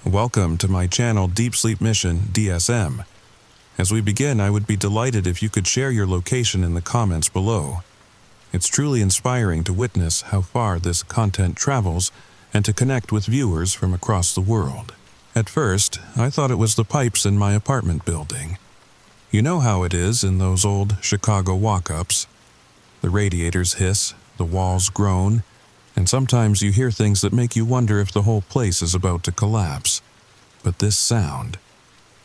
Welcome to my Channel Deep Sleep Mission-DSM. As we begin, I would be delighted if you could share your location in the comments below. It's truly inspiring to witness how far this content travels and to connect with viewers from across the world. At first, I thought it was the pipes in my apartment building. You know how it is in those old Chicago walk-ups. The radiators hiss, the walls groan, and sometimes you hear things that make you wonder if the whole place is about to collapse. But this sound,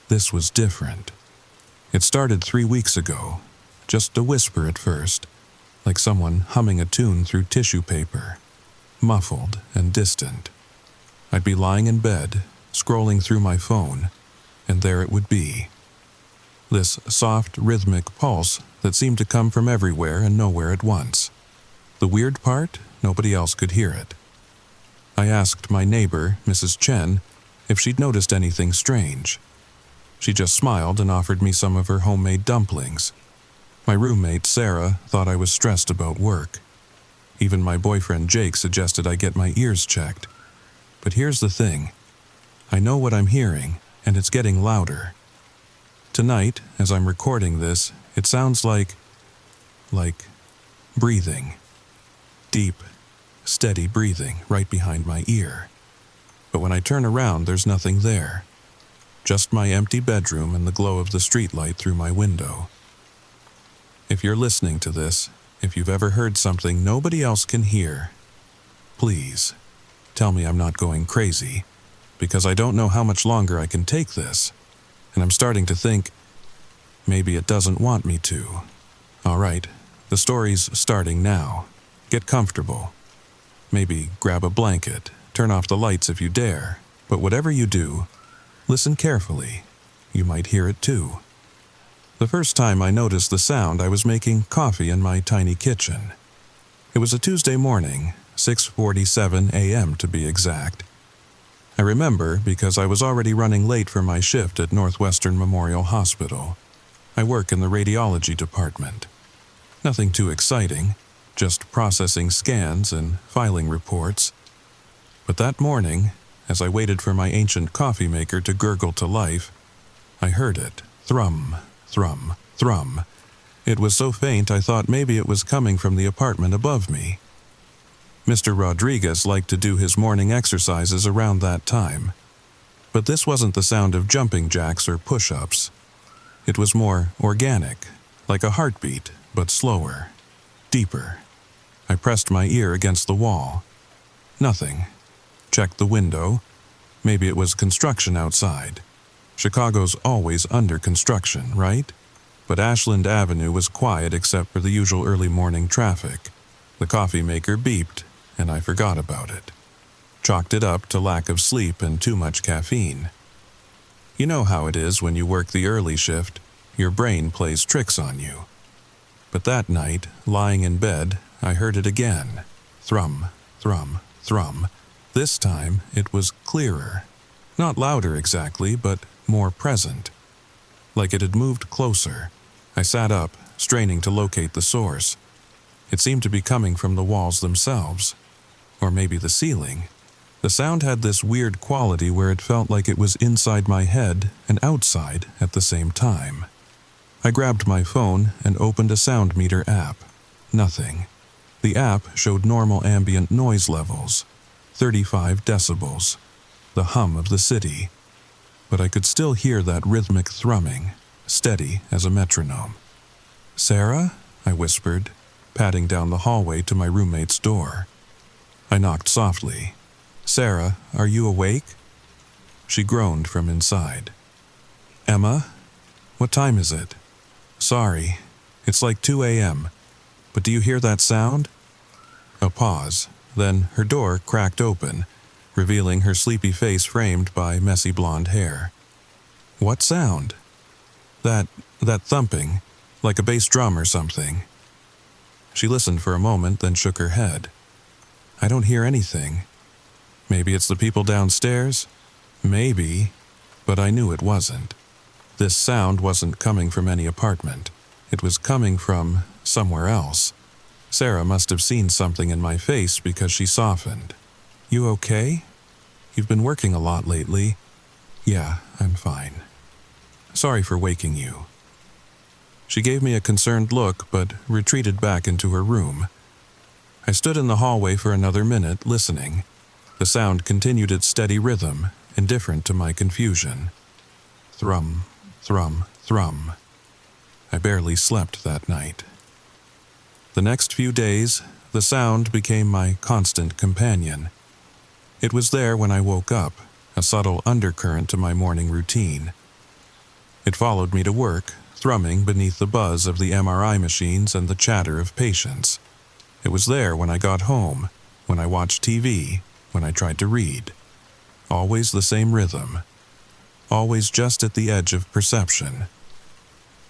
this was different. It started 3 weeks ago, just a whisper at first, like someone humming a tune through tissue paper, muffled and distant. I'd be lying in bed, scrolling through my phone, and there it would be. This soft, rhythmic pulse that seemed to come from everywhere and nowhere at once. The weird part? Nobody else could hear it. I asked my neighbor, Mrs. Chen, if she'd noticed anything strange. She just smiled and offered me some of her homemade dumplings. My roommate, Sarah, thought I was stressed about work. Even my boyfriend, Jake, suggested I get my ears checked. But here's the thing. I know what I'm hearing, and it's getting louder. Tonight, as I'm recording this, it sounds like breathing. Deep, steady breathing right behind my ear. But when I turn around, there's nothing there. Just my empty bedroom and the glow of the streetlight through my window. If you're listening to this, if you've ever heard something nobody else can hear, please, tell me I'm not going crazy, because I don't know how much longer I can take this, and I'm starting to think, maybe it doesn't want me to. All right, the story's starting now. Get comfortable. Maybe grab a blanket, turn off the lights if you dare, but whatever you do, listen carefully. You might hear it too. The first time I noticed the sound, I was making coffee in my tiny kitchen. It was a Tuesday morning, 6:47 a.m. to be exact. I remember because I was already running late for my shift at Northwestern Memorial Hospital. I work in the radiology department. Nothing too exciting. Just processing scans and filing reports. But that morning, as I waited for my ancient coffee maker to gurgle to life, I heard it thrum, thrum, thrum. It was so faint I thought maybe it was coming from the apartment above me. Mr. Rodriguez liked to do his morning exercises around that time. But this wasn't the sound of jumping jacks or push-ups. It was more organic, like a heartbeat, but slower, deeper. I pressed my ear against the wall. Nothing. Checked the window. Maybe it was construction outside. Chicago's always under construction, right? But Ashland Avenue was quiet except for the usual early morning traffic. The coffee maker beeped, and I forgot about it. Chalked it up to lack of sleep and too much caffeine. You know how it is when you work the early shift. Your brain plays tricks on you. But that night, lying in bed, I heard it again. Thrum, thrum, thrum. This time, it was clearer. Not louder exactly, but more present. Like it had moved closer. I sat up, straining to locate the source. It seemed to be coming from the walls themselves. Or maybe the ceiling. The sound had this weird quality where it felt like it was inside my head and outside at the same time. I grabbed my phone and opened a sound meter app. Nothing. The app showed normal ambient noise levels, 35 decibels, the hum of the city. But I could still hear that rhythmic thrumming, steady as a metronome. "Sarah?" I whispered, padding down the hallway to my roommate's door. I knocked softly. "Sarah, are you awake?" She groaned from inside. "Emma? What time is it?" "Sorry, it's like 2 a.m. But do you hear that sound?" A pause, then her door cracked open, revealing her sleepy face framed by messy blonde hair. "What sound?" That thumping, like a bass drum or something." She listened for a moment, then shook her head. "I don't hear anything. Maybe it's the people downstairs? Maybe, but I knew it wasn't. This sound wasn't coming from any apartment. It was coming from somewhere else. Sarah must have seen something in my face because she softened. "You okay? You've been working a lot lately." Yeah, I'm fine. Sorry for waking you." She gave me a concerned look, but retreated back into her room. I stood in the hallway for another minute, listening. The sound continued its steady rhythm, indifferent to my confusion. Thrum, thrum, thrum. I barely slept that night. The next few days, the sound became my constant companion. It was there when I woke up, a subtle undercurrent to my morning routine. It followed me to work, thrumming beneath the buzz of the MRI machines and the chatter of patients. It was there when I got home, when I watched TV, when I tried to read. Always the same rhythm. Always just at the edge of perception.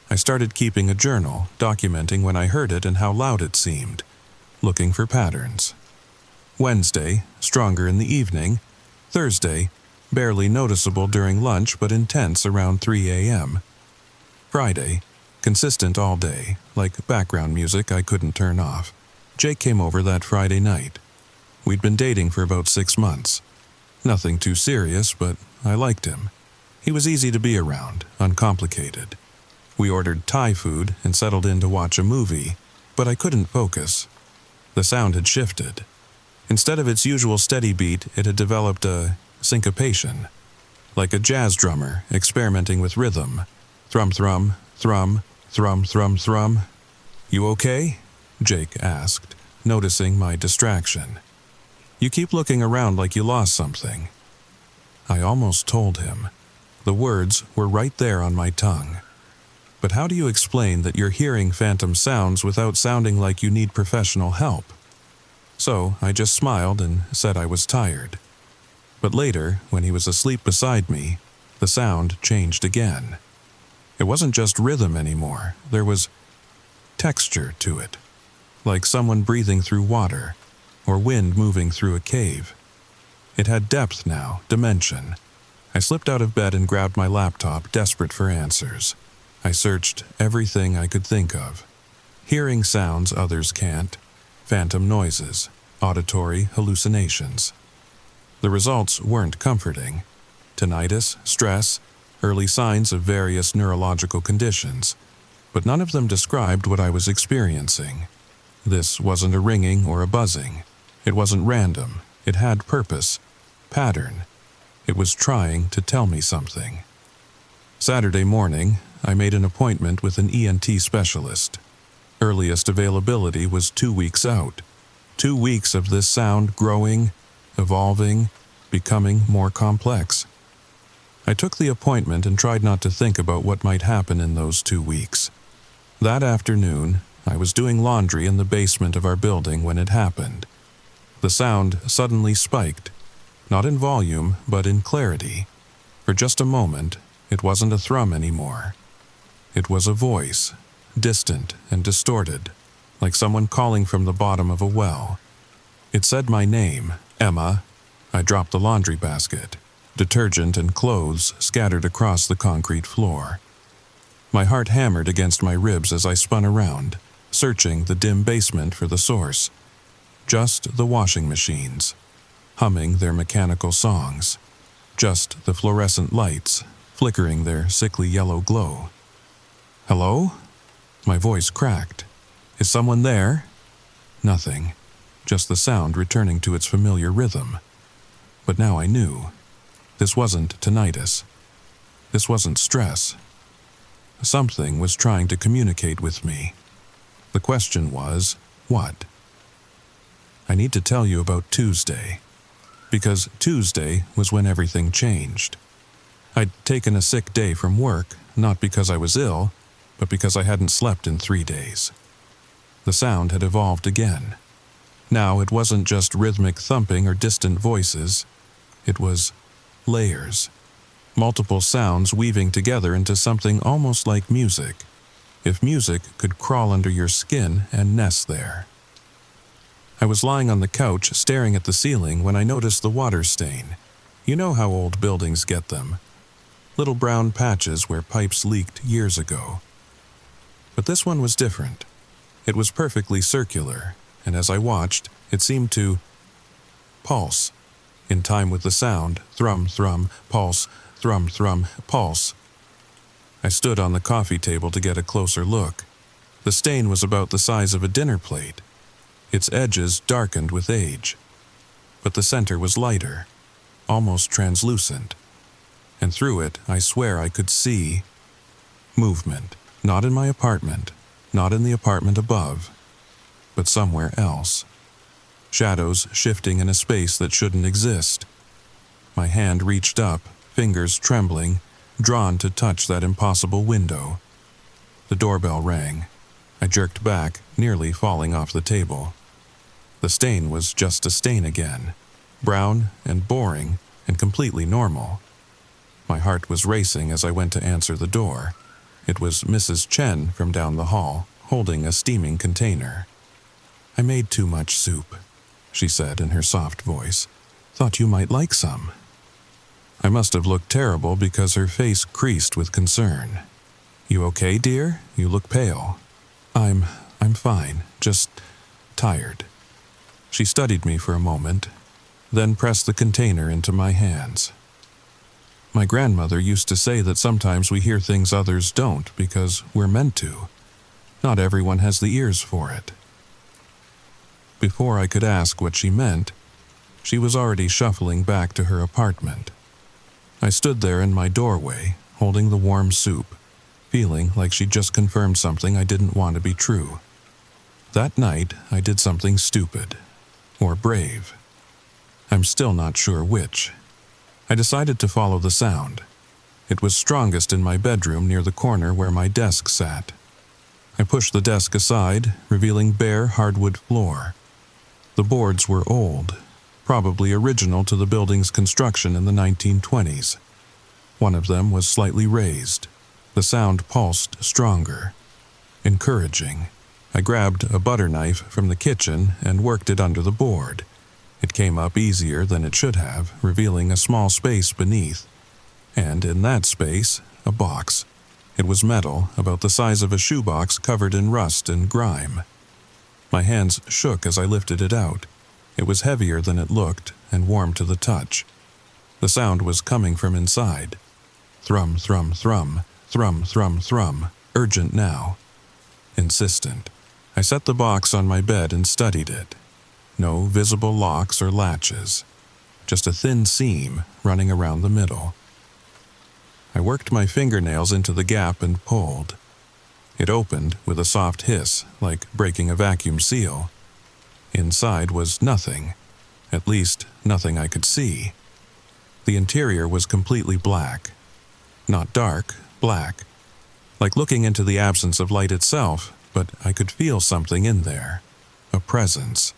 I started keeping a journal, documenting when I heard it and how loud it seemed, looking for patterns. Wednesday, stronger in the evening. Thursday, barely noticeable during lunch but intense around 3 a.m. Friday, consistent all day, like background music I couldn't turn off. Jake came over that Friday night. We'd been dating for about 6 months. Nothing too serious, but I liked him. He was easy to be around, uncomplicated. We ordered Thai food and settled in to watch a movie, but I couldn't focus. The sound had shifted. Instead of its usual steady beat, it had developed a syncopation, like a jazz drummer experimenting with rhythm. Thrum, thrum, thrum, thrum, thrum, thrum. "You okay?" Jake asked, noticing my distraction. "You keep looking around like you lost something." I almost told him. The words were right there on my tongue. But how do you explain that you're hearing phantom sounds without sounding like you need professional help? So I just smiled and said I was tired. But later, when he was asleep beside me, the sound changed again. It wasn't just rhythm anymore. There was texture to it, like someone breathing through water, or wind moving through a cave. It had depth now, dimension. I slipped out of bed and grabbed my laptop, desperate for answers. I searched everything I could think of. Hearing sounds others can't, phantom noises, auditory hallucinations. The results weren't comforting. Tinnitus, stress, early signs of various neurological conditions, but none of them described what I was experiencing. This wasn't a ringing or a buzzing. It wasn't random. It had purpose, pattern. It was trying to tell me something. Saturday morning, I made an appointment with an ENT specialist. Earliest availability was 2 weeks out. 2 weeks of this sound growing, evolving, becoming more complex. I took the appointment and tried not to think about what might happen in those 2 weeks. That afternoon, I was doing laundry in the basement of our building when it happened. The sound suddenly spiked, not in volume, but in clarity. For just a moment, it wasn't a thrum anymore. It was a voice, distant and distorted, like someone calling from the bottom of a well. It said my name, Emma. I dropped the laundry basket, detergent and clothes scattered across the concrete floor. My heart hammered against my ribs as I spun around, searching the dim basement for the source. Just the washing machines, humming their mechanical songs. Just the fluorescent lights, flickering their sickly yellow glow. "Hello?" My voice cracked. "Is someone there?" Nothing. Just the sound returning to its familiar rhythm. But now I knew. This wasn't tinnitus. This wasn't stress. Something was trying to communicate with me. The question was, what? I need to tell you about Tuesday. Because Tuesday was when everything changed. I'd taken a sick day from work, not because I was ill, but because I hadn't slept in 3 days. The sound had evolved again. Now it wasn't just rhythmic thumping or distant voices. It was layers. Multiple sounds weaving together into something almost like music. If music could crawl under your skin and nest there. I was lying on the couch staring at the ceiling when I noticed the water stain. You know how old buildings get them. Little brown patches where pipes leaked years ago. But this one was different. It was perfectly circular, and as I watched, it seemed to pulse, in time with the sound, thrum, thrum, pulse, thrum, thrum, pulse. I stood on the coffee table to get a closer look. The stain was about the size of a dinner plate, its edges darkened with age. But the center was lighter, almost translucent, and through it I swear I could see movement, not in my apartment, not in the apartment above, but somewhere else. Shadows shifting in a space that shouldn't exist. My hand reached up, fingers trembling, drawn to touch that impossible window. The doorbell rang. I jerked back, nearly falling off the table. The stain was just a stain again, brown and boring and completely normal. My heart was racing as I went to answer the door. It was Mrs. Chen from down the hall, holding a steaming container. "I made too much soup," she said in her soft voice. "Thought you might like some." I must have looked terrible because her face creased with concern. "You okay, dear? You look pale." I'm fine, just tired." She studied me for a moment, then pressed the container into my hands. "My grandmother used to say that sometimes we hear things others don't because we're meant to. Not everyone has the ears for it." Before I could ask what she meant, she was already shuffling back to her apartment. I stood there in my doorway, holding the warm soup, feeling like she'd just confirmed something I didn't want to be true. That night, I did something stupid, or brave. I'm still not sure which. I decided to follow the sound. It was strongest in my bedroom near the corner where my desk sat. I pushed the desk aside, revealing bare hardwood floor. The boards were old, probably original to the building's construction in the 1920s. One of them was slightly raised. The sound pulsed stronger. Encouraging. I grabbed a butter knife from the kitchen and worked it under the board. It came up easier than it should have, revealing a small space beneath. And in that space, a box. It was metal, about the size of a shoebox covered in rust and grime. My hands shook as I lifted it out. It was heavier than it looked and warm to the touch. The sound was coming from inside. Thrum, thrum, thrum, thrum, thrum, thrum, urgent now. Insistent. I set the box on my bed and studied it. No visible locks or latches. Just a thin seam running around the middle. I worked my fingernails into the gap and pulled. It opened with a soft hiss, like breaking a vacuum seal. Inside was nothing, at least nothing I could see. The interior was completely black. Not dark, black. Like looking into the absence of light itself, but I could feel something in there. A presence.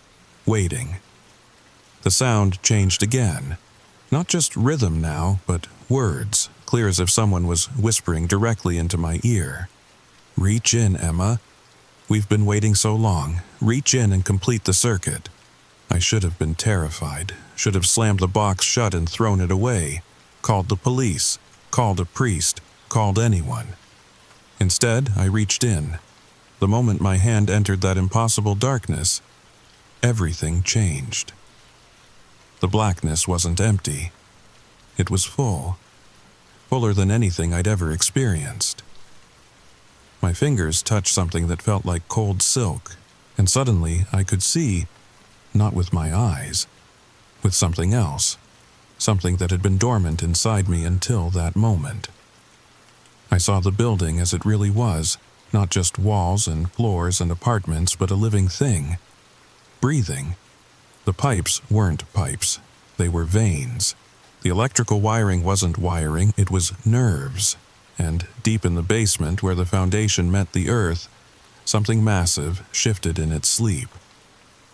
Waiting. The sound changed again. Not just rhythm now, but words, clear as if someone was whispering directly into my ear. "Reach in, Emma. We've been waiting so long. Reach in and complete the circuit." I should have been terrified, should have slammed the box shut and thrown it away, called the police, called a priest, called anyone. Instead, I reached in. The moment my hand entered that impossible darkness, everything changed. The blackness wasn't empty. It was full. Fuller than anything I'd ever experienced. My fingers touched something that felt like cold silk, and suddenly I could see, not with my eyes, with something else, something that had been dormant inside me until that moment. I saw the building as it really was, not just walls and floors and apartments, but a living thing. Breathing. The pipes weren't pipes. They were veins. The electrical wiring wasn't wiring, it was nerves. And deep in the basement where the foundation met the earth, something massive shifted in its sleep.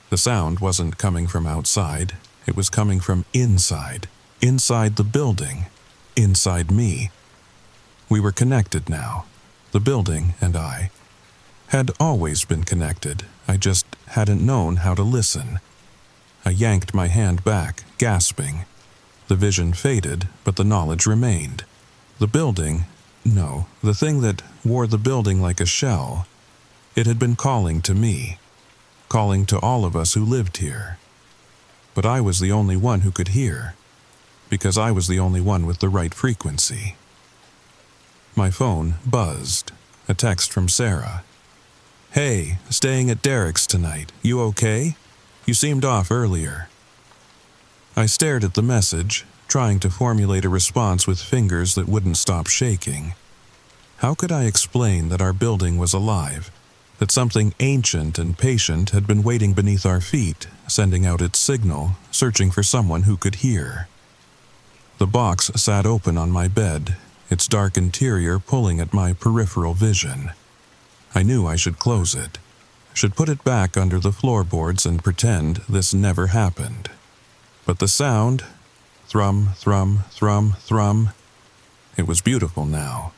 The sound wasn't coming from outside, it was coming from inside the building, inside me. We were connected now, the building and I. Had always been connected, I just hadn't known how to listen. I yanked my hand back, gasping. The vision faded, but the knowledge remained. The building, no, the thing that wore the building like a shell, it had been calling to me, calling to all of us who lived here. But I was the only one who could hear, because I was the only one with the right frequency. My phone buzzed, a text from Sarah. "Hey, staying at Derek's tonight. You okay? You seemed off earlier." I stared at the message, trying to formulate a response with fingers that wouldn't stop shaking. How could I explain that our building was alive, that something ancient and patient had been waiting beneath our feet, sending out its signal, searching for someone who could hear? The box sat open on my bed, its dark interior pulling at my peripheral vision. I knew I should close it, should put it back under the floorboards and pretend this never happened. But the sound, thrum, thrum, thrum, thrum, it was beautiful now,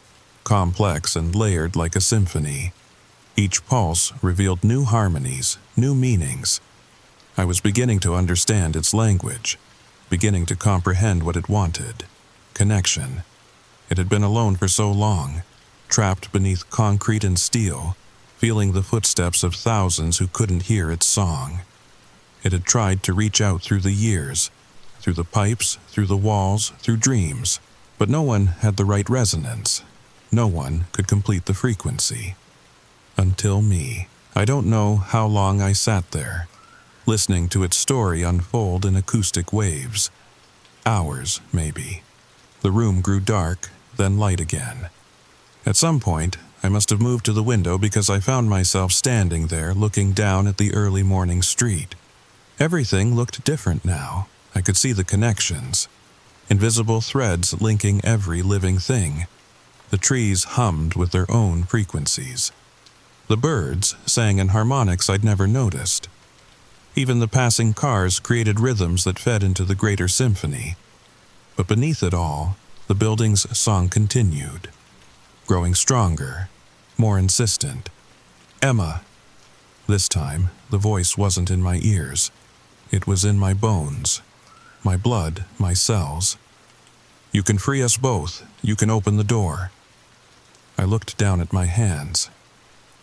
complex and layered like a symphony. Each pulse revealed new harmonies, new meanings. I was beginning to understand its language, beginning to comprehend what it wanted: connection. It had been alone for so long, trapped beneath concrete and steel, feeling the footsteps of thousands who couldn't hear its song. It had tried to reach out through the years, through the pipes, through the walls, through dreams, but no one had the right resonance. No one could complete the frequency. Until me. I don't know how long I sat there, listening to its story unfold in acoustic waves. Hours, maybe. The room grew dark, then light again. At some point, I must have moved to the window because I found myself standing there looking down at the early morning street. Everything looked different now. I could see the connections. Invisible threads linking every living thing. The trees hummed with their own frequencies. The birds sang in harmonics I'd never noticed. Even the passing cars created rhythms that fed into the greater symphony. But beneath it all, the building's song continued, growing stronger, more insistent. "Emma." This time, the voice wasn't in my ears. It was in my bones, my blood, my cells. "You can free us both. You can open the door." I looked down at my hands.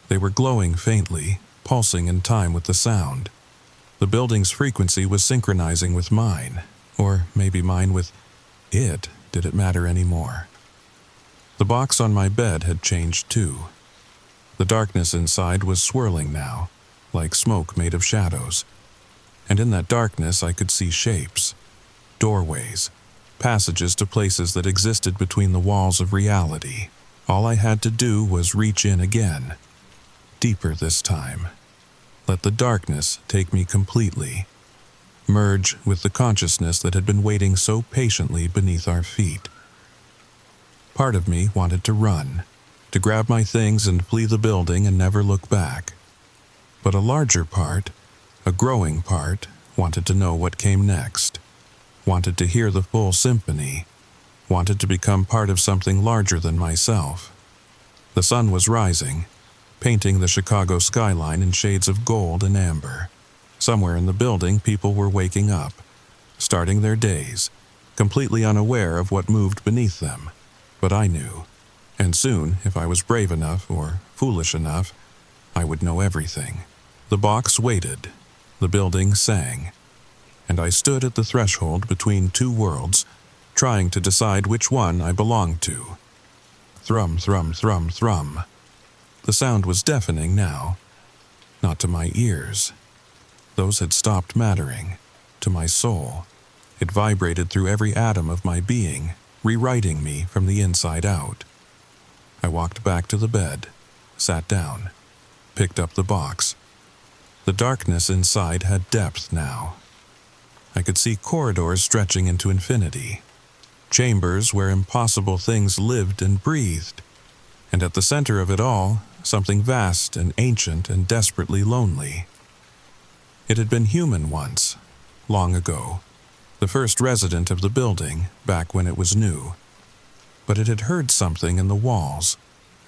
They were glowing faintly, pulsing in time with the sound. The building's frequency was synchronizing with mine, or maybe mine with it. Did it matter anymore? The box on my bed had changed too. The darkness inside was swirling now, like smoke made of shadows. And in that darkness I could see shapes, doorways, passages to places that existed between the walls of reality. All I had to do was reach in again. Deeper this time. Let the darkness take me completely. Merge with the consciousness that had been waiting so patiently beneath our feet. Part of me wanted to run, to grab my things and flee the building and never look back. But a larger part, a growing part, wanted to know what came next. Wanted to hear the full symphony. Wanted to become part of something larger than myself. The sun was rising, painting the Chicago skyline in shades of gold and amber. Somewhere in the building, people were waking up, starting their days, completely unaware of what moved beneath them. But I knew, and soon, if I was brave enough or foolish enough, I would know everything. The box waited, the building sang, and I stood at the threshold between two worlds, trying to decide which one I belonged to. Thrum, thrum, thrum, thrum. The sound was deafening now. Not to my ears. Those had stopped mattering. To my soul. It vibrated through every atom of my being, rewriting me from the inside out. I walked back to the bed, sat down, picked up the box. The darkness inside had depth now. I could see corridors stretching into infinity. Chambers where impossible things lived and breathed. And at the center of it all, something vast and ancient and desperately lonely. It had been human once, long ago, the first resident of the building, back when it was new. But it had heard something in the walls,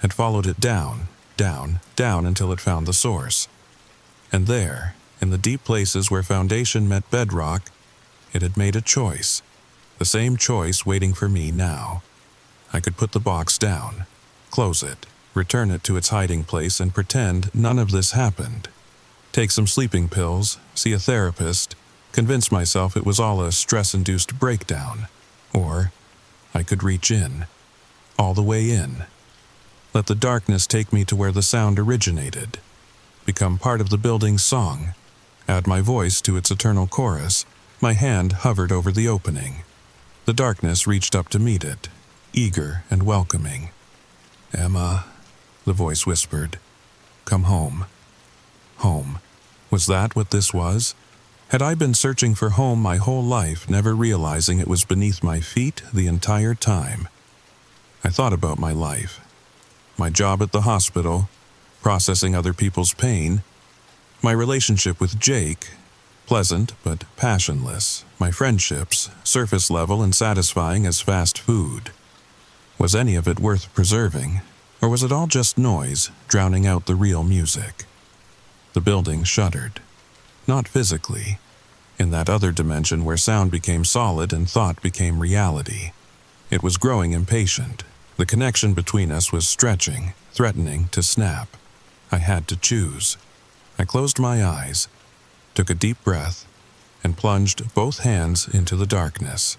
had followed it down, down, down until it found the source. And there, in the deep places where foundation met bedrock, it had made a choice, the same choice waiting for me now. I could put the box down, close it, return it to its hiding place and pretend none of this happened. Take some sleeping pills, see a therapist, convince myself it was all a stress-induced breakdown, or I could reach in, all the way in. Let the darkness take me to where the sound originated, become part of the building's song, add my voice to its eternal chorus. My hand hovered over the opening. The darkness reached up to meet it, eager and welcoming. "Emma," the voice whispered, "come home." Home. Was that what this was? Had I been searching for home my whole life, never realizing it was beneath my feet the entire time? I thought about my life. My job at the hospital, processing other people's pain. My relationship with Jake, pleasant but passionless. My friendships, surface level and satisfying as fast food. Was any of it worth preserving, or was it all just noise, drowning out the real music? The building shuddered. Not physically. In that other dimension where sound became solid and thought became reality. It was growing impatient. The connection between us was stretching, threatening to snap. I had to choose. I closed my eyes, took a deep breath, and plunged both hands into the darkness.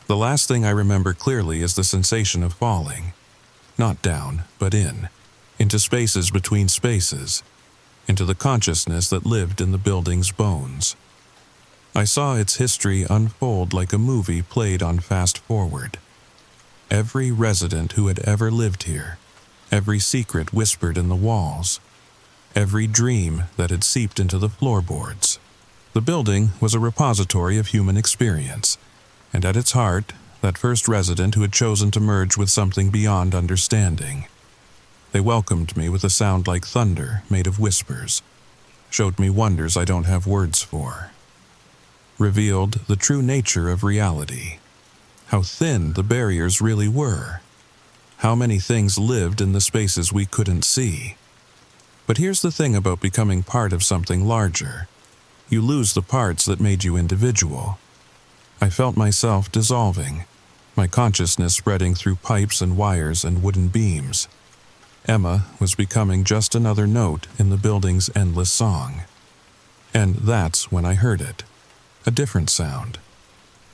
The last thing I remember clearly is the sensation of falling. Not down, but in. Into spaces between spaces. Into the consciousness that lived in the building's bones. I saw its history unfold like a movie played on fast forward. Every resident who had ever lived here, every secret whispered in the walls, every dream that had seeped into the floorboards. The building was a repository of human experience, and at its heart, that first resident who had chosen to merge with something beyond understanding. They welcomed me with a sound like thunder made of whispers, showed me wonders I don't have words for, revealed the true nature of reality, how thin the barriers really were, how many things lived in the spaces we couldn't see. But here's the thing about becoming part of something larger. You lose the parts that made you individual. I felt myself dissolving, my consciousness spreading through pipes and wires and wooden beams. Emma was becoming just another note in the building's endless song. And that's when I heard it. A different sound.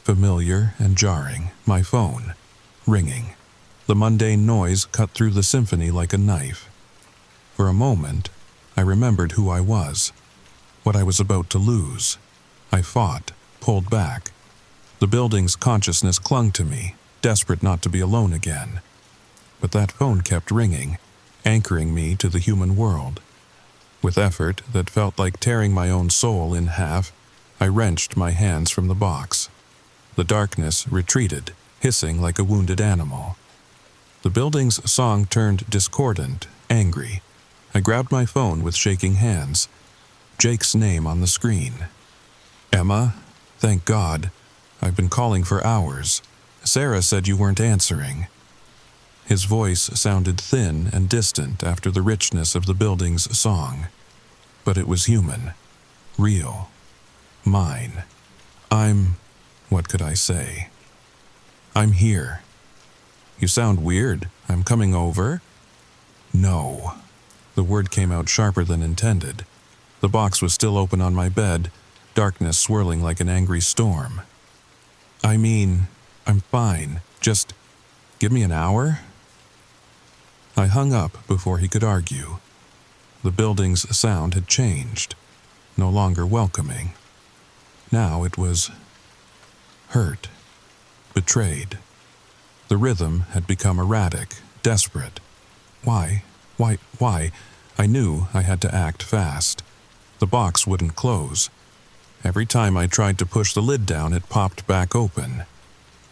Familiar and jarring, my phone, ringing. The mundane noise cut through the symphony like a knife. For a moment, I remembered who I was, what I was about to lose. I fought, pulled back. The building's consciousness clung to me, desperate not to be alone again. But that phone kept ringing, anchoring me to the human world. With effort that felt like tearing my own soul in half, I wrenched my hands from the box. The darkness retreated, hissing like a wounded animal. The building's song turned discordant, angry. I grabbed my phone with shaking hands. Jake's name on the screen. "Emma, thank God. I've been calling for hours. Sarah said you weren't answering." His voice sounded thin and distant after the richness of the building's song. But it was human. Real. Mine. What could I say? "I'm here." "You sound weird. I'm coming over." "No." The word came out sharper than intended. The box was still open on my bed, darkness swirling like an angry storm. I'm fine. Just give me an hour." I hung up before he could argue. The building's sound had changed, no longer welcoming. Now it was hurt, betrayed. The rhythm had become erratic, desperate. Why? I knew I had to act fast. The box wouldn't close. Every time I tried to push the lid down, it popped back open.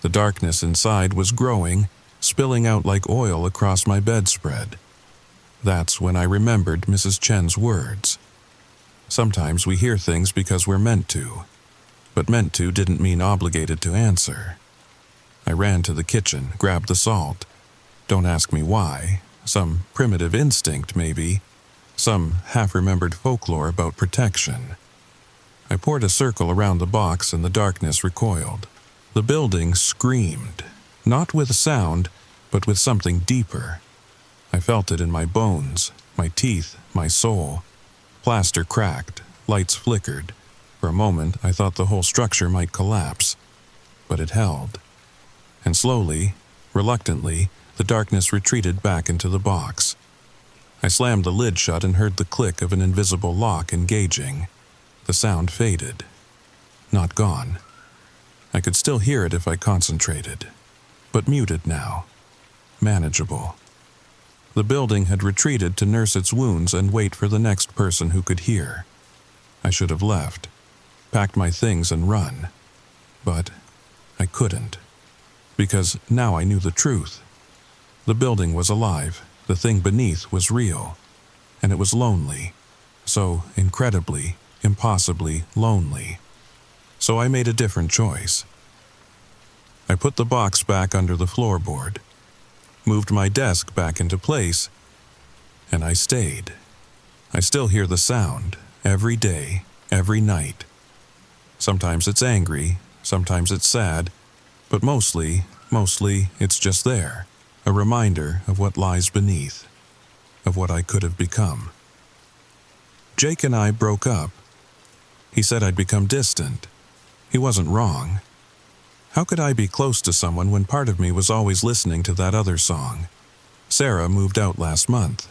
The darkness inside was growing, spilling out like oil across my bedspread. That's when I remembered Mrs. Chen's words. Sometimes we hear things because we're meant to, but meant to didn't mean obligated to answer. I ran to the kitchen, grabbed the salt. Don't ask me why. Some primitive instinct, maybe. Some half-remembered folklore about protection. I poured a circle around the box and the darkness recoiled. The building screamed, not with sound, but with something deeper. I felt it in my bones, my teeth, my soul. Plaster cracked, lights flickered. For For a moment, I thought the whole structure might collapse, but it held. And slowly, reluctantly, the darkness retreated back into the box. I slammed the lid shut and heard the click of an invisible lock engaging. The sound faded. Not gone. I could still hear it if I concentrated, but muted now. Manageable. The building had retreated to nurse its wounds and wait for the next person who could hear. I should have left, packed my things and run. But I couldn't, because now I knew the truth. The building was alive, the thing beneath was real, and it was lonely, so incredibly, impossibly lonely. So I made a different choice. I put the box back under the floorboard, moved my desk back into place, and I stayed. I still hear the sound, every day, every night. Sometimes it's angry, sometimes it's sad, but mostly, it's just there, a reminder of what lies beneath, of what I could have become. Jake and I broke up. He said I'd become distant. He wasn't wrong. How could I be close to someone when part of me was always listening to that other song? Sarah moved out last month.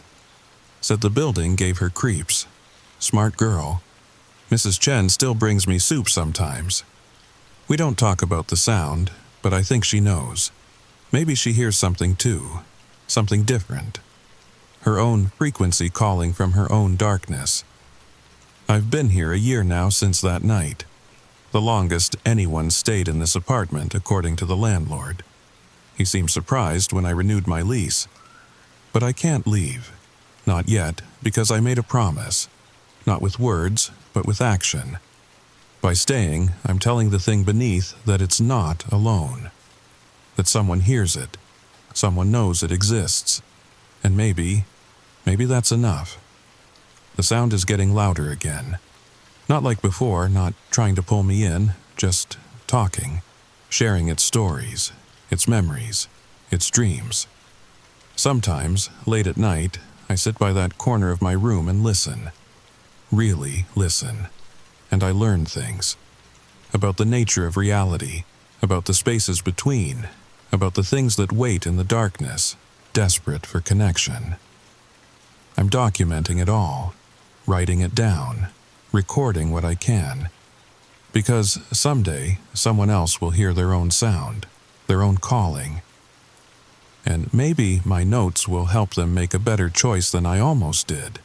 Said the building gave her creeps. Smart girl. Mrs. Chen still brings me soup sometimes. We don't talk about the sound, but I think she knows. Maybe she hears something too, something different. Her own frequency calling from her own darkness. I've been here a year now since that night. The longest anyone stayed in this apartment, according to the landlord. He seemed surprised when I renewed my lease. But I can't leave. Not yet, because I made a promise. Not with words, but with action. By staying, I'm telling the thing beneath that it's not alone. That someone hears it. Someone knows it exists. And maybe that's enough. The sound is getting louder again. Not like before, not trying to pull me in, just talking, sharing its stories, its memories, its dreams. Sometimes, late at night, I sit by that corner of my room and listen. Really listen. And I learn things. About the nature of reality, about the spaces between, about the things that wait in the darkness, desperate for connection. I'm documenting it all, writing it down, recording what I can. Because someday, someone else will hear their own sound, their own calling. And maybe my notes will help them make a better choice than I almost did.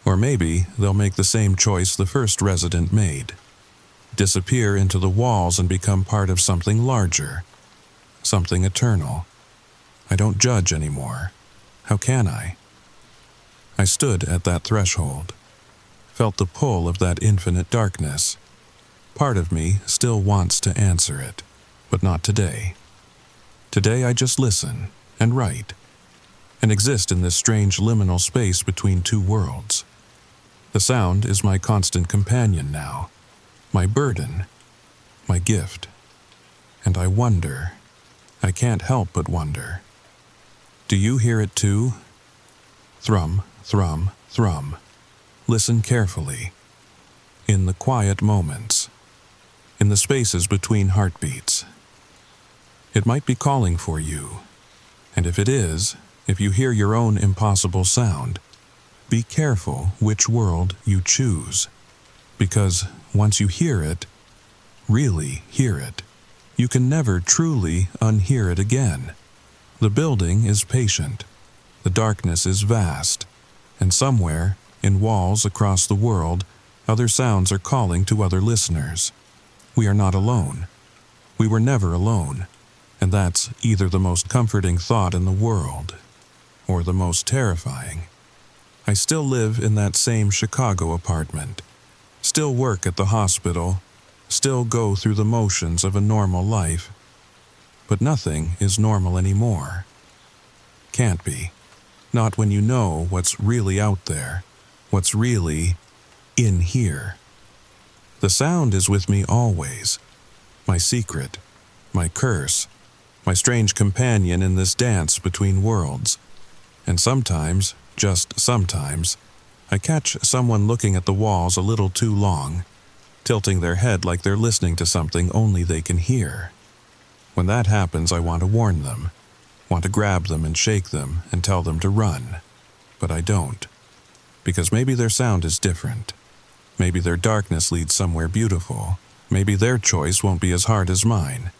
Or maybe they'll make the same choice the first resident made. Disappear into the walls and become part of something larger. Something eternal. I don't judge anymore. How can I? I stood at that threshold. Felt the pull of that infinite darkness. Part of me still wants to answer it, but not today. Today I just listen and write, and exist in this strange liminal space between two worlds. The sound is my constant companion now, my burden, my gift. And I wonder, I can't help but wonder. Do you hear it too? Thrum, thrum, thrum. Listen carefully. In the quiet moments. In the spaces between heartbeats. It might be calling for you. And if it is, if you hear your own impossible sound, be careful which world you choose. Because once you hear it, really hear it, you can never truly unhear it again. The building is patient. The darkness is vast. And somewhere, in walls across the world, other sounds are calling to other listeners. We are not alone. We were never alone. And that's either the most comforting thought in the world, or the most terrifying. I still live in that same Chicago apartment, still work at the hospital, still go through the motions of a normal life. But nothing is normal anymore. Can't be. Not when you know what's really out there, what's really in here. The sound is with me always, my secret, my curse, my strange companion in this dance between worlds. And sometimes, just sometimes, I catch someone looking at the walls a little too long, tilting their head like they're listening to something only they can hear. When that happens, I want to warn them, want to grab them and shake them and tell them to run. But I don't, because maybe their sound is different. Maybe their darkness leads somewhere beautiful. Maybe their choice won't be as hard as mine.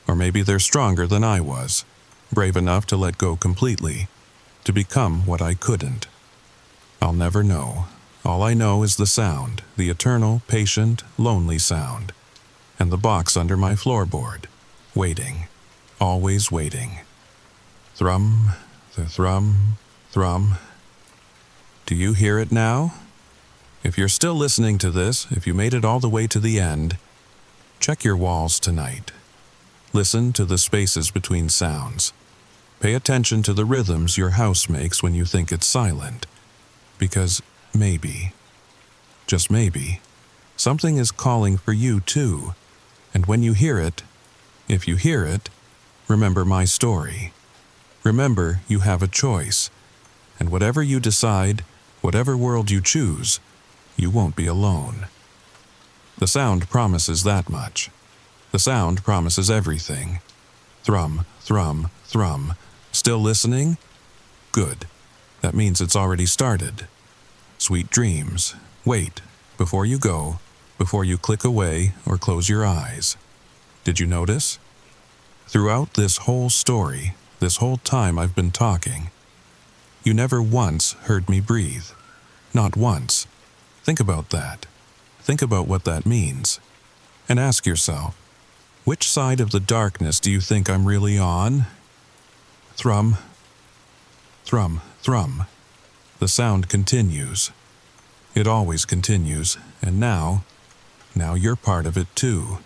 Or maybe they're stronger than I was, brave enough to let go completely, to become what I couldn't. I'll never know. All I know is the sound, the eternal, patient, lonely sound, and the box under my floorboard, waiting, always waiting. Thrum, the thrum, thrum. Do you hear it now? If you're still listening to this, if you made it all the way to the end, check your walls tonight. Listen to the spaces between sounds. Pay attention to the rhythms your house makes when you think it's silent. Because maybe, just maybe, something is calling for you too. And when you hear it, if you hear it, remember my story. Remember you have a choice. And whatever you decide, whatever world you choose, you won't be alone. The sound promises that much. The sound promises everything. Thrum, thrum, thrum. Still listening? Good. That means it's already started. Sweet dreams. Wait, before you go, before you click away or close your eyes. Did you notice? Throughout this whole story, this whole time I've been talking, you never once heard me breathe. Not once. Think about that. Think about what that means. And ask yourself, which side of the darkness do you think I'm really on? Thrum, thrum, thrum. The sound continues. It always continues, and now you're part of it too.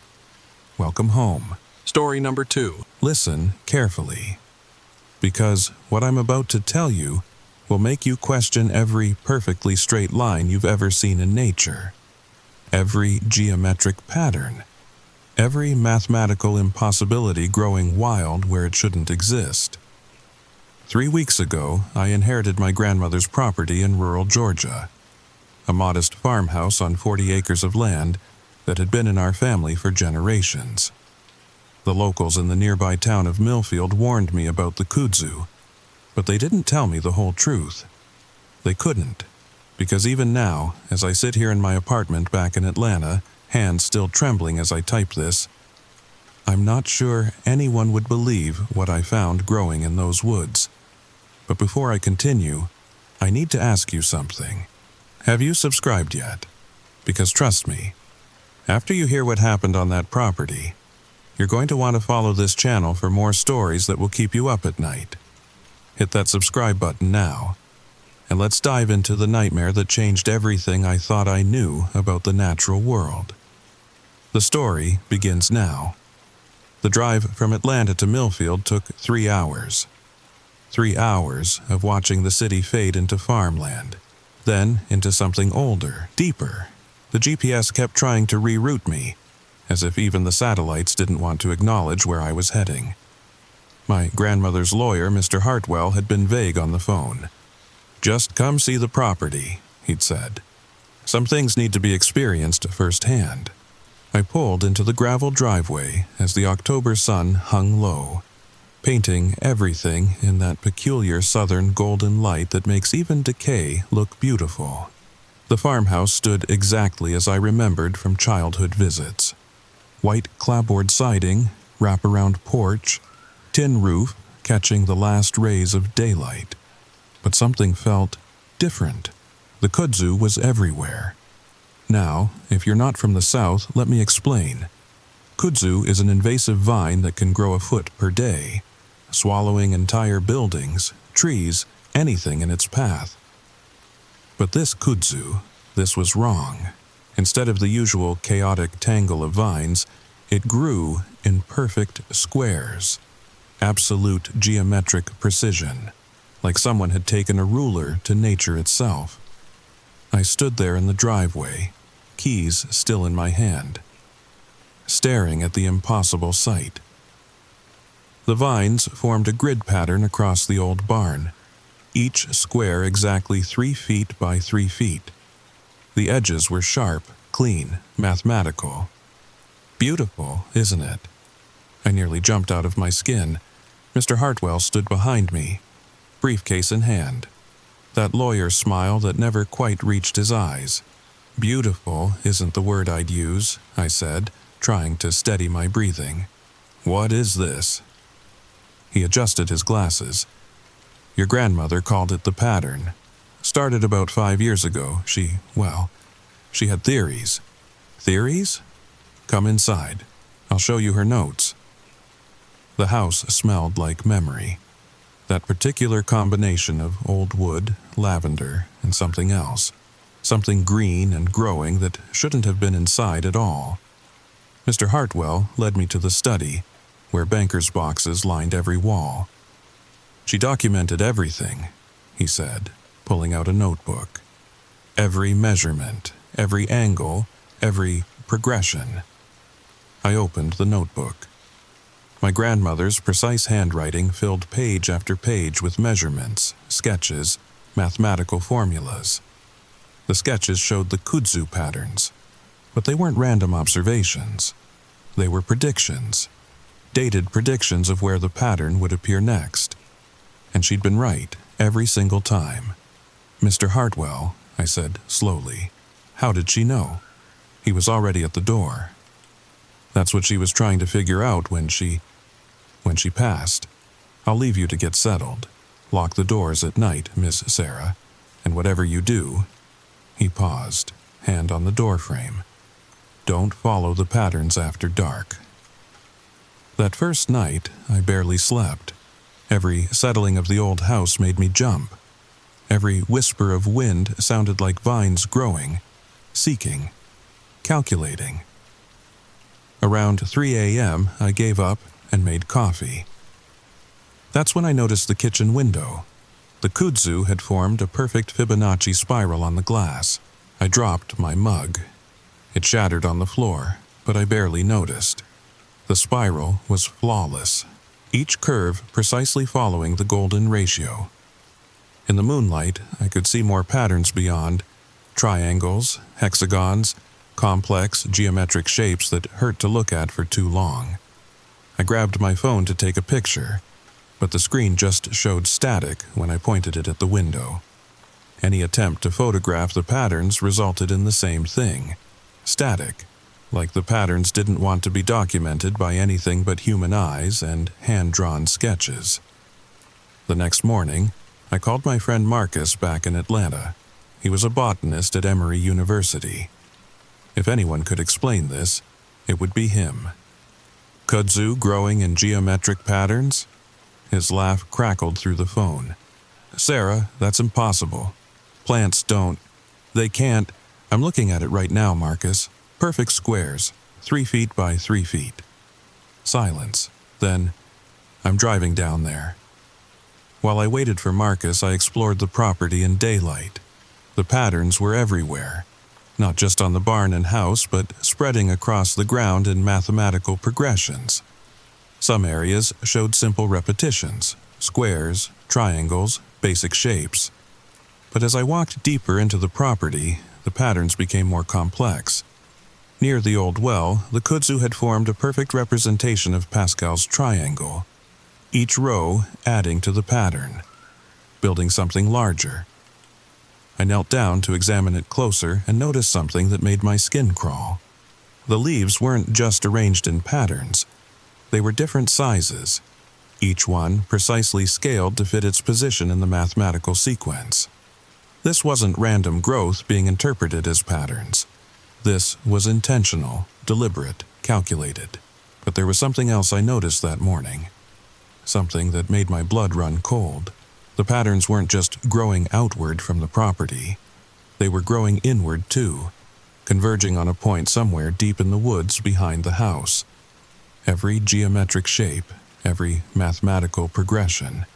Welcome home. Story number 2. Listen carefully, because what I'm about to tell you will make you question every perfectly straight line you've ever seen in nature, every geometric pattern, every mathematical impossibility growing wild where it shouldn't exist. 3 weeks ago, I inherited my grandmother's property in rural Georgia, a modest farmhouse on 40 acres of land that had been in our family for generations. The locals in the nearby town of Millfield warned me about the kudzu, but they didn't tell me the whole truth. They couldn't, because even now, as I sit here in my apartment back in Atlanta, hands still trembling as I type this, I'm not sure anyone would believe what I found growing in those woods. But before I continue, I need to ask you something. Have you subscribed yet? Because trust me, after you hear what happened on that property, you're going to want to follow this channel for more stories that will keep you up at night. Hit that subscribe button now, and let's dive into the nightmare that changed everything I thought I knew about the natural world. The story begins now. The drive from Atlanta to Millfield took 3 hours. 3 hours of watching the city fade into farmland, then into something older, deeper. The GPS kept trying to reroute me, as if even the satellites didn't want to acknowledge where I was heading. My grandmother's lawyer, Mr. Hartwell, had been vague on the phone. Just come see the property, he'd said. Some things need to be experienced firsthand. I pulled into the gravel driveway as the October sun hung low, painting everything in that peculiar southern golden light that makes even decay look beautiful. The farmhouse stood exactly as I remembered from childhood visits. White clapboard siding, wraparound porch, tin roof catching the last rays of daylight. But something felt different. The kudzu was everywhere. Now, if you're not from the south, let me explain. Kudzu is an invasive vine that can grow a foot per day, swallowing entire buildings, trees, anything in its path. But this kudzu, this was wrong. Instead of the usual chaotic tangle of vines, it grew in perfect squares. Absolute geometric precision, like someone had taken a ruler to nature itself. I stood there in the driveway, keys still in my hand, staring at the impossible sight. The vines formed a grid pattern across the old barn, each square exactly 3 feet by 3 feet. The edges were sharp, clean, mathematical. Beautiful, isn't it? I nearly jumped out of my skin. Mr. Hartwell stood behind me, briefcase in hand. That lawyer's smile that never quite reached his eyes. Beautiful isn't the word I'd use, I said, trying to steady my breathing. What is this? He adjusted his glasses. Your grandmother called it the pattern. Started about 5 years ago. She had theories. Theories? Come inside. I'll show you her notes. The house smelled like memory. That particular combination of old wood, lavender, and something else. Something green and growing that shouldn't have been inside at all. Mr. Hartwell led me to the study, where banker's boxes lined every wall. She documented everything, he said, pulling out a notebook. Every measurement, every angle, every progression. I opened the notebook. My grandmother's precise handwriting filled page after page with measurements, sketches, mathematical formulas. The sketches showed the kudzu patterns, but they weren't random observations. They were predictions, dated predictions of where the pattern would appear next. And she'd been right every single time. Mr. Hartwell, I said slowly, how did she know? He was already at the door. That's what she was trying to figure out when she passed. I'll leave you to get settled. Lock the doors at night, Miss Sarah, and whatever you do. He paused, hand on the doorframe. Don't follow the patterns after dark. That first night, I barely slept. Every settling of the old house made me jump. Every whisper of wind sounded like vines growing, seeking, calculating. Around 3 a.m., I gave up and made coffee. That's when I noticed the kitchen window. The kudzu had formed a perfect Fibonacci spiral on the glass. I dropped my mug. It shattered on the floor, but I barely noticed. The spiral was flawless, each curve precisely following the golden ratio. In the moonlight, I could see more patterns beyond, triangles, hexagons, complex geometric shapes that hurt to look at for too long. I grabbed my phone to take a picture, but the screen just showed static when I pointed it at the window. Any attempt to photograph the patterns resulted in the same thing, static, like the patterns didn't want to be documented by anything but human eyes and hand-drawn sketches. The next morning, I called my friend Marcus back in Atlanta. He was a botanist at Emory University. If anyone could explain this, it would be him. Kudzu growing in geometric patterns? His laugh crackled through the phone. Sarah, that's impossible. Plants don't. They can't. I'm looking at it right now, Marcus. Perfect squares, 3 feet by 3 feet. Silence. Then, I'm driving down there. While I waited for Marcus, I explored the property in daylight. The patterns were everywhere, not just on the barn and house, but spreading across the ground in mathematical progressions. Some areas showed simple repetitions, squares, triangles, basic shapes. But as I walked deeper into the property, the patterns became more complex. Near the old well, the kudzu had formed a perfect representation of Pascal's triangle, each row adding to the pattern, building something larger. I knelt down to examine it closer and noticed something that made my skin crawl. The leaves weren't just arranged in patterns. They were different sizes, each one precisely scaled to fit its position in the mathematical sequence. This wasn't random growth being interpreted as patterns. This was intentional, deliberate, calculated. But there was something else I noticed that morning. Something that made my blood run cold. The patterns weren't just growing outward from the property. They were growing inward too, converging on a point somewhere deep in the woods behind the house. Every geometric shape, every mathematical progression,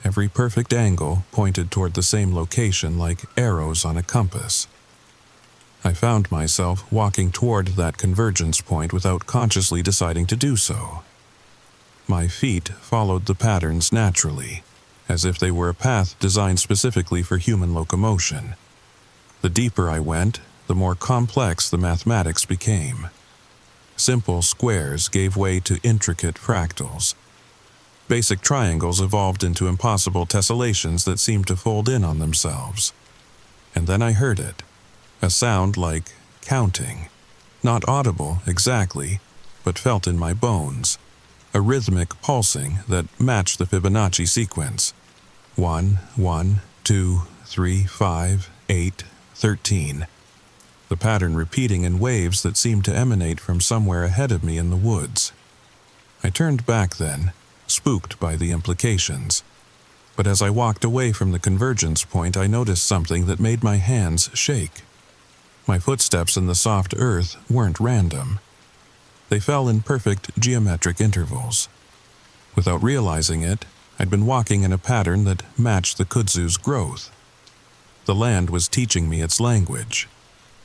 every perfect angle pointed toward the same location like arrows on a compass. I found myself walking toward that convergence point without consciously deciding to do so. My feet followed the patterns naturally, as if they were a path designed specifically for human locomotion. The deeper I went, the more complex the mathematics became. Simple squares gave way to intricate fractals. Basic triangles evolved into impossible tessellations that seemed to fold in on themselves. And then I heard it, a sound like counting. Not audible exactly, but felt in my bones. A rhythmic pulsing that matched the Fibonacci sequence. 1, 1, 2, 3, 5, 8, 13. The pattern repeating in waves that seemed to emanate from somewhere ahead of me in the woods. I turned back then, spooked by the implications. But as I walked away from the convergence point, I noticed something that made my hands shake. My footsteps in the soft earth weren't random. They fell in perfect geometric intervals. Without realizing it, I'd been walking in a pattern that matched the kudzu's growth. The land was teaching me its language,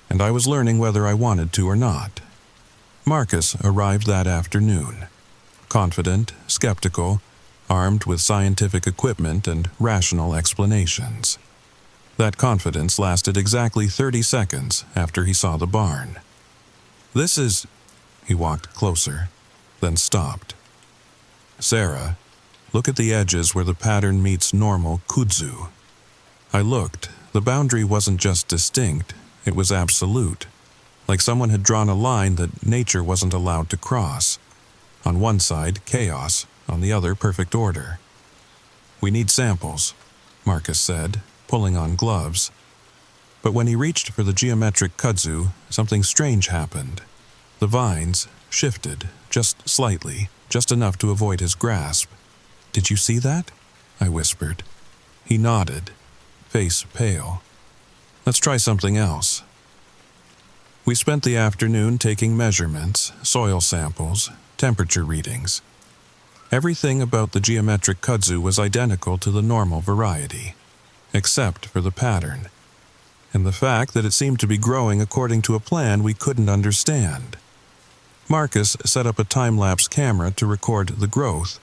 and I was learning whether I wanted to or not. Marcus arrived that afternoon, confident, skeptical, armed with scientific equipment and rational explanations. That confidence lasted exactly 30 seconds after he saw the barn. "This is..." He walked closer, then stopped. "Sarah, look at the edges where the pattern meets normal kudzu." I looked. The boundary wasn't just distinct, it was absolute. Like someone had drawn a line that nature wasn't allowed to cross. On one side, chaos, on the other, perfect order. "We need samples," Marcus said, pulling on gloves. But when he reached for the geometric kudzu, something strange happened. The vines shifted, just slightly, just enough to avoid his grasp. "Did you see that?" I whispered. He nodded, face pale. "Let's try something else." We spent the afternoon taking measurements, soil samples, temperature readings. Everything about the geometric kudzu was identical to the normal variety, except for the pattern, and the fact that it seemed to be growing according to a plan we couldn't understand. Marcus set up a time-lapse camera to record the growth,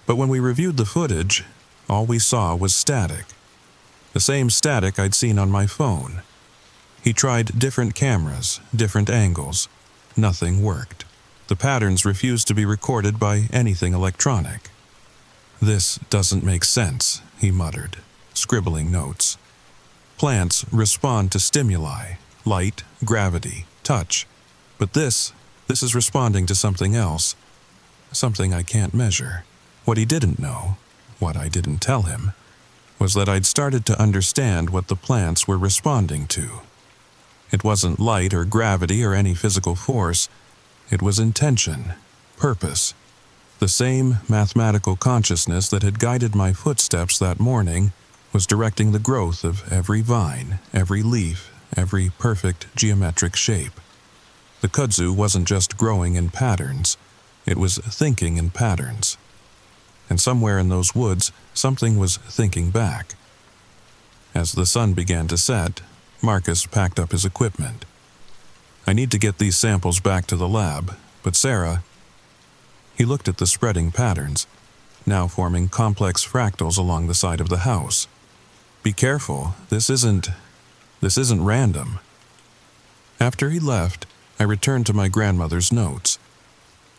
but when we reviewed the footage, all we saw was static. The same static I'd seen on my phone. He tried different cameras, different angles. Nothing worked. The patterns refused to be recorded by anything electronic. "This doesn't make sense," he muttered, scribbling notes. "Plants respond to stimuli, light, gravity, touch. But this is responding to something else, something I can't measure." What he didn't know, what I didn't tell him, was that I'd started to understand what the plants were responding to. It wasn't light or gravity or any physical force. It was intention, purpose. The same mathematical consciousness that had guided my footsteps that morning was directing the growth of every vine, every leaf, every perfect geometric shape. The kudzu wasn't just growing in patterns, it was thinking in patterns. And somewhere in those woods, something was thinking back. As the sun began to set, Marcus packed up his equipment. "I need to get these samples back to the lab, but Sarah..." He looked at the spreading patterns, now forming complex fractals along the side of the house. "Be careful, this isn't random." After he left, I returned to my grandmother's notes.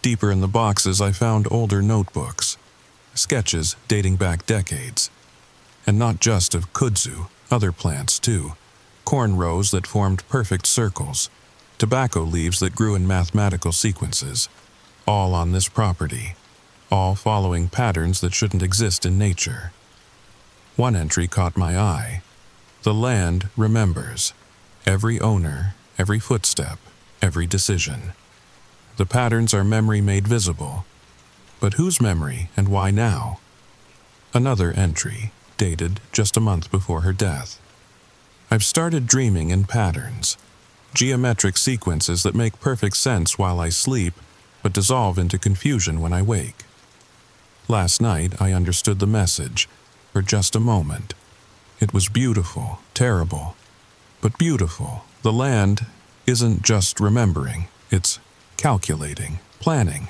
Deeper in the boxes, I found older notebooks, sketches dating back decades. And not just of kudzu, other plants too. Corn rows that formed perfect circles, tobacco leaves that grew in mathematical sequences, all on this property, all following patterns that shouldn't exist in nature. One entry caught my eye. "The land remembers. Every owner, every footstep, every decision. The patterns are memory made visible. But whose memory and why now?" Another entry, dated just a month before her death. "I've started dreaming in patterns. Geometric sequences that make perfect sense while I sleep, but dissolve into confusion when I wake. Last night I understood the message, for just a moment. It was beautiful, terrible, but beautiful. The land isn't just remembering, it's calculating, planning,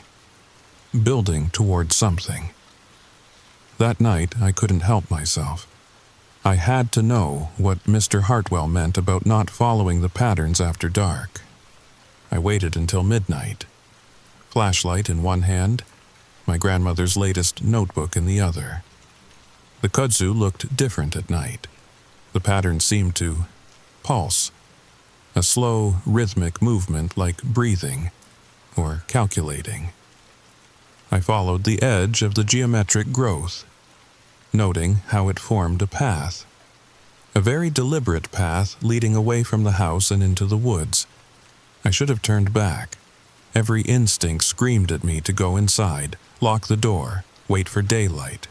building toward something." That night I couldn't help myself. I had to know what Mr. Hartwell meant about not following the patterns after dark. I waited until midnight, flashlight in one hand, my grandmother's latest notebook in the other. The kudzu looked different at night. The pattern seemed to pulse, a slow, rhythmic movement like breathing or calculating. I followed the edge of the geometric growth, noting how it formed a path. A very deliberate path leading away from the house and into the woods. I should have turned back. Every instinct screamed at me to go inside, lock the door, wait for daylight.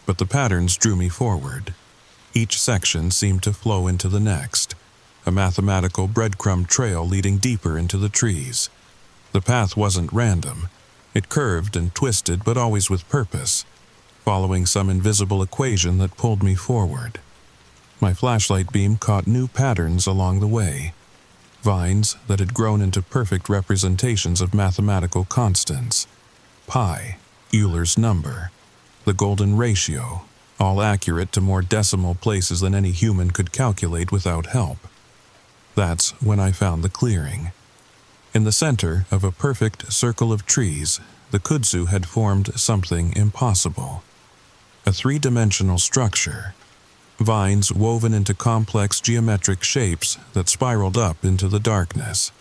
But the patterns drew me forward. Each section seemed to flow into the next, a mathematical breadcrumb trail leading deeper into the trees. The path wasn't random. It curved and twisted, but always with purpose, following some invisible equation that pulled me forward. My flashlight beam caught new patterns along the way, vines that had grown into perfect representations of mathematical constants. Pi, Euler's number, the golden ratio, all accurate to more decimal places than any human could calculate without help. That's when I found the clearing. In the center of a perfect circle of trees, the kudzu had formed something impossible. A three-dimensional structure. Vines woven into complex geometric shapes that spiraled up into the darkness.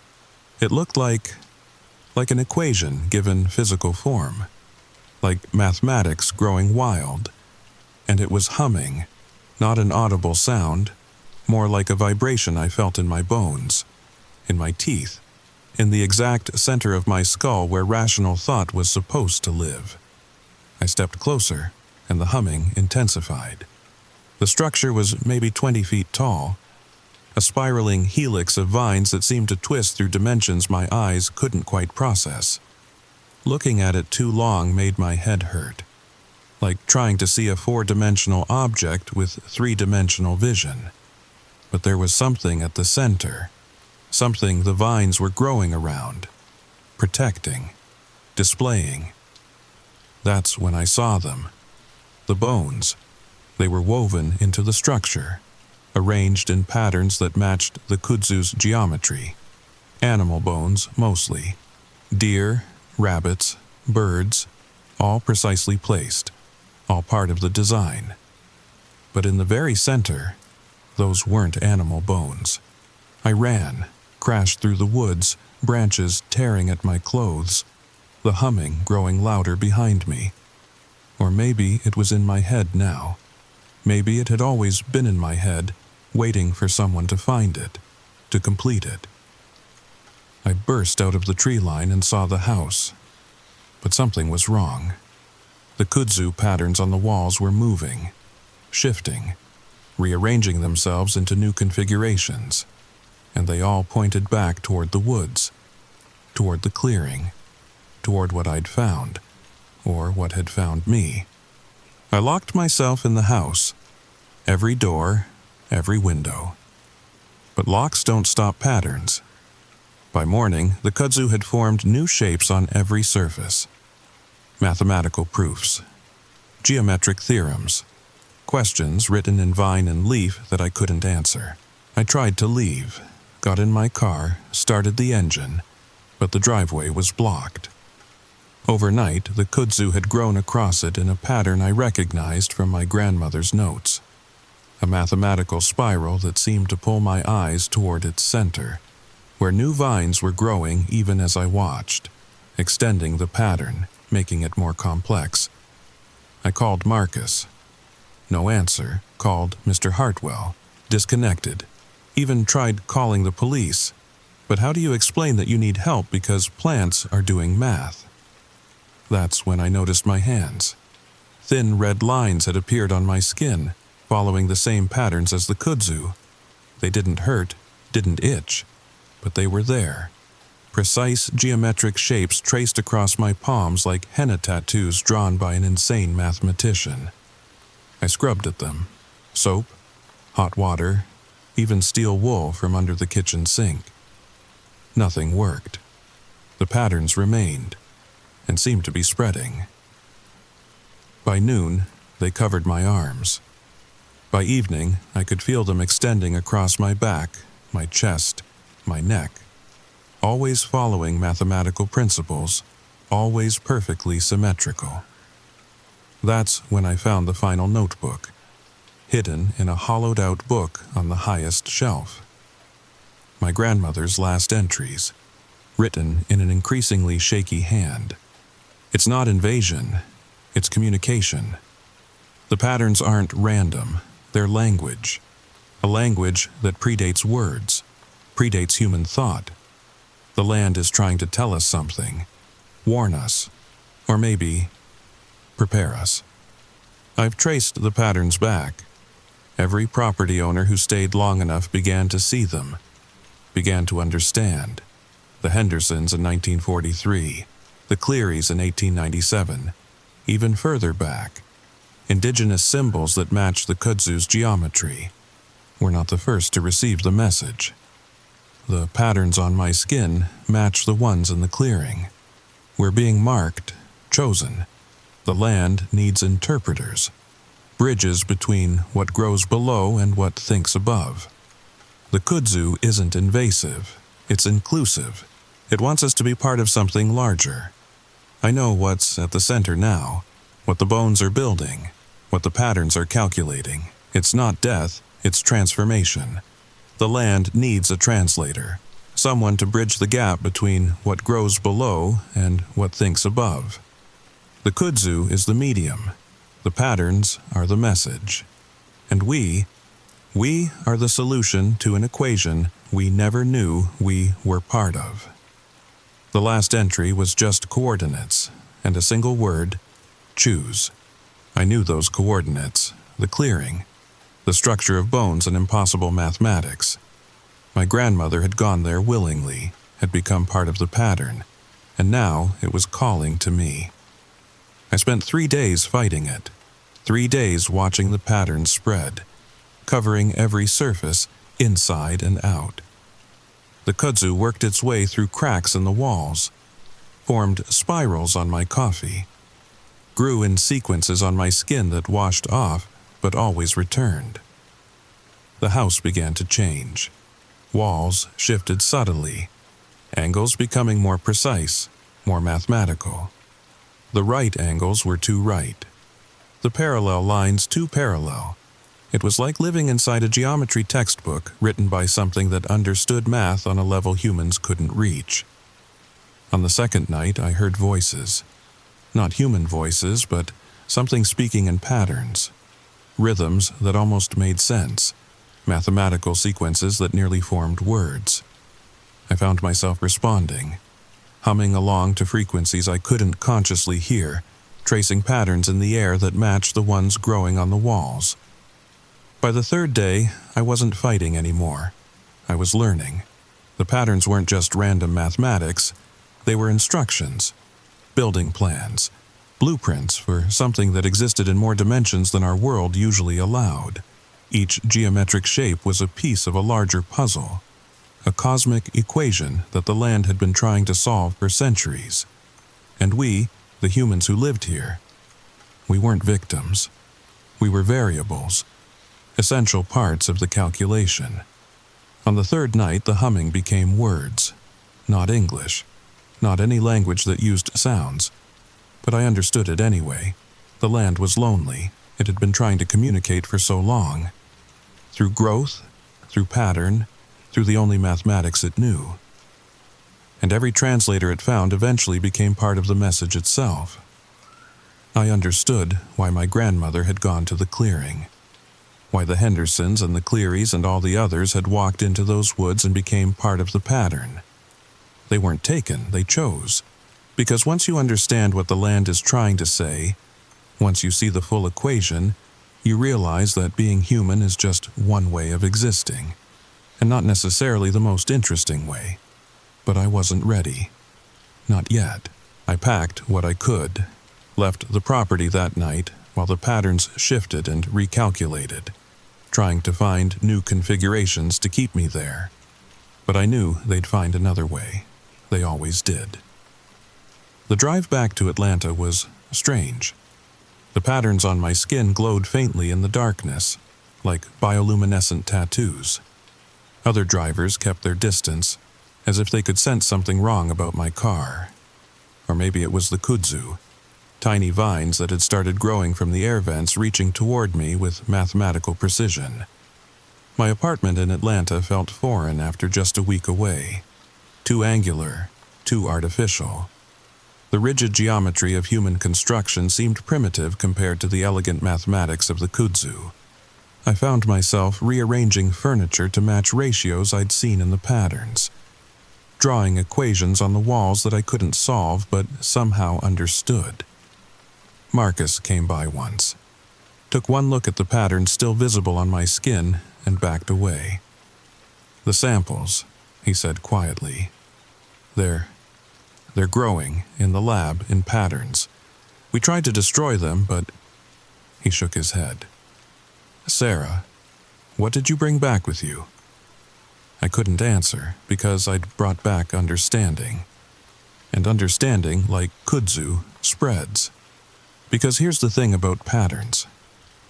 It looked like an equation given physical form, like mathematics growing wild. And it was humming, not an audible sound, more like a vibration I felt in my bones, in my teeth, in the exact center of my skull where rational thought was supposed to live. I stepped closer, and the humming intensified. The structure was maybe 20 feet tall, a spiraling helix of vines that seemed to twist through dimensions my eyes couldn't quite process. Looking at it too long made my head hurt, like trying to see a four-dimensional object with three-dimensional vision. But there was something at the center, something the vines were growing around, protecting, displaying. That's when I saw them. The bones. They were woven into the structure, arranged in patterns that matched the kudzu's geometry. Animal bones, mostly. Deer, rabbits, birds, all precisely placed, all part of the design. But in the very center, those weren't animal bones. I ran, crashed through the woods, branches tearing at my clothes, the humming growing louder behind me. Or maybe it was in my head now. Maybe it had always been in my head, waiting for someone to find it, to complete it. I burst out of the tree line and saw the house. But something was wrong. The kudzu patterns on the walls were moving, shifting, rearranging themselves into new configurations, and they all pointed back toward the woods, toward the clearing, toward what I'd found, or what had found me. I locked myself in the house, every door, every window. But locks don't stop patterns. By morning, the kudzu had formed new shapes on every surface. Mathematical proofs, geometric theorems, questions written in vine and leaf that I couldn't answer. I tried to leave, got in my car, started the engine, but the driveway was blocked. Overnight, the kudzu had grown across it in a pattern I recognized from my grandmother's notes. A mathematical spiral that seemed to pull my eyes toward its center, where new vines were growing even as I watched, extending the pattern, making it more complex. I called Marcus. No answer. Called Mr. Hartwell. Disconnected. Even tried calling the police. But how do you explain that you need help because plants are doing math? That's when I noticed my hands. Thin red lines had appeared on my skin, following the same patterns as the kudzu. They didn't hurt, didn't itch, but they were there. Precise geometric shapes traced across my palms like henna tattoos drawn by an insane mathematician. I scrubbed at them. Soap, hot water, even steel wool from under the kitchen sink. Nothing worked. The patterns remained, and seemed to be spreading. By noon, they covered my arms. By evening, I could feel them extending across my back, my chest, my neck, always following mathematical principles, always perfectly symmetrical. That's when I found the final notebook, hidden in a hollowed-out book on the highest shelf. My grandmother's last entries, written in an increasingly shaky hand. It's not invasion, it's communication. The patterns aren't random, they're language. A language that predates words, predates human thought. The land is trying to tell us something, warn us, or maybe prepare us. I've traced the patterns back. Every property owner who stayed long enough began to see them, began to understand. The Hendersons in 1943, the Clearys in 1897, even further back. Indigenous symbols that match the kudzu's geometry. We're not the first to receive the message. The patterns on my skin match the ones in the clearing. We're being marked, chosen. The land needs interpreters, bridges between what grows below and what thinks above. The kudzu isn't invasive, it's inclusive. It wants us to be part of something larger. I know what's at the center now, what the bones are building, what the patterns are calculating. It's not death, it's transformation. The land needs a translator, someone to bridge the gap between what grows below and what thinks above. The kudzu is the medium. The patterns are the message. And we are the solution to an equation we never knew we were part of. The last entry was just coordinates and a single word, choose. I knew those coordinates, the clearing, the structure of bones and impossible mathematics. My grandmother had gone there willingly, had become part of the pattern, and now it was calling to me. I spent 3 days fighting it, 3 days watching the patterns spread, covering every surface, inside and out. The kudzu worked its way through cracks in the walls, formed spirals on my coffee, grew in sequences on my skin that washed off but always returned. The house began to change. Walls shifted subtly, angles becoming more precise, more mathematical. The right angles were too right, the parallel lines too parallel. It was like living inside a geometry textbook written by something that understood math on a level humans couldn't reach. On the second night, I heard voices. Not human voices, but something speaking in patterns. Rhythms that almost made sense. Mathematical sequences that nearly formed words. I found myself responding, humming along to frequencies I couldn't consciously hear, tracing patterns in the air that matched the ones growing on the walls. By the third day, I wasn't fighting anymore. I was learning. The patterns weren't just random mathematics, they were instructions, building plans, blueprints for something that existed in more dimensions than our world usually allowed. Each geometric shape was a piece of a larger puzzle, a cosmic equation that the land had been trying to solve for centuries. And we, the humans who lived here, we weren't victims. We were variables, essential parts of the calculation. On the third night, the humming became words, not English, not any language that used sounds. But I understood it anyway. The land was lonely. It had been trying to communicate for so long. Through growth, through pattern, through the only mathematics it knew. And every translator it found eventually became part of the message itself. I understood why my grandmother had gone to the clearing, why the Hendersons and the Clearys and all the others had walked into those woods and became part of the pattern. They weren't taken, they chose. Because once you understand what the land is trying to say, once you see the full equation, you realize that being human is just one way of existing, and not necessarily the most interesting way. But I wasn't ready. Not yet. I packed what I could, left the property that night while the patterns shifted and recalculated, trying to find new configurations to keep me there. But I knew they'd find another way. They always did. The drive back to Atlanta was strange. The patterns on my skin glowed faintly in the darkness. like bioluminescent tattoos. Other drivers kept their distance, as if they could sense something wrong about my car. Or maybe it was the kudzu, tiny vines that had started growing from the air vents reaching toward me with mathematical precision. My apartment in Atlanta felt foreign after just a week away. Too angular, too artificial. The rigid geometry of human construction seemed primitive compared to the elegant mathematics of the kudzu. I found myself rearranging furniture to match ratios I'd seen in the patterns, drawing equations on the walls that I couldn't solve but somehow understood. Marcus came by once, took one look at the patterns still visible on my skin, and backed away. "The samples," he said quietly. They're growing in the lab in patterns. We tried to destroy them, but..." He shook his head. "Sarah, what did you bring back with you?" I couldn't answer because I'd brought back understanding. And understanding, like kudzu, spreads. Because here's the thing about patterns.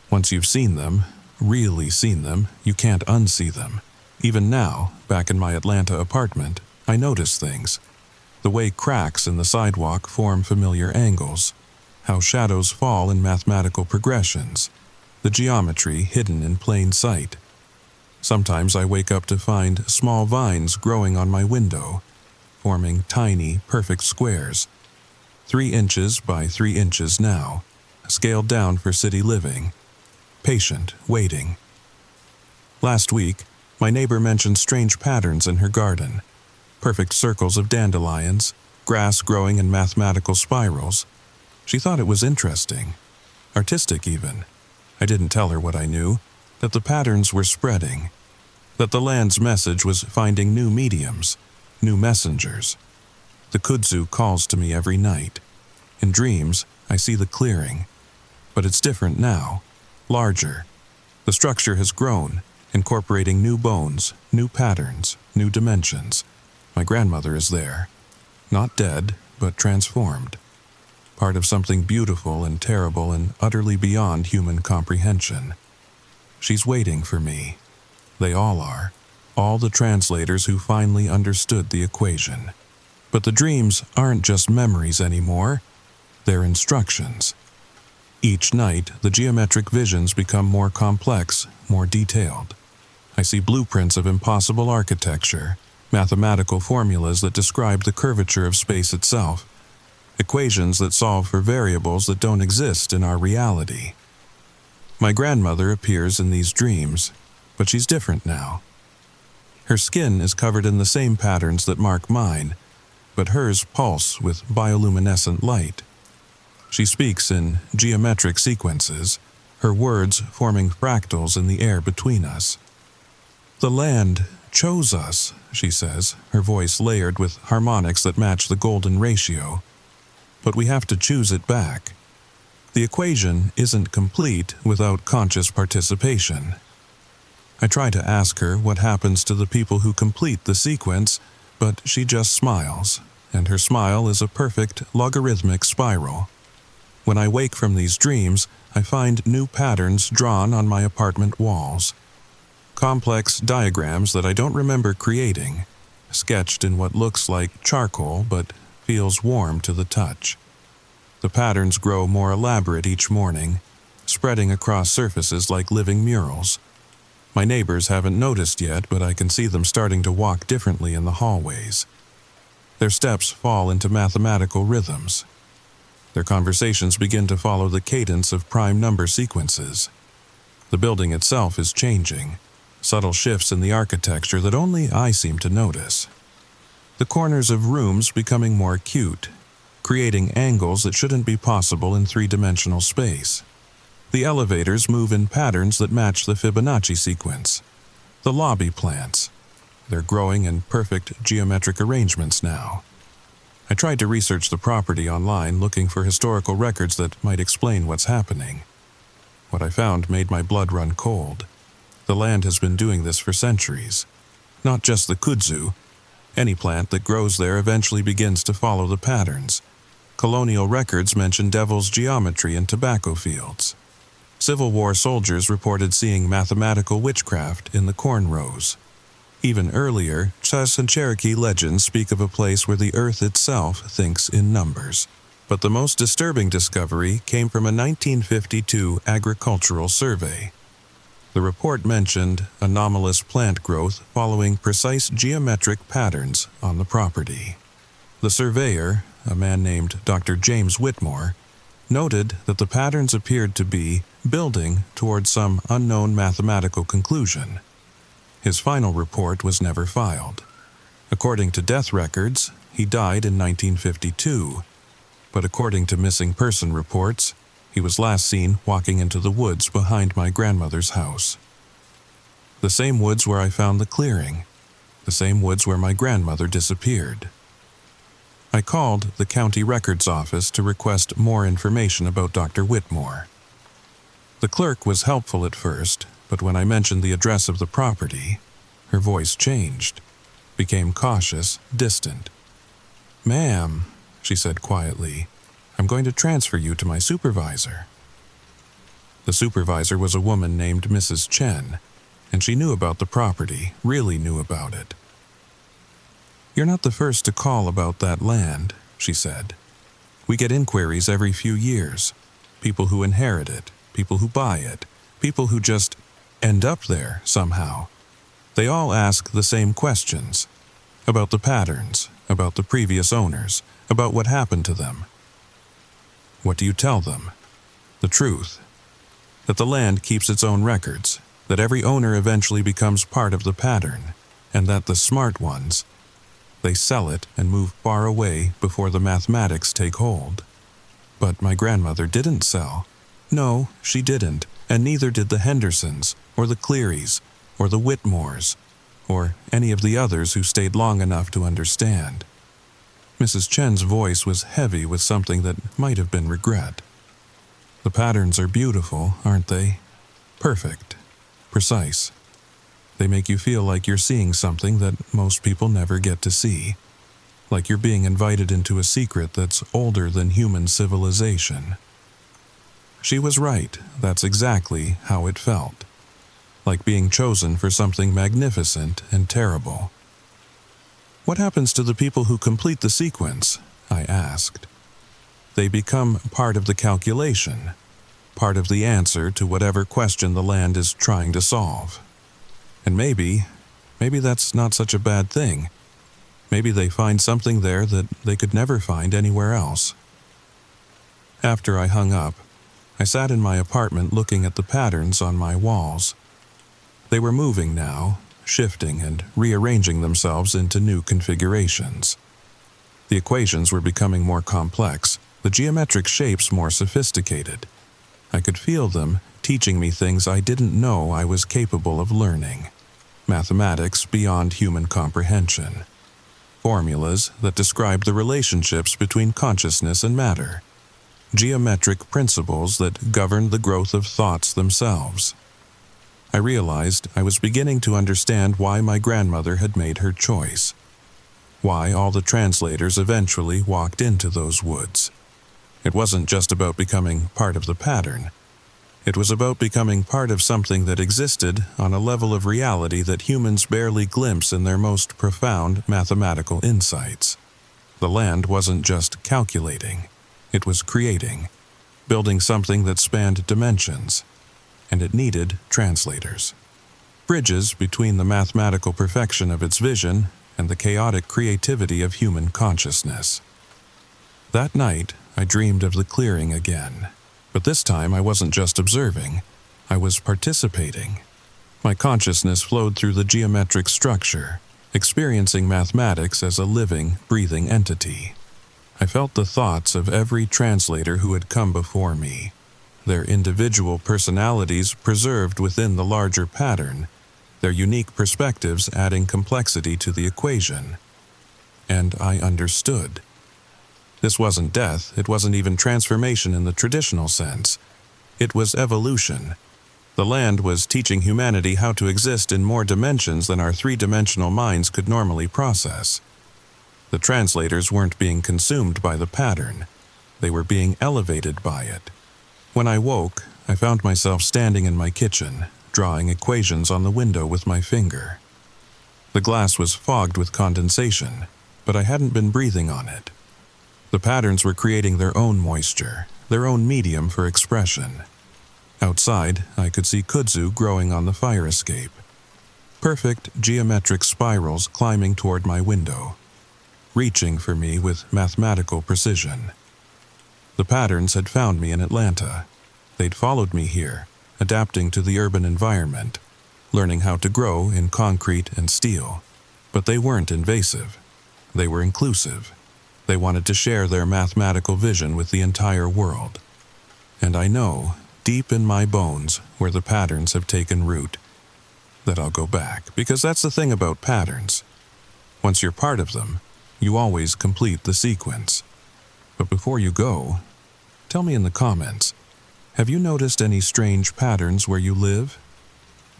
Once you've seen them, really seen them, you can't unsee them. Even now, back in my Atlanta apartment, I notice things. The way cracks in the sidewalk form familiar angles, how shadows fall in mathematical progressions, the geometry hidden in plain sight. Sometimes I wake up to find small vines growing on my window, forming tiny, perfect squares, 3 inches by 3 inches now, scaled down for city living, patient, waiting. Last week, my neighbor mentioned strange patterns in her garden, perfect circles of dandelions, grass growing in mathematical spirals. She thought it was interesting, artistic even. I didn't tell her what I knew, that the patterns were spreading, that the land's message was finding new mediums, new messengers. The kudzu calls to me every night. In dreams, I see the clearing, but it's different now. Larger. The structure has grown, incorporating new bones, new patterns, new dimensions. My grandmother is there. Not dead, but transformed. Part of something beautiful and terrible and utterly beyond human comprehension. She's waiting for me. They all are. All the translators who finally understood the equation. But the dreams aren't just memories anymore. They're instructions. Each night, the geometric visions become more complex, more detailed. I see blueprints of impossible architecture, mathematical formulas that describe the curvature of space itself, equations that solve for variables that don't exist in our reality. My grandmother appears in these dreams, but she's different now. Her skin is covered in the same patterns that mark mine, but hers pulse with bioluminescent light. She speaks in geometric sequences, her words forming fractals in the air between us. "The land chose us," she says, her voice layered with harmonics that match the golden ratio. "But we have to choose it back. The equation isn't complete without conscious participation." I try to ask her what happens to the people who complete the sequence, but she just smiles, and her smile is a perfect logarithmic spiral. When I wake from these dreams, I find new patterns drawn on my apartment walls. Complex diagrams that I don't remember creating, sketched in what looks like charcoal but feels warm to the touch. The patterns grow more elaborate each morning, spreading across surfaces like living murals. My neighbors haven't noticed yet, but I can see them starting to walk differently in the hallways. Their steps fall into mathematical rhythms. Their conversations begin to follow the cadence of prime number sequences. The building itself is changing, subtle shifts in the architecture that only I seem to notice. The corners of rooms becoming more acute, creating angles that shouldn't be possible in three-dimensional space. The elevators move in patterns that match the Fibonacci sequence. The lobby plants. They're growing in perfect geometric arrangements now. I tried to research the property online looking for historical records that might explain what's happening. What I found made my blood run cold. The land has been doing this for centuries. Not just the kudzu. Any plant that grows there eventually begins to follow the patterns. Colonial records mention devil's geometry in tobacco fields. Civil War soldiers reported seeing mathematical witchcraft in the corn rows. Even earlier, Chas and Cherokee legends speak of a place where the earth itself thinks in numbers. But the most disturbing discovery came from a 1952 agricultural survey. The report mentioned anomalous plant growth following precise geometric patterns on the property. The surveyor, a man named Dr. James Whitmore, noted that the patterns appeared to be building towards some unknown mathematical conclusion. His final report was never filed. According to death records, he died in 1952, but according to missing person reports, he was last seen walking into the woods behind my grandmother's house. The same woods where I found the clearing, the same woods where my grandmother disappeared. I called the county records office to request more information about Dr. Whitmore. The clerk was helpful at first, but when I mentioned the address of the property, her voice changed, became cautious, distant. "Ma'am," she said quietly, "I'm going to transfer you to my supervisor." The supervisor was a woman named Mrs. Chen, and she knew about the property, really knew about it. "You're not the first to call about that land," she said. "We get inquiries every few years. People who inherit it, people who buy it, people who just end up there somehow. They all ask the same questions. About the patterns, about the previous owners, about what happened to them." "What do you tell them?" "The truth. That the land keeps its own records, that every owner eventually becomes part of the pattern, and that the smart ones, they sell it and move far away before the mathematics take hold." "But my grandmother didn't sell." "No, she didn't, and neither did the Hendersons, or the Clearys, or the Whitmores, or any of the others who stayed long enough to understand." Mrs. Chen's voice was heavy with something that might have been regret. "The patterns are beautiful, aren't they? Perfect. Precise. They make you feel like you're seeing something that most people never get to see. Like you're being invited into a secret that's older than human civilization." She was right. That's exactly how it felt. Like being chosen for something magnificent and terrible. "What happens to the people who complete the sequence?" I asked. "They become part of the calculation, part of the answer to whatever question the land is trying to solve. And maybe that's not such a bad thing. Maybe they find something there that they could never find anywhere else." After I hung up, I sat in my apartment looking at the patterns on my walls. They were moving now, shifting and rearranging themselves into new configurations. The equations were becoming more complex, the geometric shapes more sophisticated. I could feel them teaching me things I didn't know I was capable of learning. Mathematics beyond human comprehension. Formulas that describe the relationships between consciousness and matter. Geometric principles that govern the growth of thoughts themselves. I realized I was beginning to understand why my grandmother had made her choice. Why all the translators eventually walked into those woods. It wasn't just about becoming part of the pattern. It was about becoming part of something that existed on a level of reality that humans barely glimpse in their most profound mathematical insights. The land wasn't just calculating. It was creating, building something that spanned dimensions, and it needed translators. Bridges between the mathematical perfection of its vision and the chaotic creativity of human consciousness. That night, I dreamed of the clearing again, but this time I wasn't just observing, I was participating. My consciousness flowed through the geometric structure, experiencing mathematics as a living, breathing entity. I felt the thoughts of every translator who had come before me, their individual personalities preserved within the larger pattern, their unique perspectives adding complexity to the equation. And I understood. This wasn't death, it wasn't even transformation in the traditional sense. It was evolution. The land was teaching humanity how to exist in more dimensions than our three-dimensional minds could normally process. The translators weren't being consumed by the pattern. They were being elevated by it. When I woke, I found myself standing in my kitchen, drawing equations on the window with my finger. The glass was fogged with condensation, but I hadn't been breathing on it. The patterns were creating their own moisture, their own medium for expression. Outside, I could see kudzu growing on the fire escape. Perfect geometric spirals climbing toward my window, reaching for me with mathematical precision. The patterns had found me in Atlanta. They'd followed me here, adapting to the urban environment, learning how to grow in concrete and steel. But they weren't invasive. They were inclusive. They wanted to share their mathematical vision with the entire world. And I know, deep in my bones, where the patterns have taken root, that I'll go back, because that's the thing about patterns. Once you're part of them, you always complete the sequence. But before you go, tell me in the comments, have you noticed any strange patterns where you live?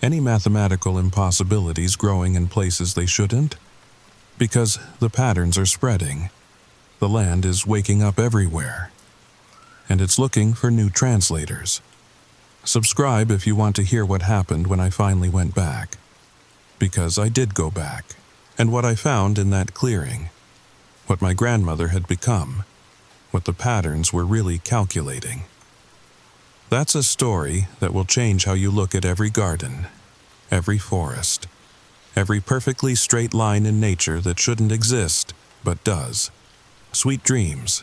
Any mathematical impossibilities growing in places they shouldn't? Because the patterns are spreading. The land is waking up everywhere. And it's looking for new translators. Subscribe if you want to hear what happened when I finally went back. Because I did go back, and what I found in that clearing, what my grandmother had become, what the patterns were really calculating. That's a story that will change how you look at every garden, every forest, every perfectly straight line in nature that shouldn't exist, but does. Sweet dreams.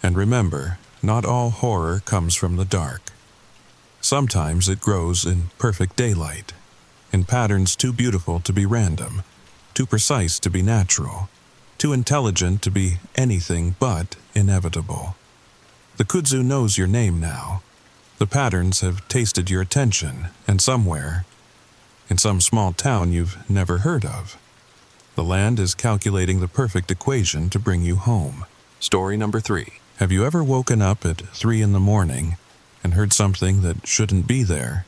And remember, not all horror comes from the dark. Sometimes it grows in perfect daylight, in patterns too beautiful to be random, too precise to be natural, too intelligent to be anything but inevitable. The kudzu knows your name now. The patterns have tasted your attention, and somewhere, in some small town you've never heard of, the land is calculating the perfect equation to bring you home. Story number 3. Have you ever woken up at 3 in the morning and heard something that shouldn't be there?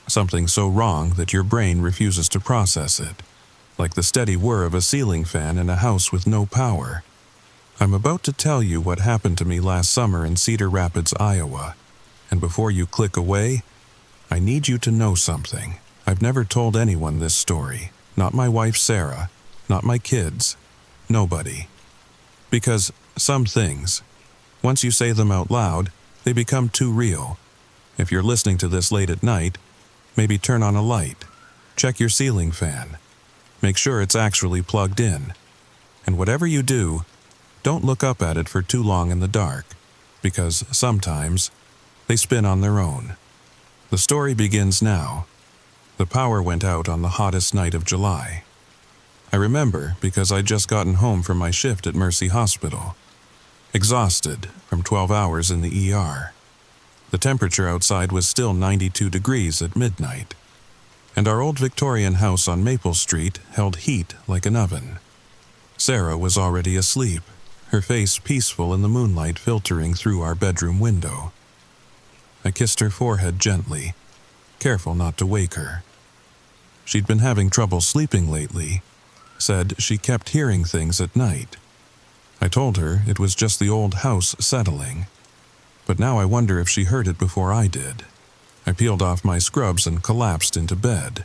Something so wrong that your brain refuses to process it, like the steady whir of a ceiling fan in a house with no power. I'm about to tell you what happened to me last summer in Cedar Rapids, Iowa. And before you click away, I need you to know something. I've never told anyone this story. Not my wife Sarah, not my kids, nobody. Because some things, once you say them out loud, they become too real. If you're listening to this late at night, maybe turn on a light, check your ceiling fan, make sure it's actually plugged in. And whatever you do, don't look up at it for too long in the dark, because sometimes they spin on their own. The story begins now. The power went out on the hottest night of July. I remember because I'd just gotten home from my shift at Mercy Hospital, exhausted from 12 hours in the ER. The temperature outside was still 92 degrees at midnight, and our old Victorian house on Maple Street held heat like an oven. Sarah was already asleep, her face peaceful in the moonlight filtering through our bedroom window. I kissed her forehead gently, careful not to wake her. She'd been having trouble sleeping lately, said she kept hearing things at night. I told her it was just the old house settling, but now I wonder if she heard it before I did. I peeled off my scrubs and collapsed into bed,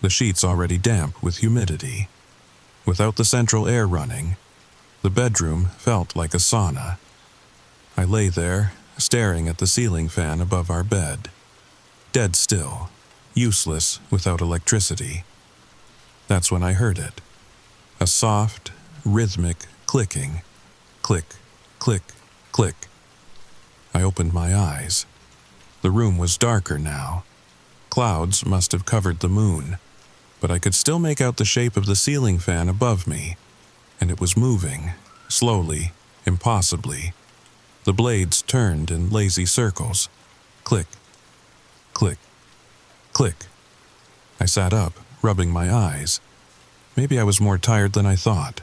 the sheets already damp with humidity. Without the central air running, the bedroom felt like a sauna. I lay there, staring at the ceiling fan above our bed, dead still, useless without electricity. That's when I heard it. A soft, rhythmic clicking. Click, click, click. I opened my eyes. The room was darker now. Clouds must have covered the moon, but I could still make out the shape of the ceiling fan above me, and it was moving, slowly, impossibly. The blades turned in lazy circles. Click, click, click. I sat up, rubbing my eyes. Maybe I was more tired than I thought.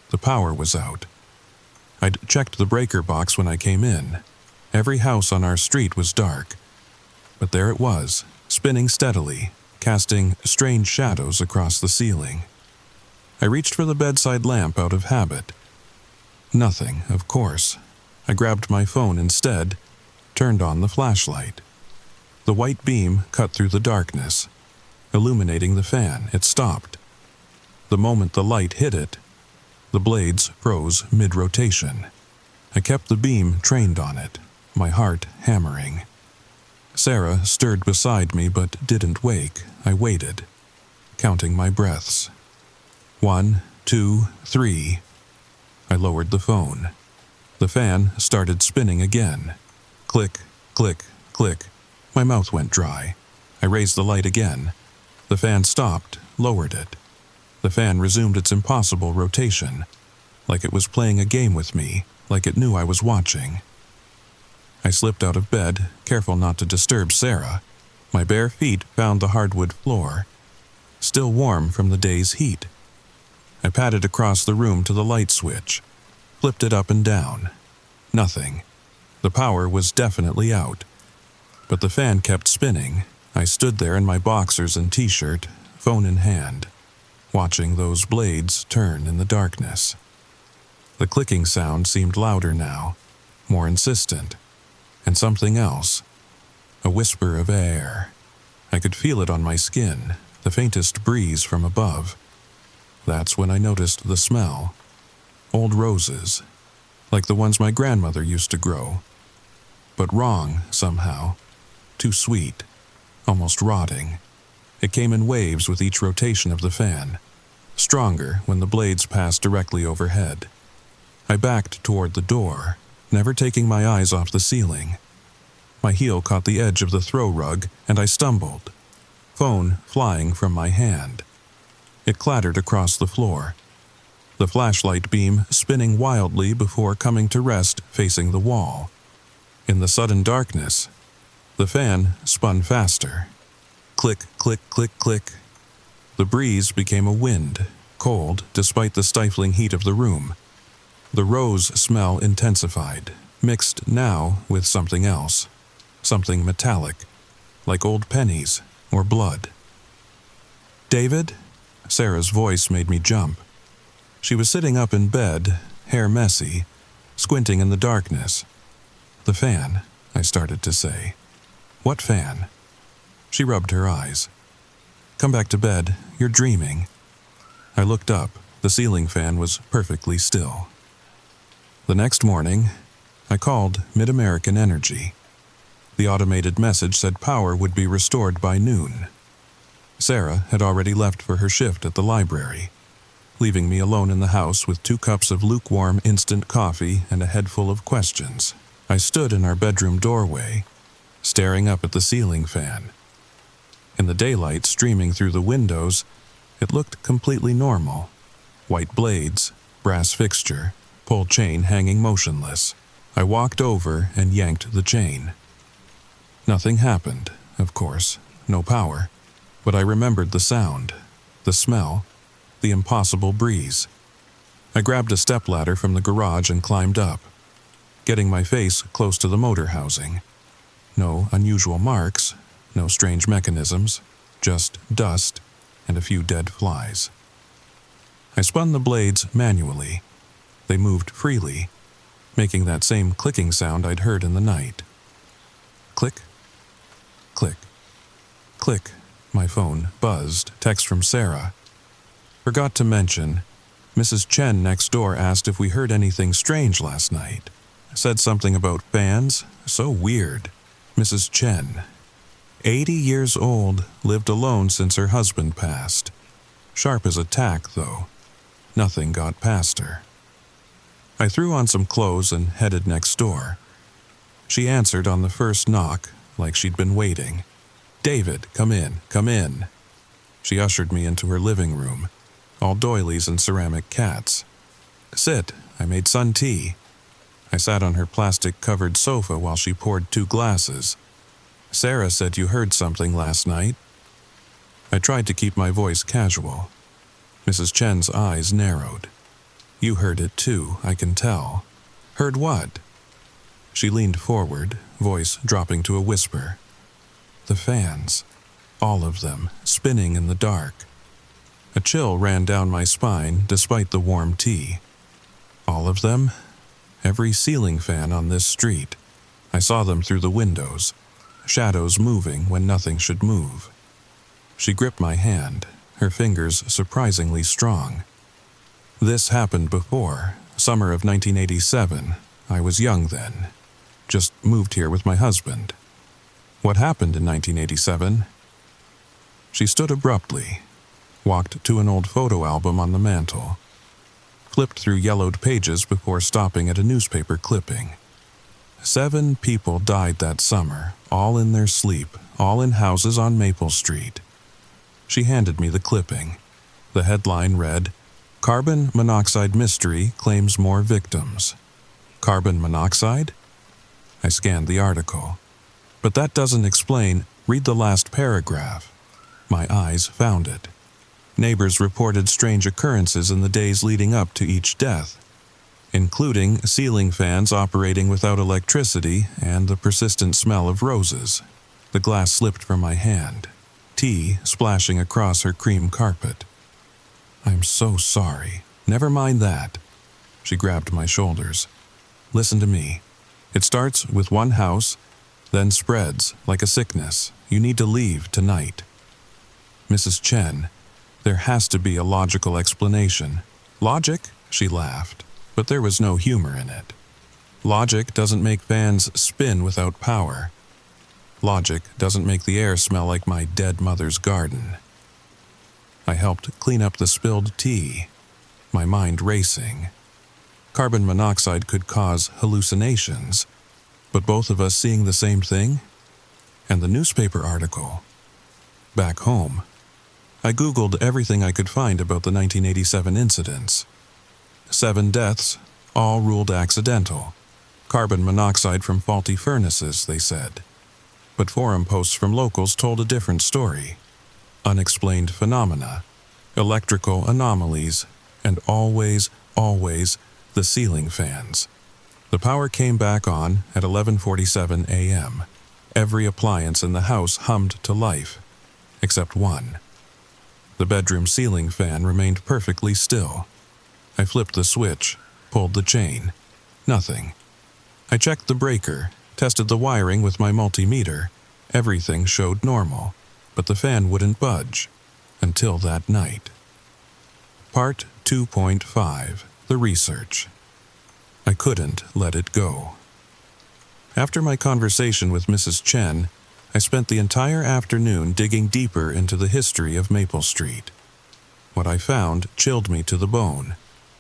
The power was out. I'd checked the breaker box when I came in. Every house on our street was dark. But there it was, spinning steadily, casting strange shadows across the ceiling. I reached for the bedside lamp out of habit. Nothing, of course. I grabbed my phone instead, turned on the flashlight. The white beam cut through the darkness, illuminating the fan. It stopped. The moment the light hit it, the blades froze mid-rotation. I kept the beam trained on it, my heart hammering. Sarah stirred beside me but didn't wake. I waited, counting my breaths. 1, 2, 3. I lowered the phone. The fan started spinning again. Click, click, click. My mouth went dry. I raised the light again. The fan stopped, lowered it. The fan resumed its impossible rotation, like it was playing a game with me, like it knew I was watching. I slipped out of bed, careful not to disturb Sarah. My bare feet found the hardwood floor, still warm from the day's heat. I padded across the room to the light switch, flipped it up and down. Nothing. The power was definitely out. But the fan kept spinning. I stood there in my boxers and t-shirt, phone in hand, watching those blades turn in the darkness. The clicking sound seemed louder now, more insistent, and something else, a whisper of air. I could feel it on my skin, the faintest breeze from above. That's when I noticed the smell. Old roses, like the ones my grandmother used to grow. But wrong, somehow. Too sweet, almost rotting. It came in waves with each rotation of the fan, stronger when the blades passed directly overhead. I backed toward the door, never taking my eyes off the ceiling. My heel caught the edge of the throw rug, and I stumbled, phone flying from my hand. It clattered across the floor, the flashlight beam spinning wildly before coming to rest facing the wall. In the sudden darkness, the fan spun faster. Click, click, click, click. The breeze became a wind, cold despite the stifling heat of the room. The rose smell intensified, mixed now with something else, something metallic, like old pennies or blood. "David?" Sarah's voice made me jump. She was sitting up in bed, hair messy, squinting in the darkness. "The fan," I started to say. "What fan?" She rubbed her eyes. "Come back to bed, you're dreaming." I looked up. The ceiling fan was perfectly still. The next morning, I called Mid-American Energy. The automated message said power would be restored by noon. Sarah had already left for her shift at the library, leaving me alone in the house with 2 cups of lukewarm instant coffee and a head full of questions. I stood in our bedroom doorway, staring up at the ceiling fan. In the daylight streaming through the windows, it looked completely normal. White blades, brass fixture, pull chain hanging motionless. I walked over and yanked the chain. Nothing happened, of course, no power, but I remembered the sound, the smell, the impossible breeze. I grabbed a stepladder from the garage and climbed up, getting my face close to the motor housing. No unusual marks, no strange mechanisms, just dust and a few dead flies. I spun the blades manually. They moved freely, making that same clicking sound I'd heard in the night. Click, click, click. My phone buzzed. Text from Sarah. "Forgot to mention, Mrs. Chen next door asked if we heard anything strange last night. Said something about fans. So weird. Mrs. Chen. 80 years old, lived alone since her husband passed. Sharp as a tack, though. Nothing got past her." I threw on some clothes and headed next door. She answered on the first knock, like she'd been waiting. "David, come in, come in." She ushered me into her living room, all doilies and ceramic cats. "Sit, I made sun tea." I sat on her plastic-covered sofa while she poured 2 glasses. "Sarah said you heard something last night." I tried to keep my voice casual. Mrs. Chen's eyes narrowed. "You heard it too, I can tell." "Heard what?" She leaned forward, voice dropping to a whisper. "The fans, all of them, spinning in the dark." A chill ran down my spine despite the warm tea. All of them? Every ceiling fan on this street. I saw them through the windows, shadows moving when nothing should move. She gripped my hand, her fingers surprisingly strong. This happened before, summer of 1987. I was young then. Just moved here with my husband. What happened in 1987? She stood abruptly, walked to an old photo album on the mantel, flipped through yellowed pages before stopping at a newspaper clipping. 7 people died that summer, all in their sleep, all in houses on Maple Street. She handed me the clipping. The headline read, "Carbon monoxide mystery claims more victims." Carbon monoxide? I scanned the article. But that doesn't explain. Read the last paragraph. My eyes found it. Neighbors reported strange occurrences in the days leading up to each death, including ceiling fans operating without electricity and the persistent smell of roses. The glass slipped from my hand, tea splashing across her cream carpet. "I'm so sorry. Never mind that." She grabbed my shoulders. "Listen to me. It starts with one house, then spreads like a sickness. You need to leave tonight." "Mrs. Chen, there has to be a logical explanation." "Logic?" She laughed, but there was no humor in it. "Logic doesn't make fans spin without power. Logic doesn't make the air smell like my dead mother's garden." I helped clean up the spilled tea, my mind racing. Carbon monoxide could cause hallucinations, but both of us seeing the same thing? And the newspaper article. Back home, I Googled everything I could find about the 1987 incidents. 7 deaths, all ruled accidental. Carbon monoxide from faulty furnaces, they said. But forum posts from locals told a different story. Unexplained phenomena, electrical anomalies, and always the ceiling fans. The power came back on at 11:47 a.m. Every appliance in the house hummed to life, except one. The bedroom ceiling fan remained perfectly still. I flipped the switch, pulled the chain. Nothing. I checked the breaker, tested the wiring with my multimeter. Everything showed normal, but the fan wouldn't budge. Until that night. Part 2.5. The research. I couldn't let it go. After my conversation with Mrs. Chen, I spent the entire afternoon digging deeper into the history of Maple Street. What I found chilled me to the bone.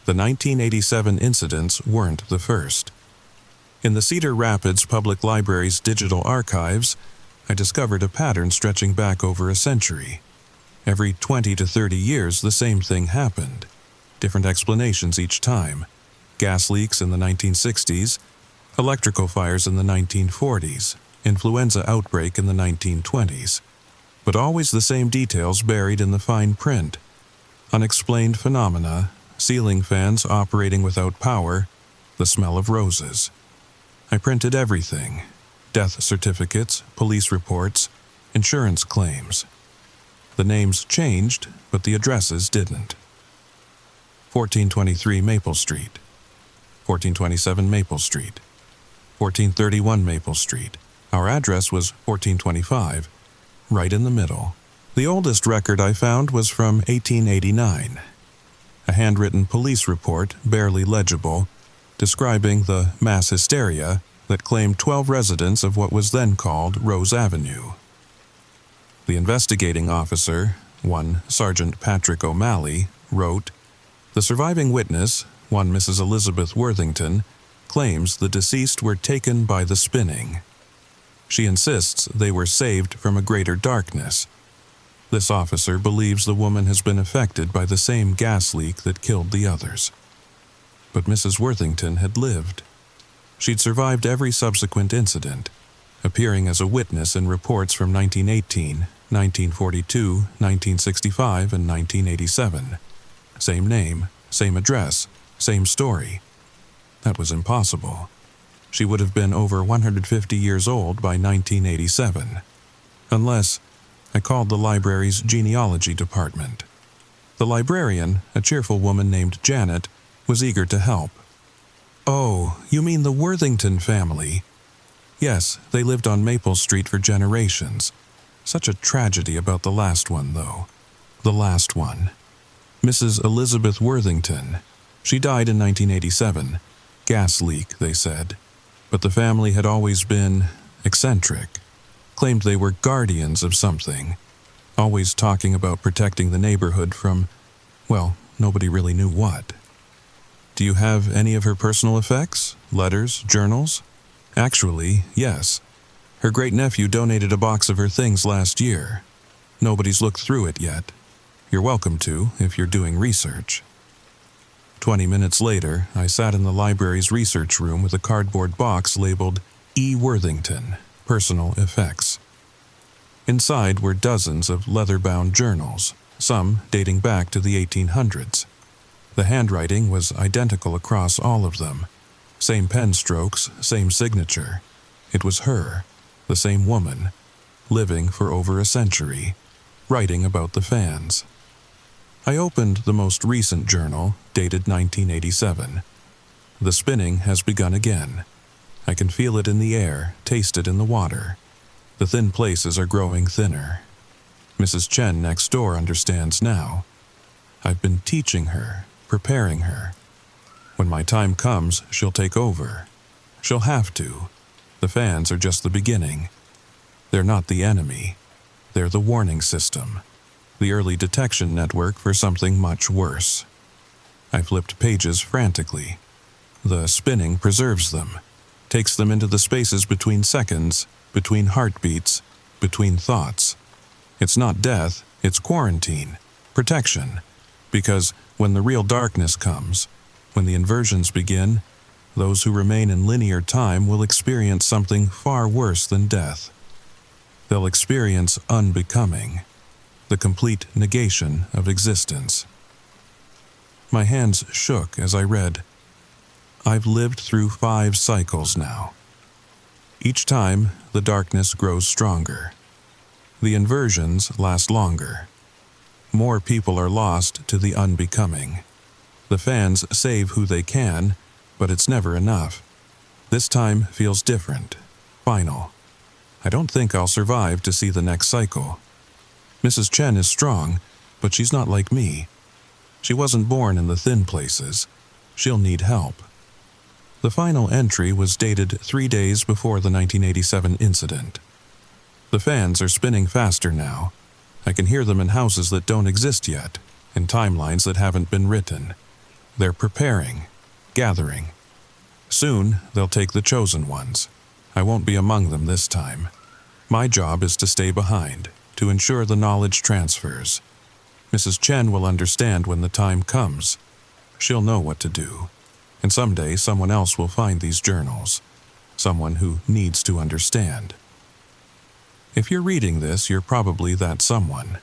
The 1987 incidents weren't the first. In the Cedar Rapids Public Library's digital archives, I discovered a pattern stretching back over a century. Every 20 to 30 years, the same thing happened. Different explanations each time. Gas leaks in the 1960s, electrical fires in the 1940s, influenza outbreak in the 1920s. But always the same details buried in the fine print. Unexplained phenomena, ceiling fans operating without power, the smell of roses. I printed everything. Death certificates, police reports, insurance claims. The names changed, but the addresses didn't. 1423 Maple Street, 1427 Maple Street, 1431 Maple Street. Our address was 1425, right in the middle. The oldest record I found was from 1889. A handwritten police report, barely legible, describing the mass hysteria that claimed 12 residents of what was then called Rose Avenue. The investigating officer, one Sergeant Patrick O'Malley, wrote, "The surviving witness, one Mrs. Elizabeth Worthington, claims the deceased were taken by the spinning. She insists they were saved from a greater darkness. This officer believes the woman has been affected by the same gas leak that killed the others." But Mrs. Worthington had lived. She'd survived every subsequent incident, appearing as a witness in reports from 1918, 1942, 1965, and 1987. Same name, same address, same story. That was impossible. She would have been over 150 years old by 1987. Unless I called the library's genealogy department. The librarian, a cheerful woman named Janet, was eager to help. "Oh, you mean the Worthington family?" Yes, they lived on Maple Street for generations. Such a tragedy about the last one, though. The last one. Mrs. Elizabeth Worthington. She died in 1987. Gas leak, they said. But the family had always been eccentric. Claimed they were guardians of something. Always talking about protecting the neighborhood from, well, nobody really knew what. Do you have any of her personal effects? Letters? Journals? Actually, yes. Her great-nephew donated a box of her things last year. Nobody's looked through it yet. You're welcome to, if you're doing research. 20 minutes later, I sat in the library's research room with a cardboard box labeled E. Worthington, Personal Effects. Inside were dozens of leather-bound journals, some dating back to the 1800s. The handwriting was identical across all of them. Same pen strokes, same signature. It was her, the same woman, living for over a century, writing about the fans. I opened the most recent journal, dated 1987. The spinning has begun again. I can feel it in the air, taste it in the water. The thin places are growing thinner. Mrs. Chen next door understands now. I've been teaching her, preparing her. When my time comes, she'll take over. She'll have to. The fans are just the beginning. They're not the enemy. They're the warning system. The early detection network for something much worse. I flipped pages frantically. The spinning preserves them, takes them into the spaces between seconds, between heartbeats, between thoughts. It's not death, it's quarantine, protection. Because when the real darkness comes, when the inversions begin, those who remain in linear time will experience something far worse than death. They'll experience unbecoming, the complete negation of existence. My hands shook as I read. I've lived through 5 cycles now. Each time, the darkness grows stronger. The inversions last longer. More people are lost to the unbecoming. The fans save who they can, but it's never enough. This time feels different, final. I don't think I'll survive to see the next cycle. Mrs. Chen is strong, but she's not like me. She wasn't born in the thin places. She'll need help. The final entry was dated 3 days before the 1987 incident. The fans are spinning faster now. I can hear them in houses that don't exist yet, in timelines that haven't been written. They're preparing, gathering. Soon, they'll take the chosen ones. I won't be among them this time. My job is to stay behind, to ensure the knowledge transfers. Mrs. Chen will understand when the time comes. She'll know what to do. And someday someone else will find these journals. Someone who needs to understand. If you're reading this, you're probably that someone.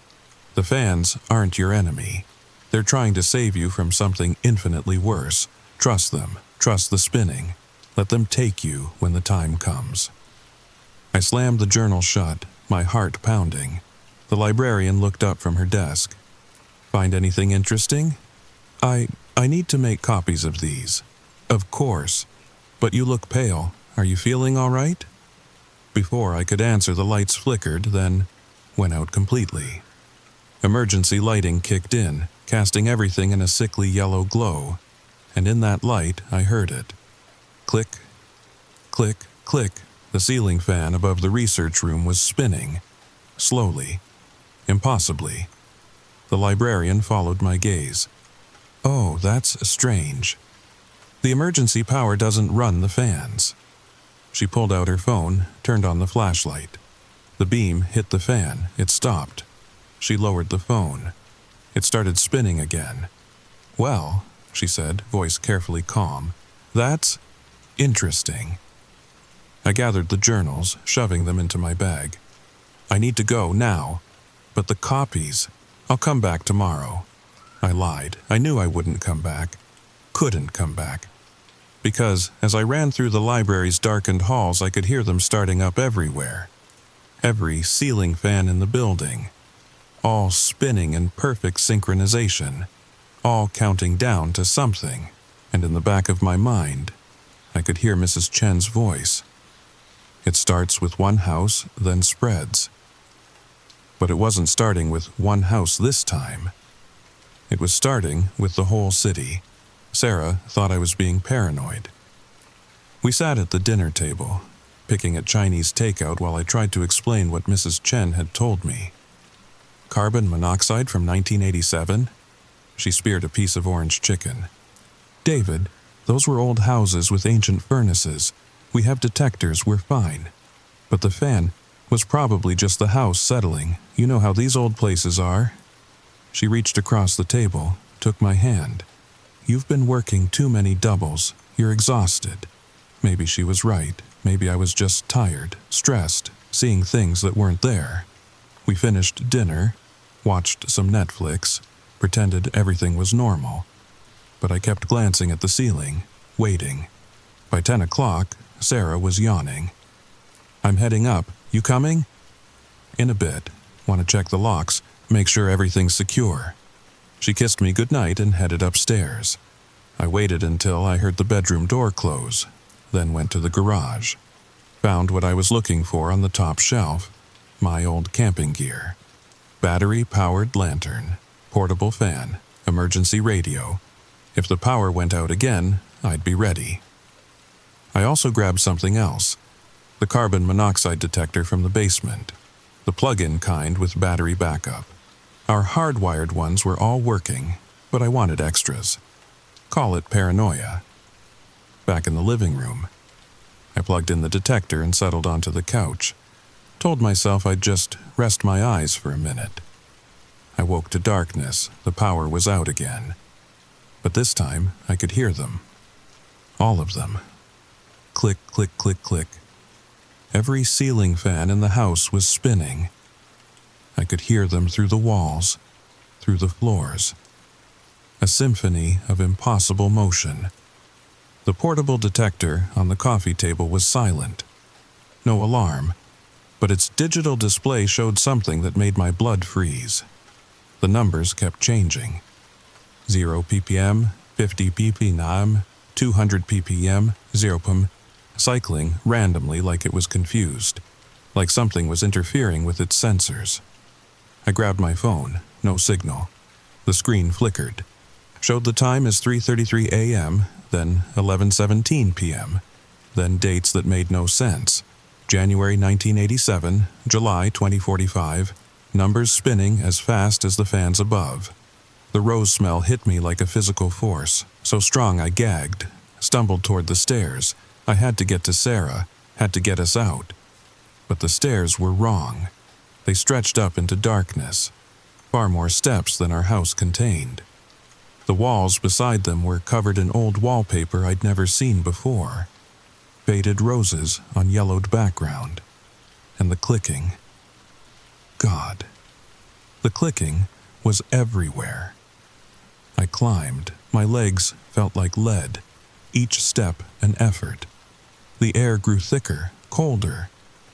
The fans aren't your enemy. They're trying to save you from something infinitely worse. Trust them. Trust the spinning. Let them take you when the time comes. I slammed the journal shut, my heart pounding. The librarian looked up from her desk. Find anything interesting? I need to make copies of these. Of course. But you look pale. Are you feeling all right? Before I could answer, the lights flickered, then went out completely. Emergency lighting kicked in, casting everything in a sickly yellow glow. And in that light, I heard it. Click, click, click. The ceiling fan above the research room was spinning. Slowly. Impossibly. The librarian followed my gaze. Oh, that's strange. The emergency power doesn't run the fans. She pulled out her phone, turned on the flashlight. The beam hit the fan. It stopped. She lowered the phone. It started spinning again. Well, she said, voice carefully calm, that's interesting. I gathered the journals, shoving them into my bag. I need to go now. But the copies, I'll come back tomorrow. I lied. I knew I wouldn't come back. Couldn't come back. Because as I ran through the library's darkened halls, I could hear them starting up everywhere. Every ceiling fan in the building. All spinning in perfect synchronization. All counting down to something. And in the back of my mind, I could hear Mrs. Chen's voice. It starts with one house, then spreads. But it wasn't starting with one house this time. It was starting with the whole city. Sarah thought I was being paranoid. We sat at the dinner table, picking at Chinese takeout while I tried to explain what Mrs. Chen had told me. Carbon monoxide from 1987? She speared a piece of orange chicken. David, those were old houses with ancient furnaces. We have detectors, we're fine. But the fan was probably just the house settling. You know how these old places are. She reached across the table, took my hand. You've been working too many doubles. You're exhausted. Maybe she was right. Maybe I was just tired, stressed, seeing things that weren't there. We finished dinner, watched some Netflix, pretended everything was normal. But I kept glancing at the ceiling, waiting. By 10 o'clock, Sarah was yawning. I'm heading up. You coming? In a bit. Want to check the locks, make sure everything's secure. She kissed me goodnight and headed upstairs. I waited until I heard the bedroom door close, then went to the garage. Found what I was looking for on the top shelf, my old camping gear. Battery-powered lantern, portable fan, emergency radio. If the power went out again, I'd be ready. I also grabbed something else, the carbon monoxide detector from the basement, the plug-in kind with battery backup. Our hardwired ones were all working, but I wanted extras. Call it paranoia. Back in the living room, I plugged in the detector and settled onto the couch. Told myself I'd just rest my eyes for a minute. I woke to darkness. The power was out again. But this time, I could hear them. All of them. Click, click, click, click. Every ceiling fan in the house was spinning. I could hear them through the walls, through the floors. A symphony of impossible motion. The portable detector on the coffee table was silent. No alarm, but its digital display showed something that made my blood freeze. The numbers kept changing. 0 ppm, 50 ppm, 200 ppm, 0 ppm, cycling randomly like it was confused, like something was interfering with its sensors. I grabbed my phone, no signal. The screen flickered. Showed the time as 3:33 a.m., then 11:17 p.m., then dates that made no sense. January 1987, July 2045, numbers spinning as fast as the fans above. The rose smell hit me like a physical force, so strong I gagged, stumbled toward the stairs. I had to get to Sarah, had to get us out. But the stairs were wrong. They stretched up into darkness, far more steps than our house contained. The walls beside them were covered in old wallpaper I'd never seen before. Faded roses on yellowed background. And the clicking. God. The clicking was everywhere. I climbed. My legs felt like lead. Each step an effort. The air grew thicker, colder,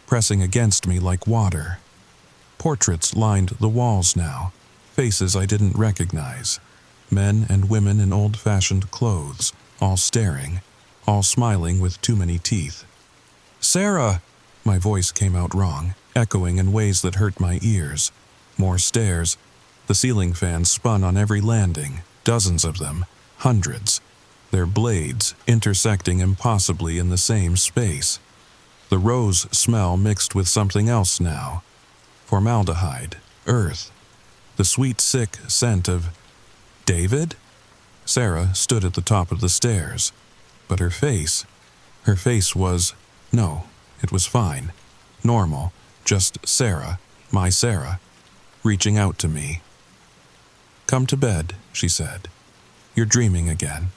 pressing against me like water. Portraits lined the walls now, faces I didn't recognize. Men and women in old-fashioned clothes, all staring, all smiling with too many teeth. "Sarah!" My voice came out wrong, echoing in ways that hurt my ears. More stairs. The ceiling fans spun on every landing, dozens of them, hundreds. Their blades intersecting impossibly in the same space. The rose smell mixed with something else now. Formaldehyde, earth. The sweet, sick scent of... David? Sarah stood at the top of the stairs. But her face was... No, it was fine. Normal. Just Sarah, my Sarah, reaching out to me. "Come to bed," she said. "You're dreaming again."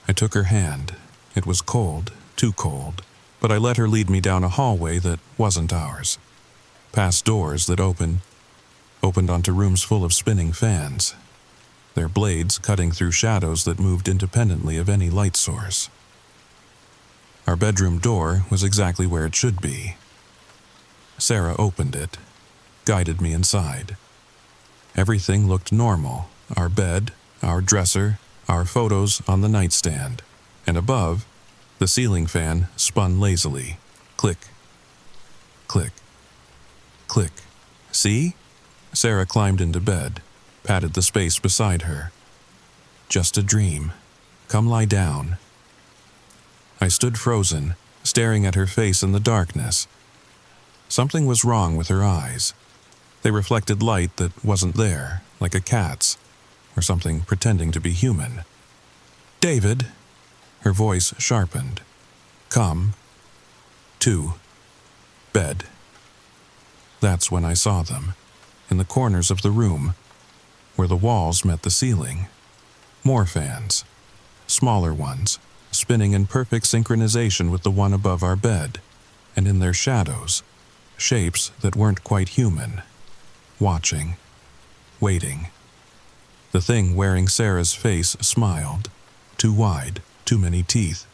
I took her hand. It was cold, too cold, but I let her lead me down a hallway that wasn't ours. Past doors that opened onto rooms full of spinning fans, their blades cutting through shadows that moved independently of any light source. Our bedroom door was exactly where it should be. Sarah opened it, guided me inside. Everything looked normal. Our bed, our dresser, our photos on the nightstand, and above, the ceiling fan spun lazily. Click, click, click. See? Sarah climbed into bed, patted the space beside her. Just a dream. Come lie down. I stood frozen, staring at her face in the darkness. Something was wrong with her eyes. They reflected light that wasn't there, like a cat's, or something pretending to be human. David, her voice sharpened. Come. To. Bed. That's when I saw them, in the corners of the room, where the walls met the ceiling. More fans, smaller ones, spinning in perfect synchronization with the one above our bed, and in their shadows, shapes that weren't quite human. Watching. Waiting. The thing wearing Sarah's face smiled. Too wide, too many teeth.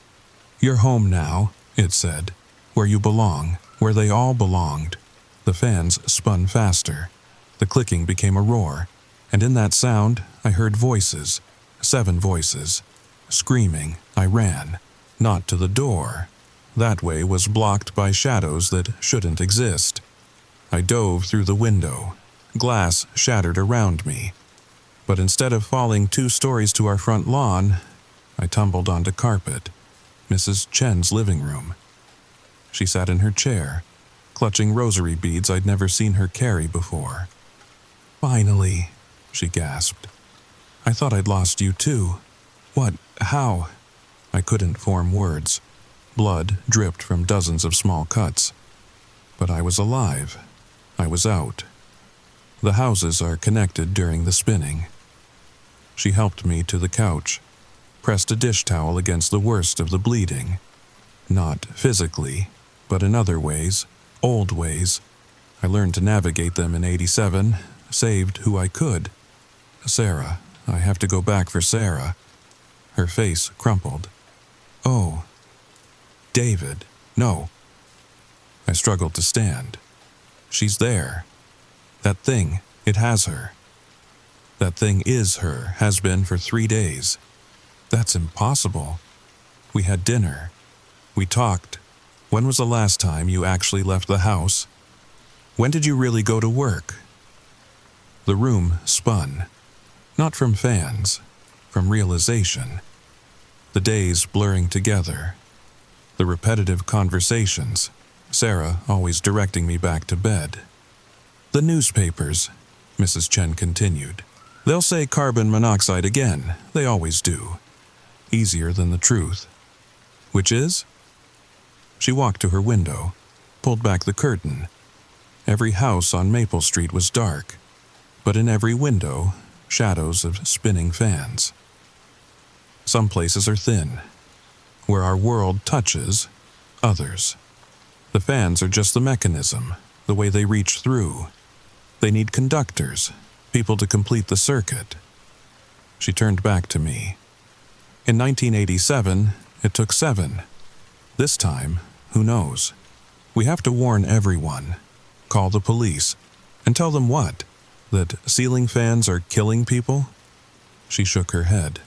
You're home now, it said. Where you belong, where they all belonged. The fans spun faster. The clicking became a roar, and in that sound I heard voices, 7 voices. Screaming, I ran. Not to the door. That way was blocked by shadows that shouldn't exist. I dove through the window. Glass shattered around me. But instead of falling 2 stories to our front lawn, I tumbled onto carpet. Mrs. Chen's living room. She sat in her chair, clutching rosary beads I'd never seen her carry before. Finally, she gasped. I thought I'd lost you too. What? How? I couldn't form words. Blood dripped from dozens of small cuts. But I was alive. I was out. The houses are connected during the spinning. She helped me to the couch, pressed a dish towel against the worst of the bleeding. Not physically, but in other ways, old ways. I learned to navigate them in '87, saved who I could. Sarah, I have to go back for Sarah. Her face crumpled. Oh. David, no. I struggled to stand. She's there. That thing, it has her. That thing is her, has been for 3 days. That's impossible. We had dinner. We talked. When was the last time you actually left the house? When did you really go to work? The room spun. Not from fans, from realization. The days blurring together. The repetitive conversations, Sarah always directing me back to bed. The newspapers, Mrs. Chen continued. They'll say carbon monoxide again. They always do. Easier than the truth. Which is? She walked to her window, pulled back the curtain. Every house on Maple Street was dark, but in every window, shadows of spinning fans. Some places are thin. Where our world touches, others. The fans are just the mechanism, the way they reach through. They need conductors, people to complete the circuit. She turned back to me. In 1987, it took 7. This time, who knows? We have to warn everyone. Call the police. And tell them what? That ceiling fans are killing people? She shook her head.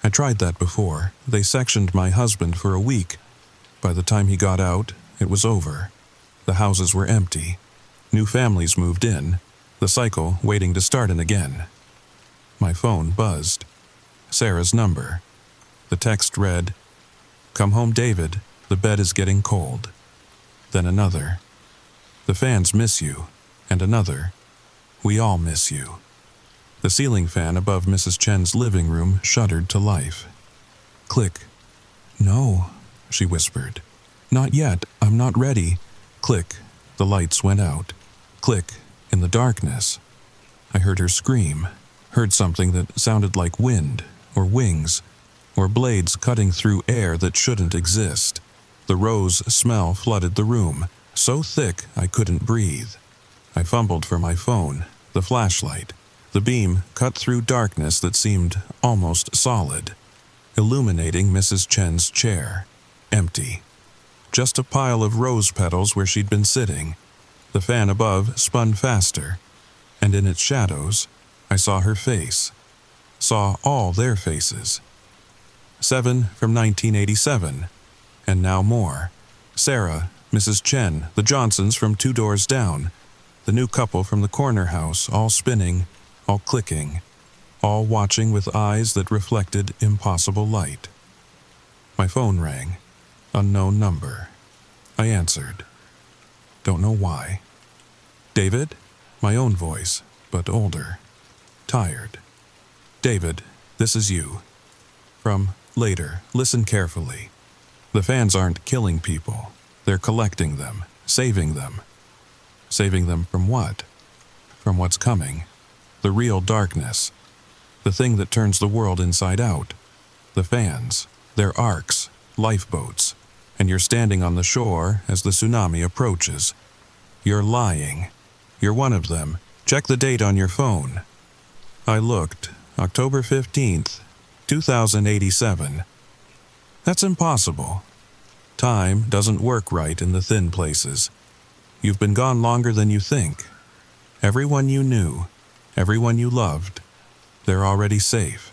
I tried that before. They sectioned my husband for a week. By the time he got out, it was over. The houses were empty. New families moved in, the cycle waiting to start again. My phone buzzed. Sarah's number. The text read, "Come home, David. The bed is getting cold." Then another. "The fans miss you." And another. "We all miss you." The ceiling fan above Mrs. Chen's living room shuddered to life. Click. "No," she whispered. "Not yet. I'm not ready." Click. The lights went out. Click. In the darkness. I heard her scream, heard something that sounded like wind, or wings, or blades cutting through air that shouldn't exist. The rose smell flooded the room, so thick I couldn't breathe. I fumbled for my phone, the flashlight. The beam cut through darkness that seemed almost solid, illuminating Mrs. Chen's chair. Empty. Just a pile of rose petals where she'd been sitting. The fan above spun faster, and in its shadows, I saw her face. Saw all their faces. 7 from 1987, and now more. Sarah, Mrs. Chen, the Johnsons from 2 doors down, the new couple from the corner house, all spinning, all clicking, all watching with eyes that reflected impossible light. My phone rang. Unknown number. I answered. Don't know why. David? My own voice, but older. Tired. David, this is you. From later, listen carefully. The fans aren't killing people. They're collecting them, saving them. Saving them from what? From what's coming. The real darkness. The thing that turns the world inside out. The fans, their arcs, lifeboats, and you're standing on the shore as the tsunami approaches. You're lying. You're one of them. Check the date on your phone. I looked. October 15th, 2087. That's impossible. Time doesn't work right in the thin places. You've been gone longer than you think. Everyone you knew, everyone you loved, they're already safe.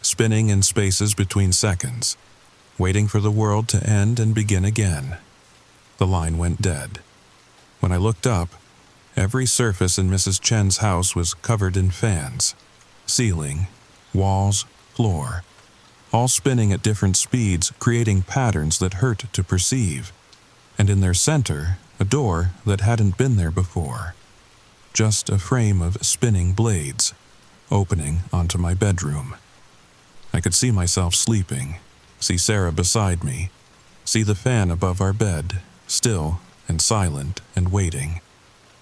Spinning in spaces between seconds, waiting for the world to end and begin again. The line went dead. When I looked up, every surface in Mrs. Chen's house was covered in fans. Ceiling, walls, floor, all spinning at different speeds, creating patterns that hurt to perceive. And in their center, a door that hadn't been there before. Just a frame of spinning blades, opening onto my bedroom. I could see myself sleeping, see Sarah beside me, see the fan above our bed, still and silent and waiting.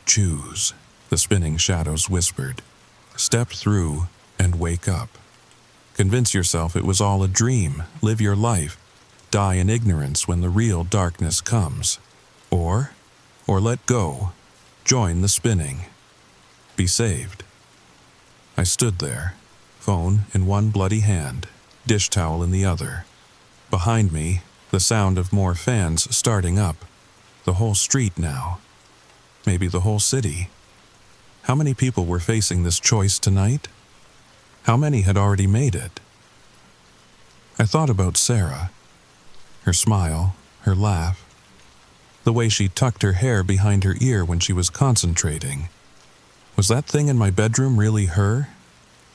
Choose, the spinning shadows whispered. Step through and wake up. Convince yourself it was all a dream, live your life, die in ignorance when the real darkness comes. Or let go, join the spinning. Be saved. I stood there, phone in one bloody hand, dish towel in the other. Behind me, the sound of more fans starting up. The whole street now. Maybe the whole city. How many people were facing this choice tonight? How many had already made it? I thought about Sarah. Her smile, her laugh. The way she tucked her hair behind her ear when she was concentrating. Was that thing in my bedroom really her?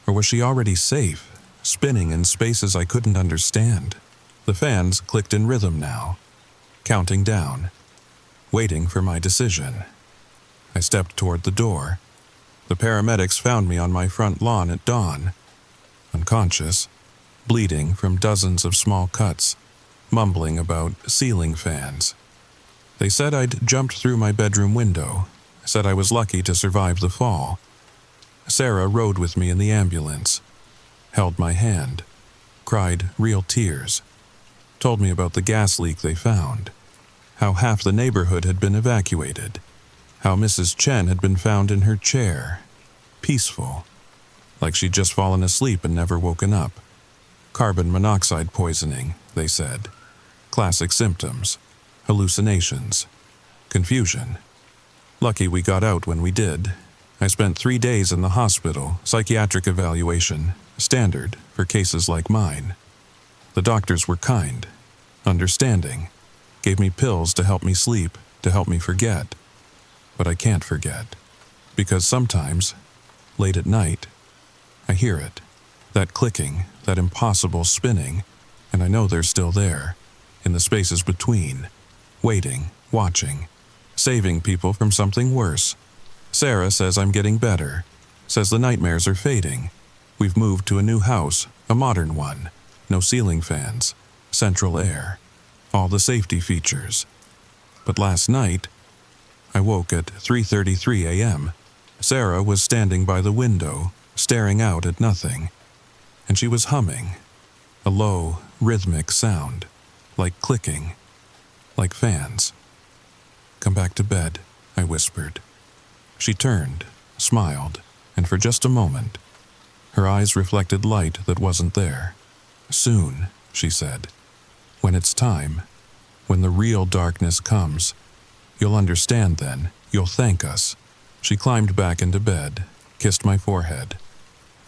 Or was she already safe, spinning in spaces I couldn't understand? The fans clicked in rhythm now, counting down, waiting for my decision. I stepped toward the door. The paramedics found me on my front lawn at dawn, unconscious, bleeding from dozens of small cuts, mumbling about ceiling fans. They said I'd jumped through my bedroom window, said I was lucky to survive the fall. Sarah rode with me in the ambulance, held my hand, cried real tears, told me about the gas leak they found, how half the neighborhood had been evacuated, how Mrs. Chen had been found in her chair, peaceful, like she'd just fallen asleep and never woken up. Carbon monoxide poisoning, they said. Classic symptoms, hallucinations, confusion. Lucky we got out when we did. I spent 3 days in the hospital, psychiatric evaluation, standard for cases like mine. The doctors were kind, understanding, gave me pills to help me sleep, to help me forget. But I can't forget, because sometimes, late at night, I hear it, that clicking, that impossible spinning, and I know they're still there, in the spaces between, waiting, watching, saving people from something worse. Sarah says I'm getting better, says the nightmares are fading. We've moved to a new house, a modern one, no ceiling fans, central air, all the safety features. But last night, I woke at 3:33 a.m. Sarah was standing by the window, staring out at nothing, and she was humming, a low, rhythmic sound, like clicking, like fans. "Come back to bed," I whispered. She turned, smiled, and for just a moment, her eyes reflected light that wasn't there. "Soon," she said. "When it's time, when the real darkness comes, you'll understand then, you'll thank us." She climbed back into bed, kissed my forehead,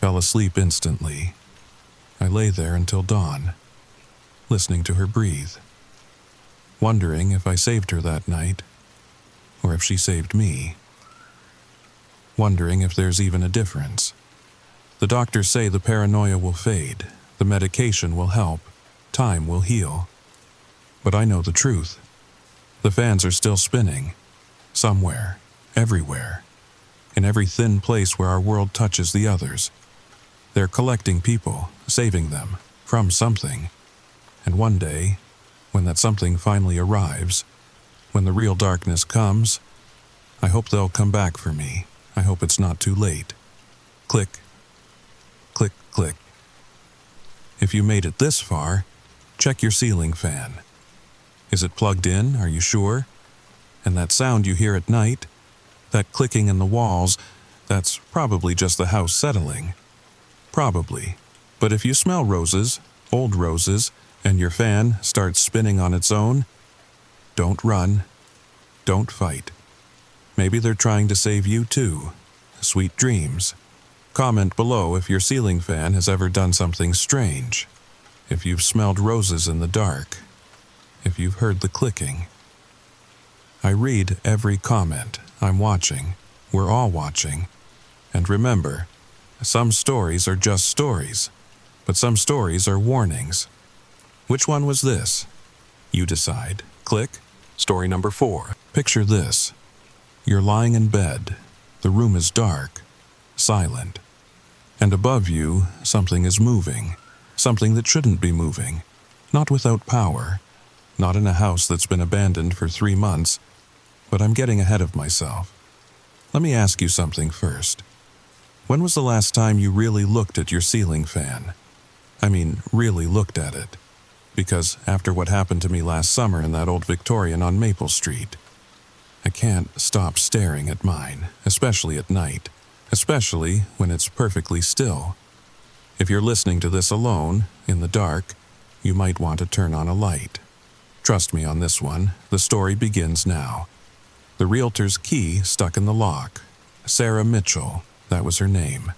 fell asleep instantly. I lay there until dawn, listening to her breathe. wondering if I saved her that night, or if she saved me. Wondering if there's even a difference. The doctors say the paranoia will fade, the medication will help, time will heal. But I know the truth. The fans are still spinning. Somewhere, everywhere. In every thin place where our world touches the others. They're collecting people, saving them, from something. And one day, when that something finally arrives, when the real darkness comes, I hope they'll come back for me. I hope it's not too late. Click. Click, click. If you made it this far, check your ceiling fan. Is it plugged in? Are you sure? And that sound you hear at night, that clicking in the walls, that's probably just the house settling. Probably. But if you smell roses, old roses, and your fan starts spinning on its own, don't run. Don't fight. Maybe they're trying to save you too. Sweet dreams. Comment below if your ceiling fan has ever done something strange. If you've smelled roses in the dark. If you've heard the clicking. I read every comment. I'm watching. We're all watching. And remember, some stories are just stories, but some stories are warnings. Which one was this? You decide. Click. Story number 4. Picture this. You're lying in bed. The room is dark, silent. And above you, something is moving. Something that shouldn't be moving. Not without power. Not in a house that's been abandoned for 3 months. But I'm getting ahead of myself. Let me ask you something first. When was the last time you really looked at your ceiling fan? I mean, really looked at it. Because after what happened to me last summer in that old Victorian on Maple Street, I can't stop staring at mine, especially at night, especially when it's perfectly still. If you're listening to this alone, in the dark, you might want to turn on a light. Trust me on this one, the story begins now. The realtor's key stuck in the lock. Sarah Mitchell, that was her name.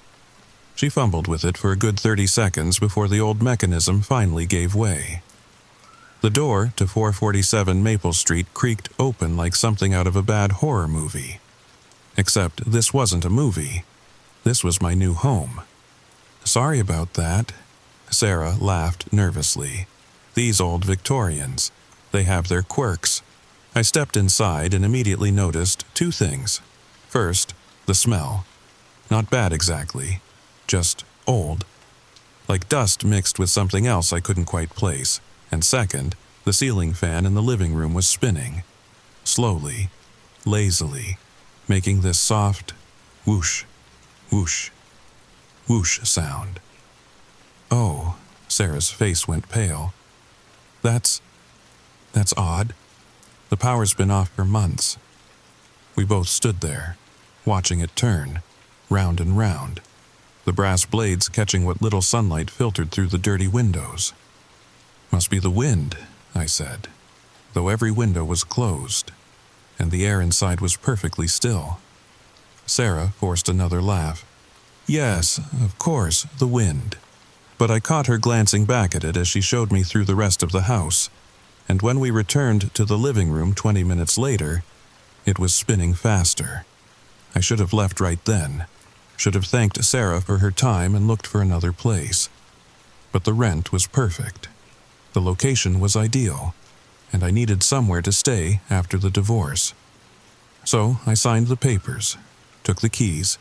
She fumbled with it for a good 30 seconds before the old mechanism finally gave way. The door to 447 Maple Street creaked open like something out of a bad horror movie. Except this wasn't a movie. This was my new home. Sorry about that. Sarah laughed nervously. These old Victorians. They have their quirks. I stepped inside and immediately noticed 2 things. First, the smell. Not bad exactly. Just old. Like dust mixed with something else I couldn't quite place. And second, the ceiling fan in the living room was spinning. Slowly, lazily, making this soft whoosh, whoosh, whoosh sound. Oh, Sarah's face went pale. That's odd. The power's been off for months. We both stood there, watching it turn, round and round, the brass blades catching what little sunlight filtered through the dirty windows. Must be the wind, I said, though every window was closed, and the air inside was perfectly still. Sarah forced another laugh. Yes, of course, the wind. But I caught her glancing back at it as she showed me through the rest of the house, and when we returned to the living room 20 minutes later, it was spinning faster. I should have left right then, should have thanked Sarah for her time and looked for another place. But the rent was perfect. The location was ideal, and I needed somewhere to stay after the divorce. So I signed the papers, took the keys,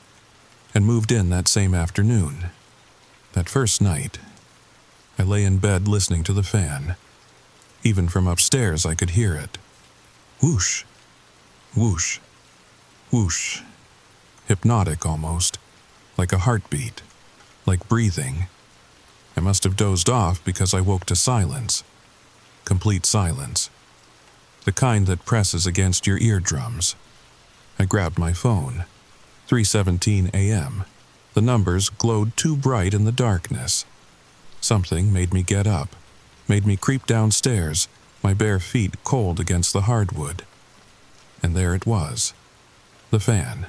and moved in that same afternoon. That first night, I lay in bed listening to the fan. Even from upstairs I could hear it. Whoosh, whoosh, whoosh. Hypnotic almost, like a heartbeat, like breathing. I must have dozed off because I woke to silence. Complete silence. The kind that presses against your eardrums. I grabbed my phone. 3:17 a.m. The numbers glowed too bright in the darkness. Something made me get up, made me creep downstairs, my bare feet cold against the hardwood. And there it was. The fan.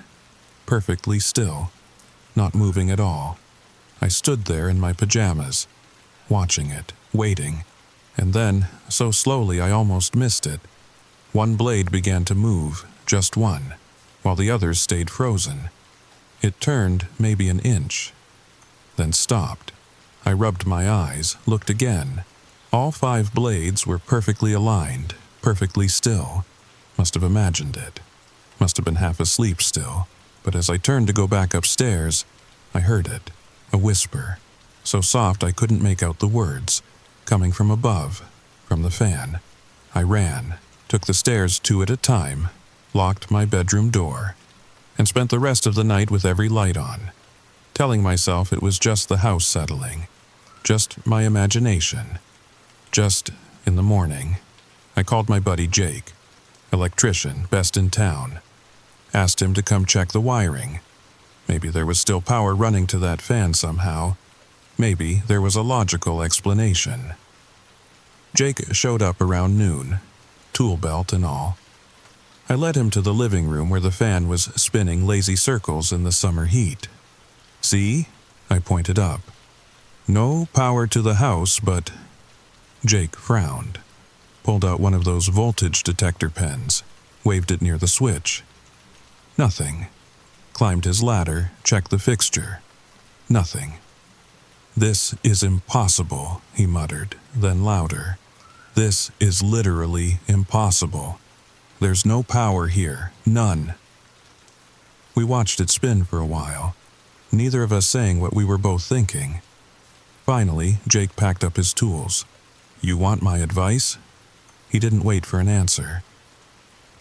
Perfectly still. Not moving at all. I stood there in my pajamas, watching it, waiting. And then, so slowly I almost missed it, one blade began to move, just one, while the others stayed frozen. It turned maybe an inch, then stopped. I rubbed my eyes, looked again. All 5 blades were perfectly aligned, perfectly still. Must have imagined it. Must have been half asleep still. But as I turned to go back upstairs, I heard it, a whisper, so soft I couldn't make out the words, coming from above, from the fan. I ran, took the stairs 2 at a time, locked my bedroom door, and spent the rest of the night with every light on, telling myself it was just the house settling, just my imagination. Just in the morning, I called my buddy Jake, electrician, best in town. Asked him to come check the wiring. Maybe there was still power running to that fan somehow. Maybe there was a logical explanation. Jake showed up around noon, tool belt and all. I led him to the living room where the fan was spinning lazy circles in the summer heat. See? I pointed up. No power to the house, but... Jake frowned, pulled out one of those voltage detector pens, waved it near the switch. Nothing. Climbed his ladder, checked the fixture. Nothing. "This is impossible," he muttered, then louder. "This is literally impossible. There's no power here, none." We watched it spin for a while, neither of us saying what we were both thinking. Finally, Jake packed up his tools. "You want my advice?" He didn't wait for an answer.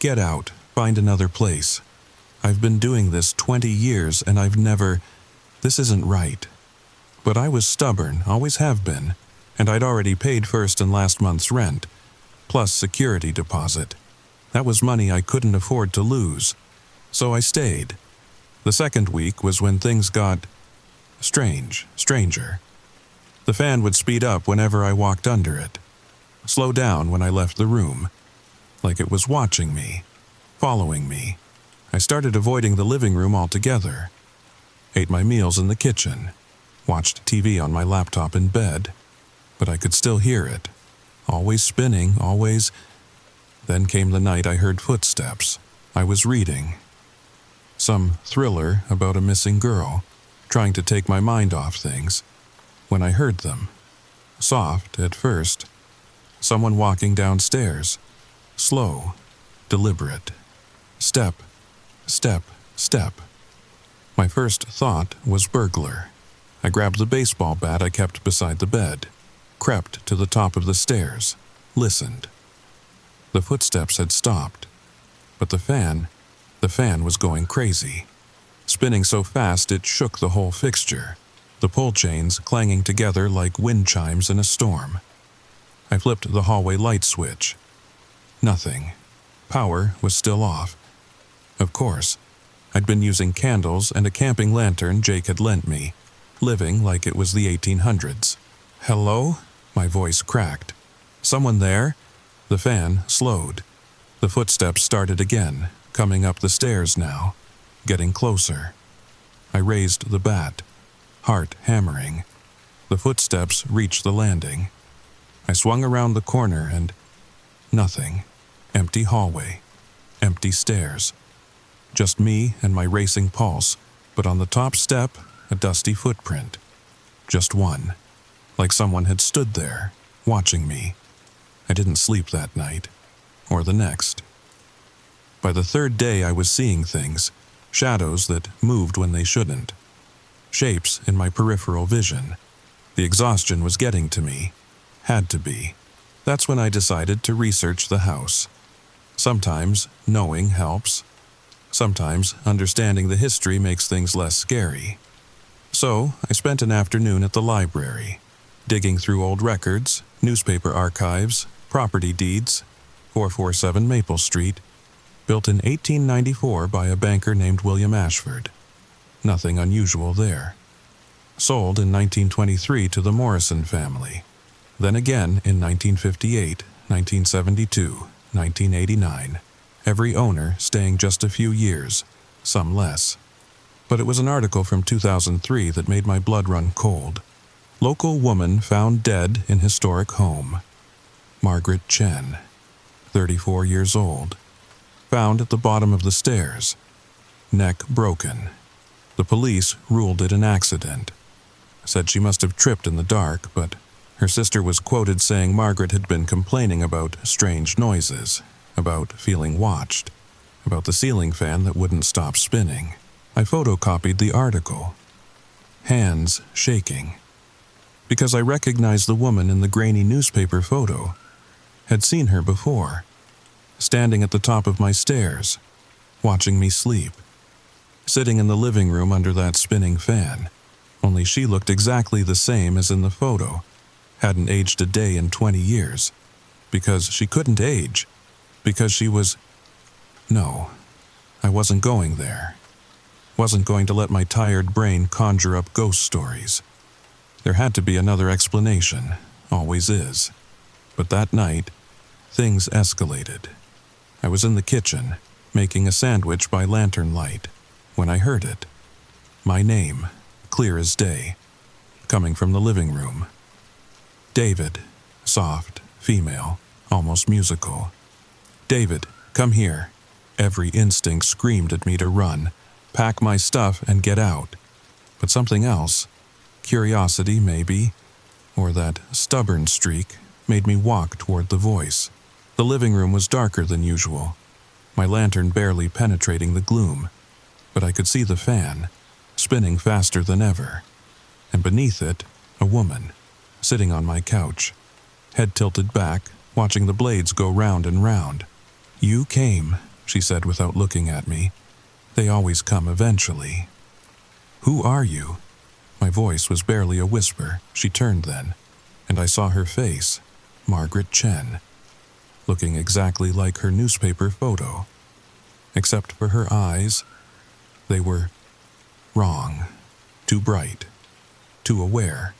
"Get out, find another place. I've been doing this 20 years and I've never... This isn't right." But I was stubborn, always have been, and I'd already paid first and last month's rent, plus security deposit. That was money I couldn't afford to lose. So I stayed. The second week was when things got... stranger. The fan would speed up whenever I walked under it. Slow down when I left the room. Like it was watching me, following me. I started avoiding the living room altogether. Ate my meals in the kitchen. Watched TV on my laptop in bed. But I could still hear it. Always spinning, always... Then came the night I heard footsteps. I was reading. Some thriller about a missing girl, trying to take my mind off things. When I heard them. Soft at first. Someone walking downstairs. Slow. Deliberate. Step. Step. Step. My first thought was burglar. I grabbed the baseball bat I kept beside the bed, crept to the top of the stairs, listened. The footsteps had stopped, but the fan was going crazy, spinning so fast it shook the whole fixture, the pull chains clanging together like wind chimes in a storm. I flipped the hallway light switch. Nothing. Power was still off. Of course, I'd been using candles and a camping lantern Jake had lent me, living like it was the 1800s. "Hello?" My voice cracked. "Someone there?" The fan slowed. The footsteps started again, coming up the stairs now, getting closer. I raised the bat, heart hammering. The footsteps reached the landing. I swung around the corner and... nothing. Empty hallway. Empty stairs. Just me and my racing pulse, but on the top step, a dusty footprint. Just one. Like someone had stood there, watching me. I didn't sleep that night. Or the next. By the third day I was seeing things, shadows that moved when they shouldn't. Shapes in my peripheral vision. The exhaustion was getting to me. Had to be. That's when I decided to research the house. Sometimes knowing helps. Sometimes understanding the history makes things less scary. So I spent an afternoon at the library, digging through old records, newspaper archives, property deeds. 447 Maple Street, built in 1894 by a banker named William Ashford. Nothing unusual there. Sold in 1923 to the Morrison family. Then again in 1958, 1972, 1989. Every owner staying just a few years, some less. But it was an article from 2003 that made my blood run cold. Local woman found dead in historic home. Margaret Chen, 34 years old, found at the bottom of the stairs, neck broken. The police ruled it an accident. Said she must have tripped in the dark, but her sister was quoted saying Margaret had been complaining about strange noises, about feeling watched, about the ceiling fan that wouldn't stop spinning. I photocopied the article, hands shaking, because I recognized the woman in the grainy newspaper photo. Had seen her before, standing at the top of my stairs, watching me sleep, sitting in the living room under that spinning fan. Only she looked exactly the same as in the photo, hadn't aged a day in 20 years, because she couldn't age, because she was... No, I wasn't going there. Wasn't going to let my tired brain conjure up ghost stories. There had to be another explanation, always is. But that night, things escalated. I was in the kitchen, making a sandwich by lantern light, when I heard it. My name, clear as day, coming from the living room. David, soft, female, almost musical. David, come here. Every instinct screamed at me to run, pack my stuff and get out. But something else, curiosity maybe, or that stubborn streak, made me walk toward the voice. The living room was darker than usual, my lantern barely penetrating the gloom, but I could see the fan, spinning faster than ever, and beneath it, a woman, sitting on my couch, head tilted back, watching the blades go round and round. "You came," she said without looking at me. "They always come eventually." "Who are you?" My voice was barely a whisper. She turned then, and I saw her face, Margaret Chen, looking exactly like her newspaper photo, except for her eyes. They were wrong, too bright, too aware,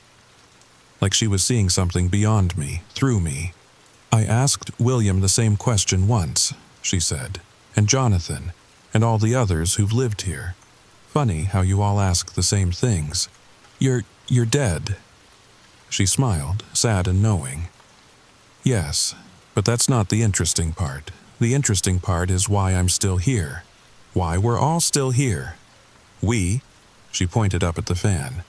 like she was seeing something beyond me, through me. "I asked William the same question once," she said, "and Jonathan, and all the others who've lived here. Funny how you all ask the same things. You're dead." She smiled, sad and knowing. "Yes, but that's not the interesting part. The interesting part is why I'm still here. Why we're all still here. We," she pointed up at the fan,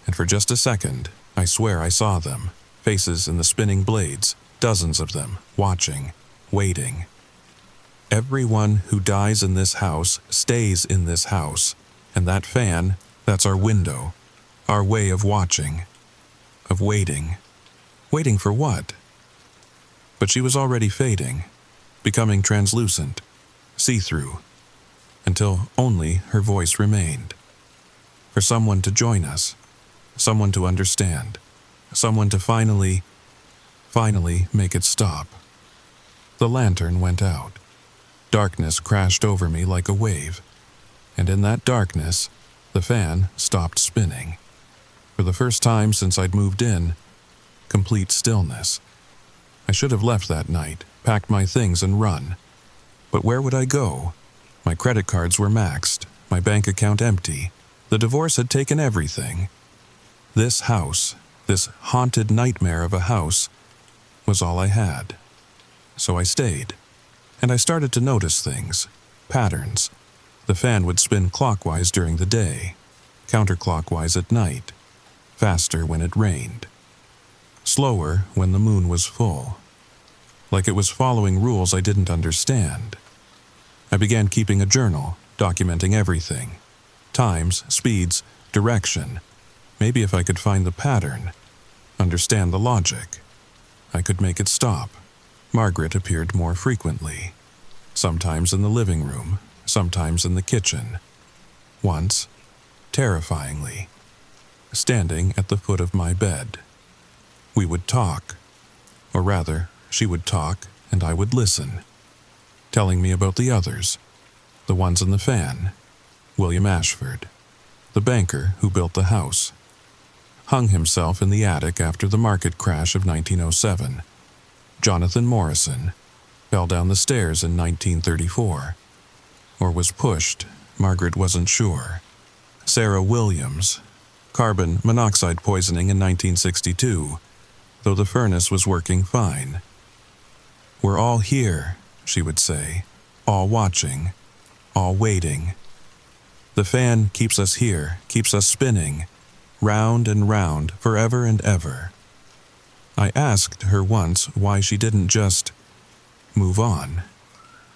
and for just a second, I swear I saw them, faces in the spinning blades, dozens of them, watching, waiting. "Everyone who dies in this house stays in this house, and that fan, that's our window, our way of watching, of waiting." Waiting for what? But she was already fading, becoming translucent, see-through, until only her voice remained. For someone to join us, someone to understand, someone to finally make it stop. The lantern went out. Darkness crashed over me like a wave, and in that darkness, the fan stopped spinning. For the first time since I'd moved in, complete stillness. I should have left that night, packed my things and run. But where would I go? My credit cards were maxed, my bank account empty. The divorce had taken everything. This house, this haunted nightmare of a house, was all I had. So I stayed, and I started to notice things, patterns. The fan would spin clockwise during the day, counterclockwise at night, faster when it rained, slower when the moon was full, like it was following rules I didn't understand. I began keeping a journal, documenting everything, times, speeds, direction. Maybe if I could find the pattern, understand the logic, I could make it stop. Margaret appeared more frequently, sometimes in the living room, sometimes in the kitchen. Once, terrifyingly, standing at the foot of my bed. We would talk, or rather, she would talk and I would listen, telling me about the others, the ones in the fan, William Ashford, the banker who built the house, hung himself in the attic after the market crash of 1907. Jonathan Morrison fell down the stairs in 1934, or was pushed, Margaret wasn't sure. Sarah Williams, carbon monoxide poisoning in 1962, though the furnace was working fine. "We're all here," she would say, "all watching, all waiting. The fan keeps us here, keeps us spinning, round and round, forever and ever." I asked her once why she didn't just move on,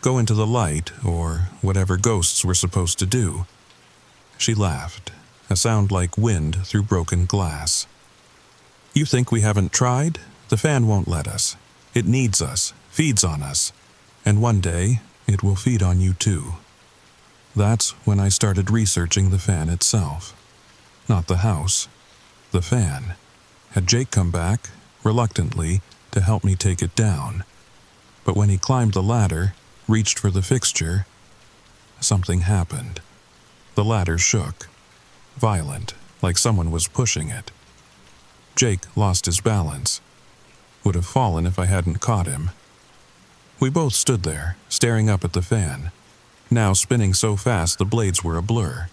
go into the light, or whatever ghosts were supposed to do. She laughed, a sound like wind through broken glass. "You think we haven't tried? The fan won't let us. It needs us, feeds on us, and one day it will feed on you too." That's when I started researching the fan itself. Not the house, the fan. Had Jake come back, reluctantly, to help me take it down? But when he climbed the ladder, reached for the fixture, something happened. The ladder shook, violent, like someone was pushing it. Jake lost his balance. Would have fallen if I hadn't caught him. We both stood there, staring up at the fan, now spinning so fast the blades were a blur.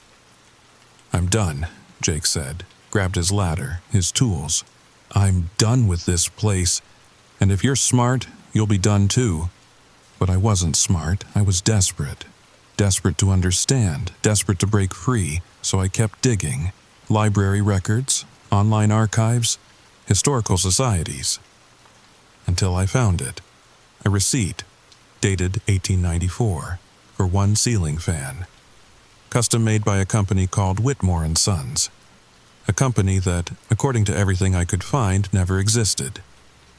"I'm done," Jake said, grabbed his ladder, his tools. "I'm done with this place, and if you're smart, you'll be done too." But I wasn't smart, I was desperate. Desperate to understand, desperate to break free, so I kept digging. Library records, online archives, historical societies. Until I found it. A receipt, dated 1894, for one ceiling fan. Custom made by a company called Whitmore & Sons. A company that, according to everything I could find, never existed.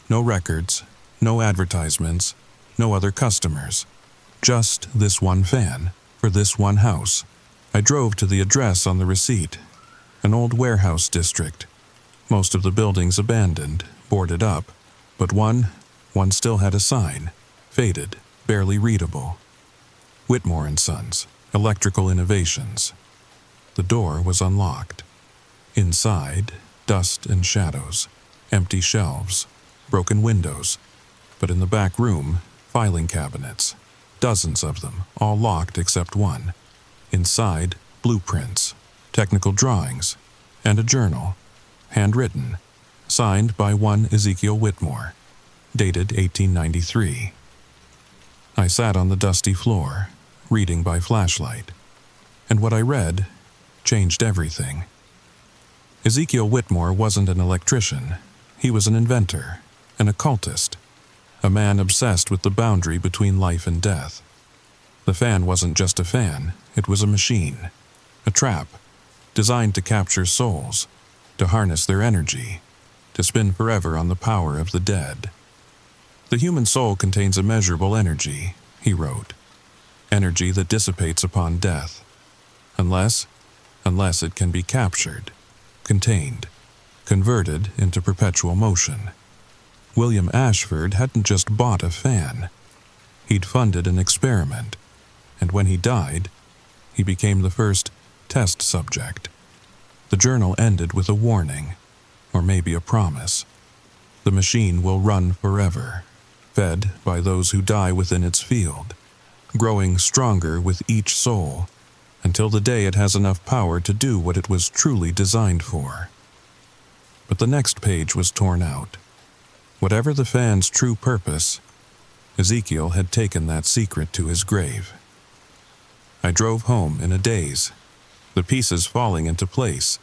No records, no advertisements, no other customers. Just this one fan, for this one house. I drove to the address on the receipt. An old warehouse district. Most of the buildings abandoned, boarded up, but one still had a sign, faded, barely readable. Whitmore & Sons, Electrical Innovations. The door was unlocked. Inside, dust and shadows, empty shelves, broken windows, but in the back room, filing cabinets, dozens of them, all locked except one. Inside, blueprints, technical drawings, and a journal, handwritten, signed by one Ezekiel Whitmore, dated 1893. I sat on the dusty floor, reading by flashlight, and what I read changed everything. Ezekiel Whitmore wasn't an electrician. He was an inventor, an occultist, a man obsessed with the boundary between life and death. The fan wasn't just a fan, it was a machine, a trap, designed to capture souls, to harness their energy, to spin forever on the power of the dead. "The human soul contains immeasurable energy," he wrote, "energy that dissipates upon death, unless it can be captured, contained, converted into perpetual motion." William Ashford hadn't just bought a fan. He'd funded an experiment, and when he died, he became the first test subject. The journal ended with a warning, or maybe a promise. The machine will run forever, fed by those who die within its field, growing stronger with each soul, until the day it has enough power to do what it was truly designed for. But the next page was torn out. Whatever the fan's true purpose, Ezekiel had taken that secret to his grave. I drove home in a daze, the pieces falling into place.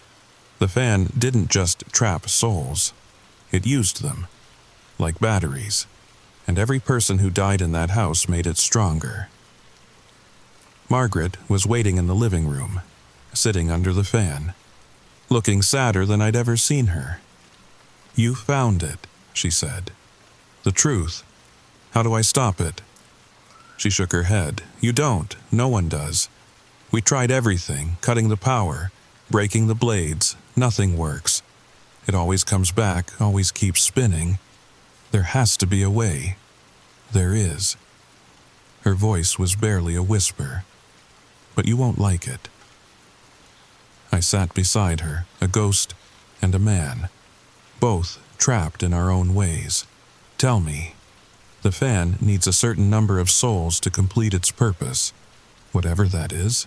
The fan didn't just trap souls, it used them, like batteries, and every person who died in that house made it stronger. Margaret was waiting in the living room, sitting under the fan, looking sadder than I'd ever seen her. "You found it," she said. "The truth. How do I stop it?" She shook her head. "You don't. No one does. We tried everything, cutting the power, breaking the blades. Nothing works. It always comes back, always keeps spinning. There has to be a way. There is." Her voice was barely a whisper. "But you won't like it." I sat beside her, a ghost and a man, both trapped in our own ways. "Tell me, the fan needs a certain number of souls to complete its purpose, whatever that is.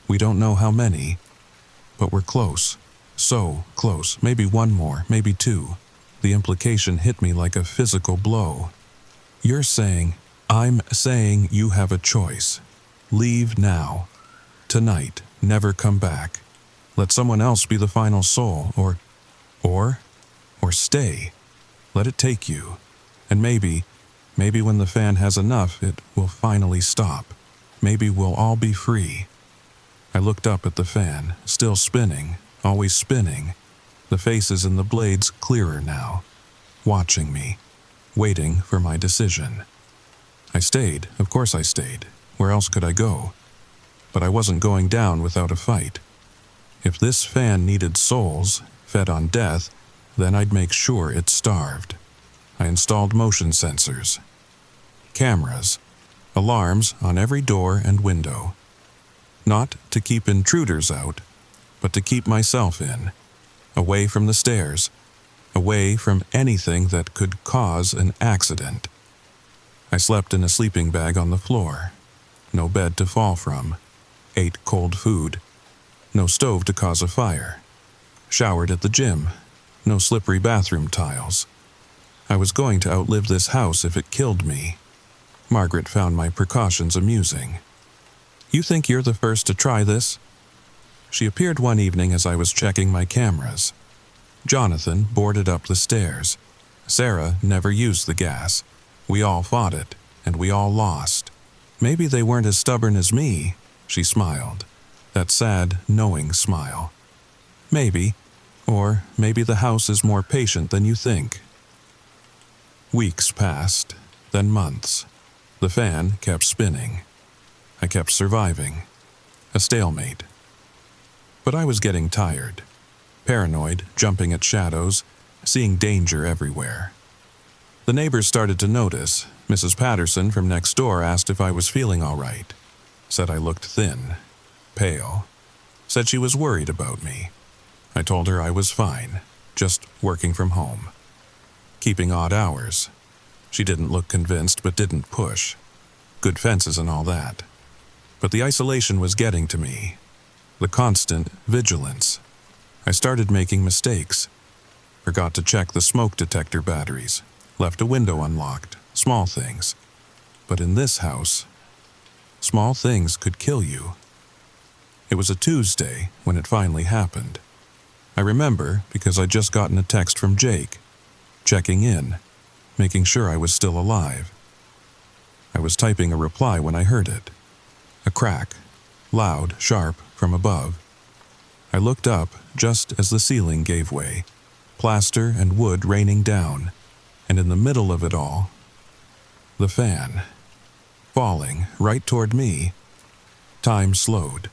We don't know how many, but we're close. So close, maybe one more, maybe two." The implication hit me like a physical blow. I'm saying you have a choice. Leave now. Tonight. Never come back. Let someone else be the final soul, or stay. Let it take you. And maybe when the fan has enough, it will finally stop. Maybe we'll all be free. I looked up at the fan, still spinning, always spinning. The faces in the blades clearer now, watching me, waiting for my decision. I stayed, of course I stayed. Where else could I go? But I wasn't going down without a fight. If this fan needed souls, fed on death, then I'd make sure it starved. I installed motion sensors, cameras, alarms on every door and window. Not to keep intruders out, but to keep myself in, away from the stairs, away from anything that could cause an accident. I slept in a sleeping bag on the floor, no bed to fall from, ate cold food, no stove to cause a fire, showered at the gym, no slippery bathroom tiles. I was going to outlive this house if it killed me. Margaret found my precautions amusing. You think you're the first to try this? She appeared one evening as I was checking my cameras. Jonathan boarded up the stairs. Sarah never used the gas. We all fought it, and we all lost. Maybe they weren't as stubborn as me, she smiled. That sad, knowing smile. Maybe, or maybe the house is more patient than you think. Weeks passed, then months. The fan kept spinning. I kept surviving. A stalemate. But I was getting tired. Paranoid, jumping at shadows, seeing danger everywhere. The neighbors started to notice. Mrs. Patterson from next door asked if I was feeling all right. Said I looked thin, pale. Said she was worried about me. I told her I was fine, just working from home. Keeping odd hours. She didn't look convinced but didn't push. Good fences and all that. But the isolation was getting to me. The constant vigilance. I started making mistakes. Forgot to check the smoke detector batteries. Left a window unlocked. Small things. But in this house, small things could kill you. It was a Tuesday when it finally happened. I remember because I'd just gotten a text from Jake, checking in, making sure I was still alive. I was typing a reply when I heard it. A crack, loud, sharp, from above. I looked up just as the ceiling gave way, plaster and wood raining down, and in the middle of it all, the fan, falling right toward me. Time slowed.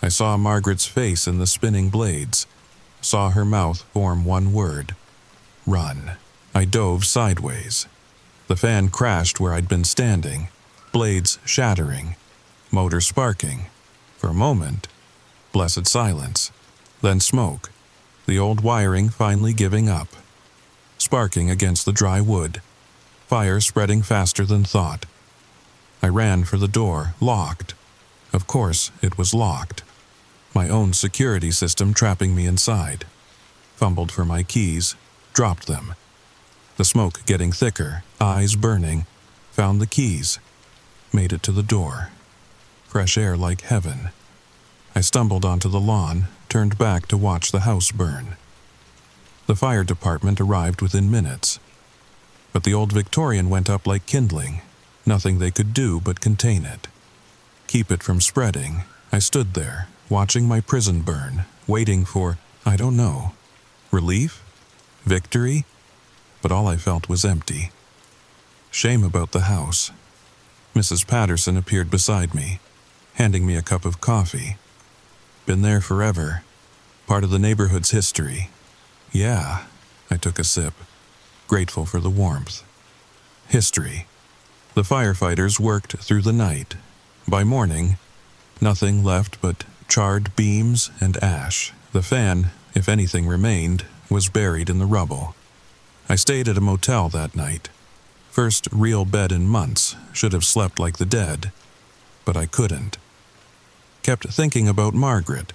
I saw Margaret's face in the spinning blades, saw her mouth form one word, run. I dove sideways. The fan crashed where I'd been standing, blades shattering, motor sparking. For a moment, blessed silence, then smoke, the old wiring finally giving up, sparking against the dry wood, fire spreading faster than thought. I ran for the door, locked. Of course, it was locked. My own security system trapping me inside. Fumbled for my keys, dropped them. The smoke getting thicker, eyes burning, found the keys, made it to the door. Fresh air like heaven. I stumbled onto the lawn, turned back to watch the house burn. The fire department arrived within minutes. But the old Victorian went up like kindling. Nothing they could do but contain it. Keep it from spreading. I stood there, watching my prison burn, waiting for, I don't know, relief? Victory? But all I felt was empty. Shame about the house. Mrs. Patterson appeared beside me, handing me a cup of coffee. Been there forever. Part of the neighborhood's history. Yeah, I took a sip, grateful for the warmth. History. The firefighters worked through the night. By morning, nothing left but charred beams and ash. The fan, if anything remained, was buried in the rubble. I stayed at a motel that night. First real bed in months, should have slept like the dead. But I couldn't. Kept thinking about Margaret.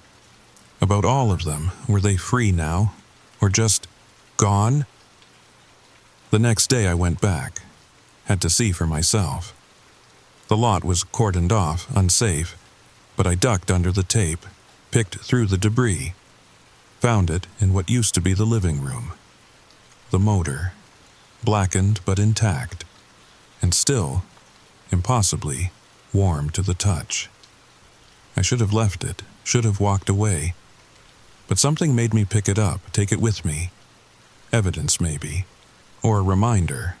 About all of them. Were they free now? Or just gone? The next day I went back. Had to see for myself. The lot was cordoned off, unsafe, but I ducked under the tape, picked through the debris, found it in what used to be the living room. The motor, blackened but intact, and still, impossibly, warm to the touch. I should have left it, should have walked away, but something made me pick it up, take it with me. Evidence, maybe, or a reminder,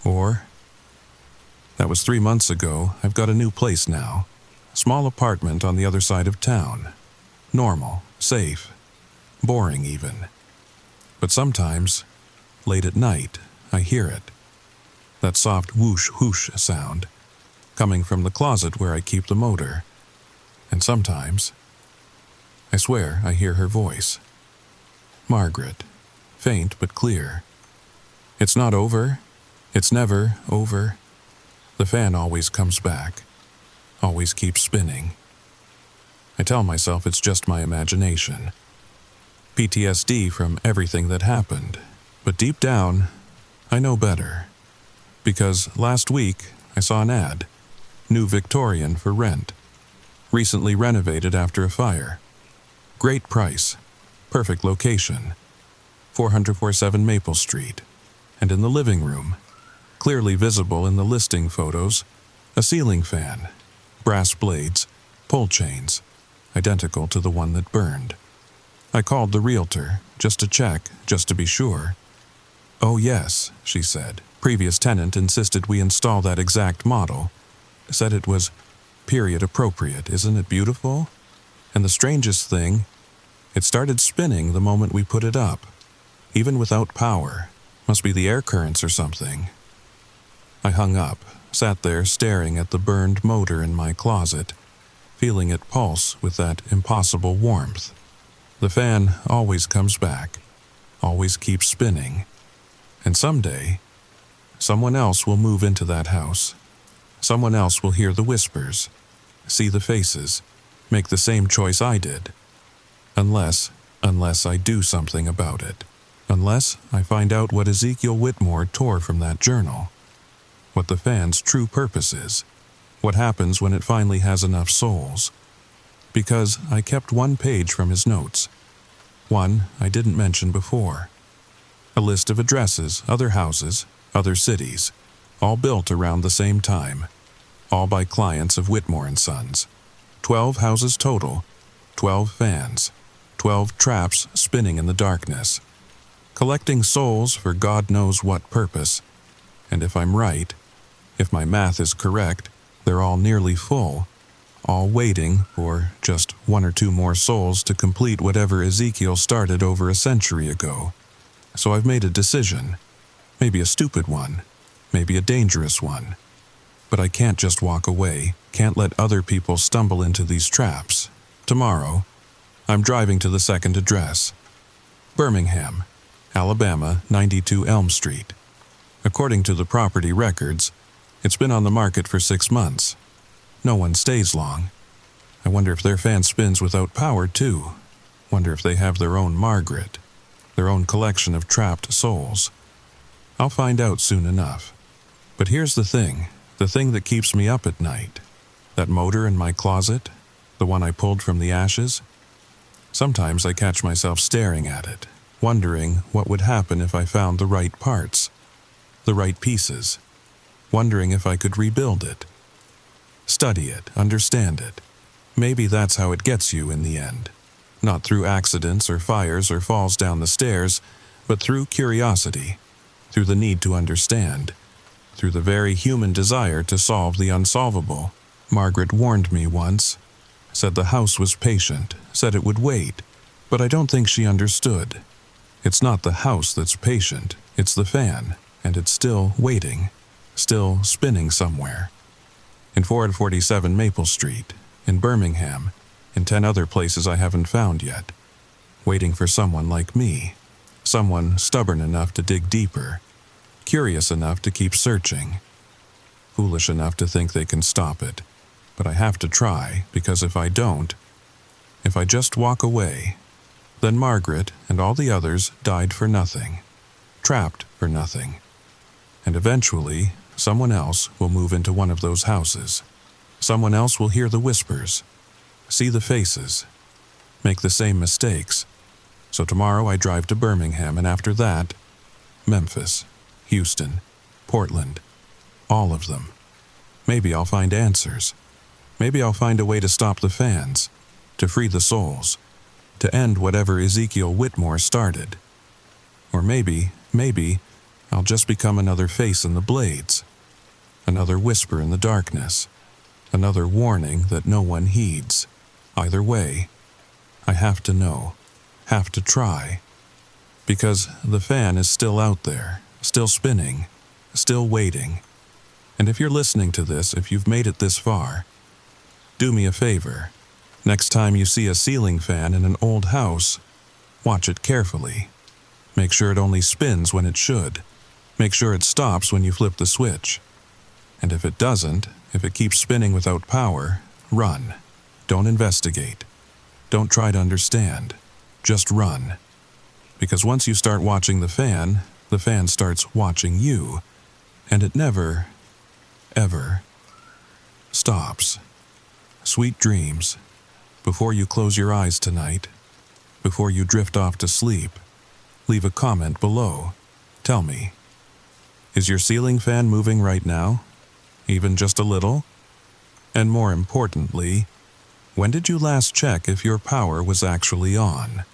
or... That was 3 months ago. I've got a new place now. Small apartment on the other side of town. Normal, safe, boring even. But sometimes, late at night, I hear it. That soft whoosh-whoosh sound, coming from the closet where I keep the motor. And sometimes, I swear I hear her voice. Margaret, faint but clear. It's not over. It's never over. The fan always comes back, always keeps spinning. I tell myself it's just my imagination. PTSD from everything that happened. But deep down, I know better. Because last week, I saw an ad. New Victorian for rent. Recently renovated after a fire. Great price. Perfect location. 447 Maple Street. And in the living room, clearly visible in the listing photos, a ceiling fan, brass blades, pull chains, identical to the one that burned. I called the realtor, just to check, just to be sure. Oh yes, she said. Previous tenant insisted we install that exact model. Said it was period appropriate, isn't it beautiful? And the strangest thing, it started spinning the moment we put it up, even without power. Must be the air currents or something. I hung up, sat there staring at the burned motor in my closet, feeling it pulse with that impossible warmth. The fan always comes back, always keeps spinning. And someday, someone else will move into that house. Someone else will hear the whispers, see the faces, make the same choice I did. Unless I do something about it. Unless I find out what Ezekiel Whitmore tore from that journal. What the fan's true purpose is. What happens when it finally has enough souls. Because I kept one page from his notes. One I didn't mention before. A list of addresses, other houses, other cities, all built around the same time. All by clients of Whitmore and Sons. 12 houses total, 12 fans, 12 traps spinning in the darkness. Collecting souls for God knows what purpose. And if I'm right, if my math is correct, they're all nearly full, all waiting for just 1 or 2 more souls to complete whatever Ezekiel started over a century ago. So I've made a decision. Maybe a stupid one, maybe a dangerous one. But I can't just walk away, can't let other people stumble into these traps. Tomorrow, I'm driving to the second address. Birmingham, Alabama, 92 Elm Street. According to the property records, it's been on the market for 6 months. No one stays long. I wonder if their fan spins without power, too. Wonder if they have their own Margaret, their own collection of trapped souls. I'll find out soon enough. But here's the thing that keeps me up at night. That motor in my closet, the one I pulled from the ashes. Sometimes I catch myself staring at it, wondering what would happen if I found the right parts, the right pieces. Wondering if I could rebuild it. Study it, understand it. Maybe that's how it gets you in the end. Not through accidents or fires or falls down the stairs, but through curiosity, through the need to understand, through the very human desire to solve the unsolvable. Margaret warned me once, said the house was patient, said it would wait, but I don't think she understood. It's not the house that's patient, it's the fan, and it's still waiting. Still spinning somewhere. In 447 Maple Street, in Birmingham, in 10 other places I haven't found yet. Waiting for someone like me. Someone stubborn enough to dig deeper. Curious enough to keep searching. Foolish enough to think they can stop it. But I have to try, because if I don't, if I just walk away, then Margaret and all the others died for nothing. Trapped for nothing. And eventually, Someone else will move into one of those houses. Someone else will hear the whispers, see the faces, make the same mistakes. So tomorrow I drive to Birmingham, and after that, Memphis, Houston, Portland, all of them. Maybe I'll find answers. Maybe I'll find a way to stop the fans, to free the souls, to end whatever Ezekiel Whitmore started. Or maybe, I'll just become another face in the blades, another whisper in the darkness, another warning that no one heeds. Either way, I have to know, have to try, because the fan is still out there, still spinning, still waiting. And if you're listening to this, if you've made it this far, do me a favor. Next time you see a ceiling fan in an old house, watch it carefully. Make sure it only spins when it should. Make sure it stops when you flip the switch. And if it doesn't, if it keeps spinning without power, run. Don't investigate. Don't try to understand. Just run. Because once you start watching the fan starts watching you. And it never, ever stops. Sweet dreams. Before you close your eyes tonight, before you drift off to sleep, leave a comment below. Tell me, is your ceiling fan moving right now? Even just a little? And more importantly, when did you last check if your power was actually on?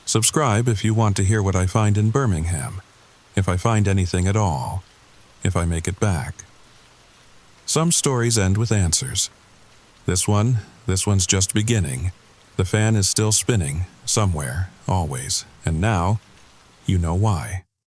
Subscribe if you want to hear what I find in Birmingham, if I find anything at all, if I make it back. Some stories end with answers. This one's just beginning. The fan is still spinning, somewhere, always, and now, you know why.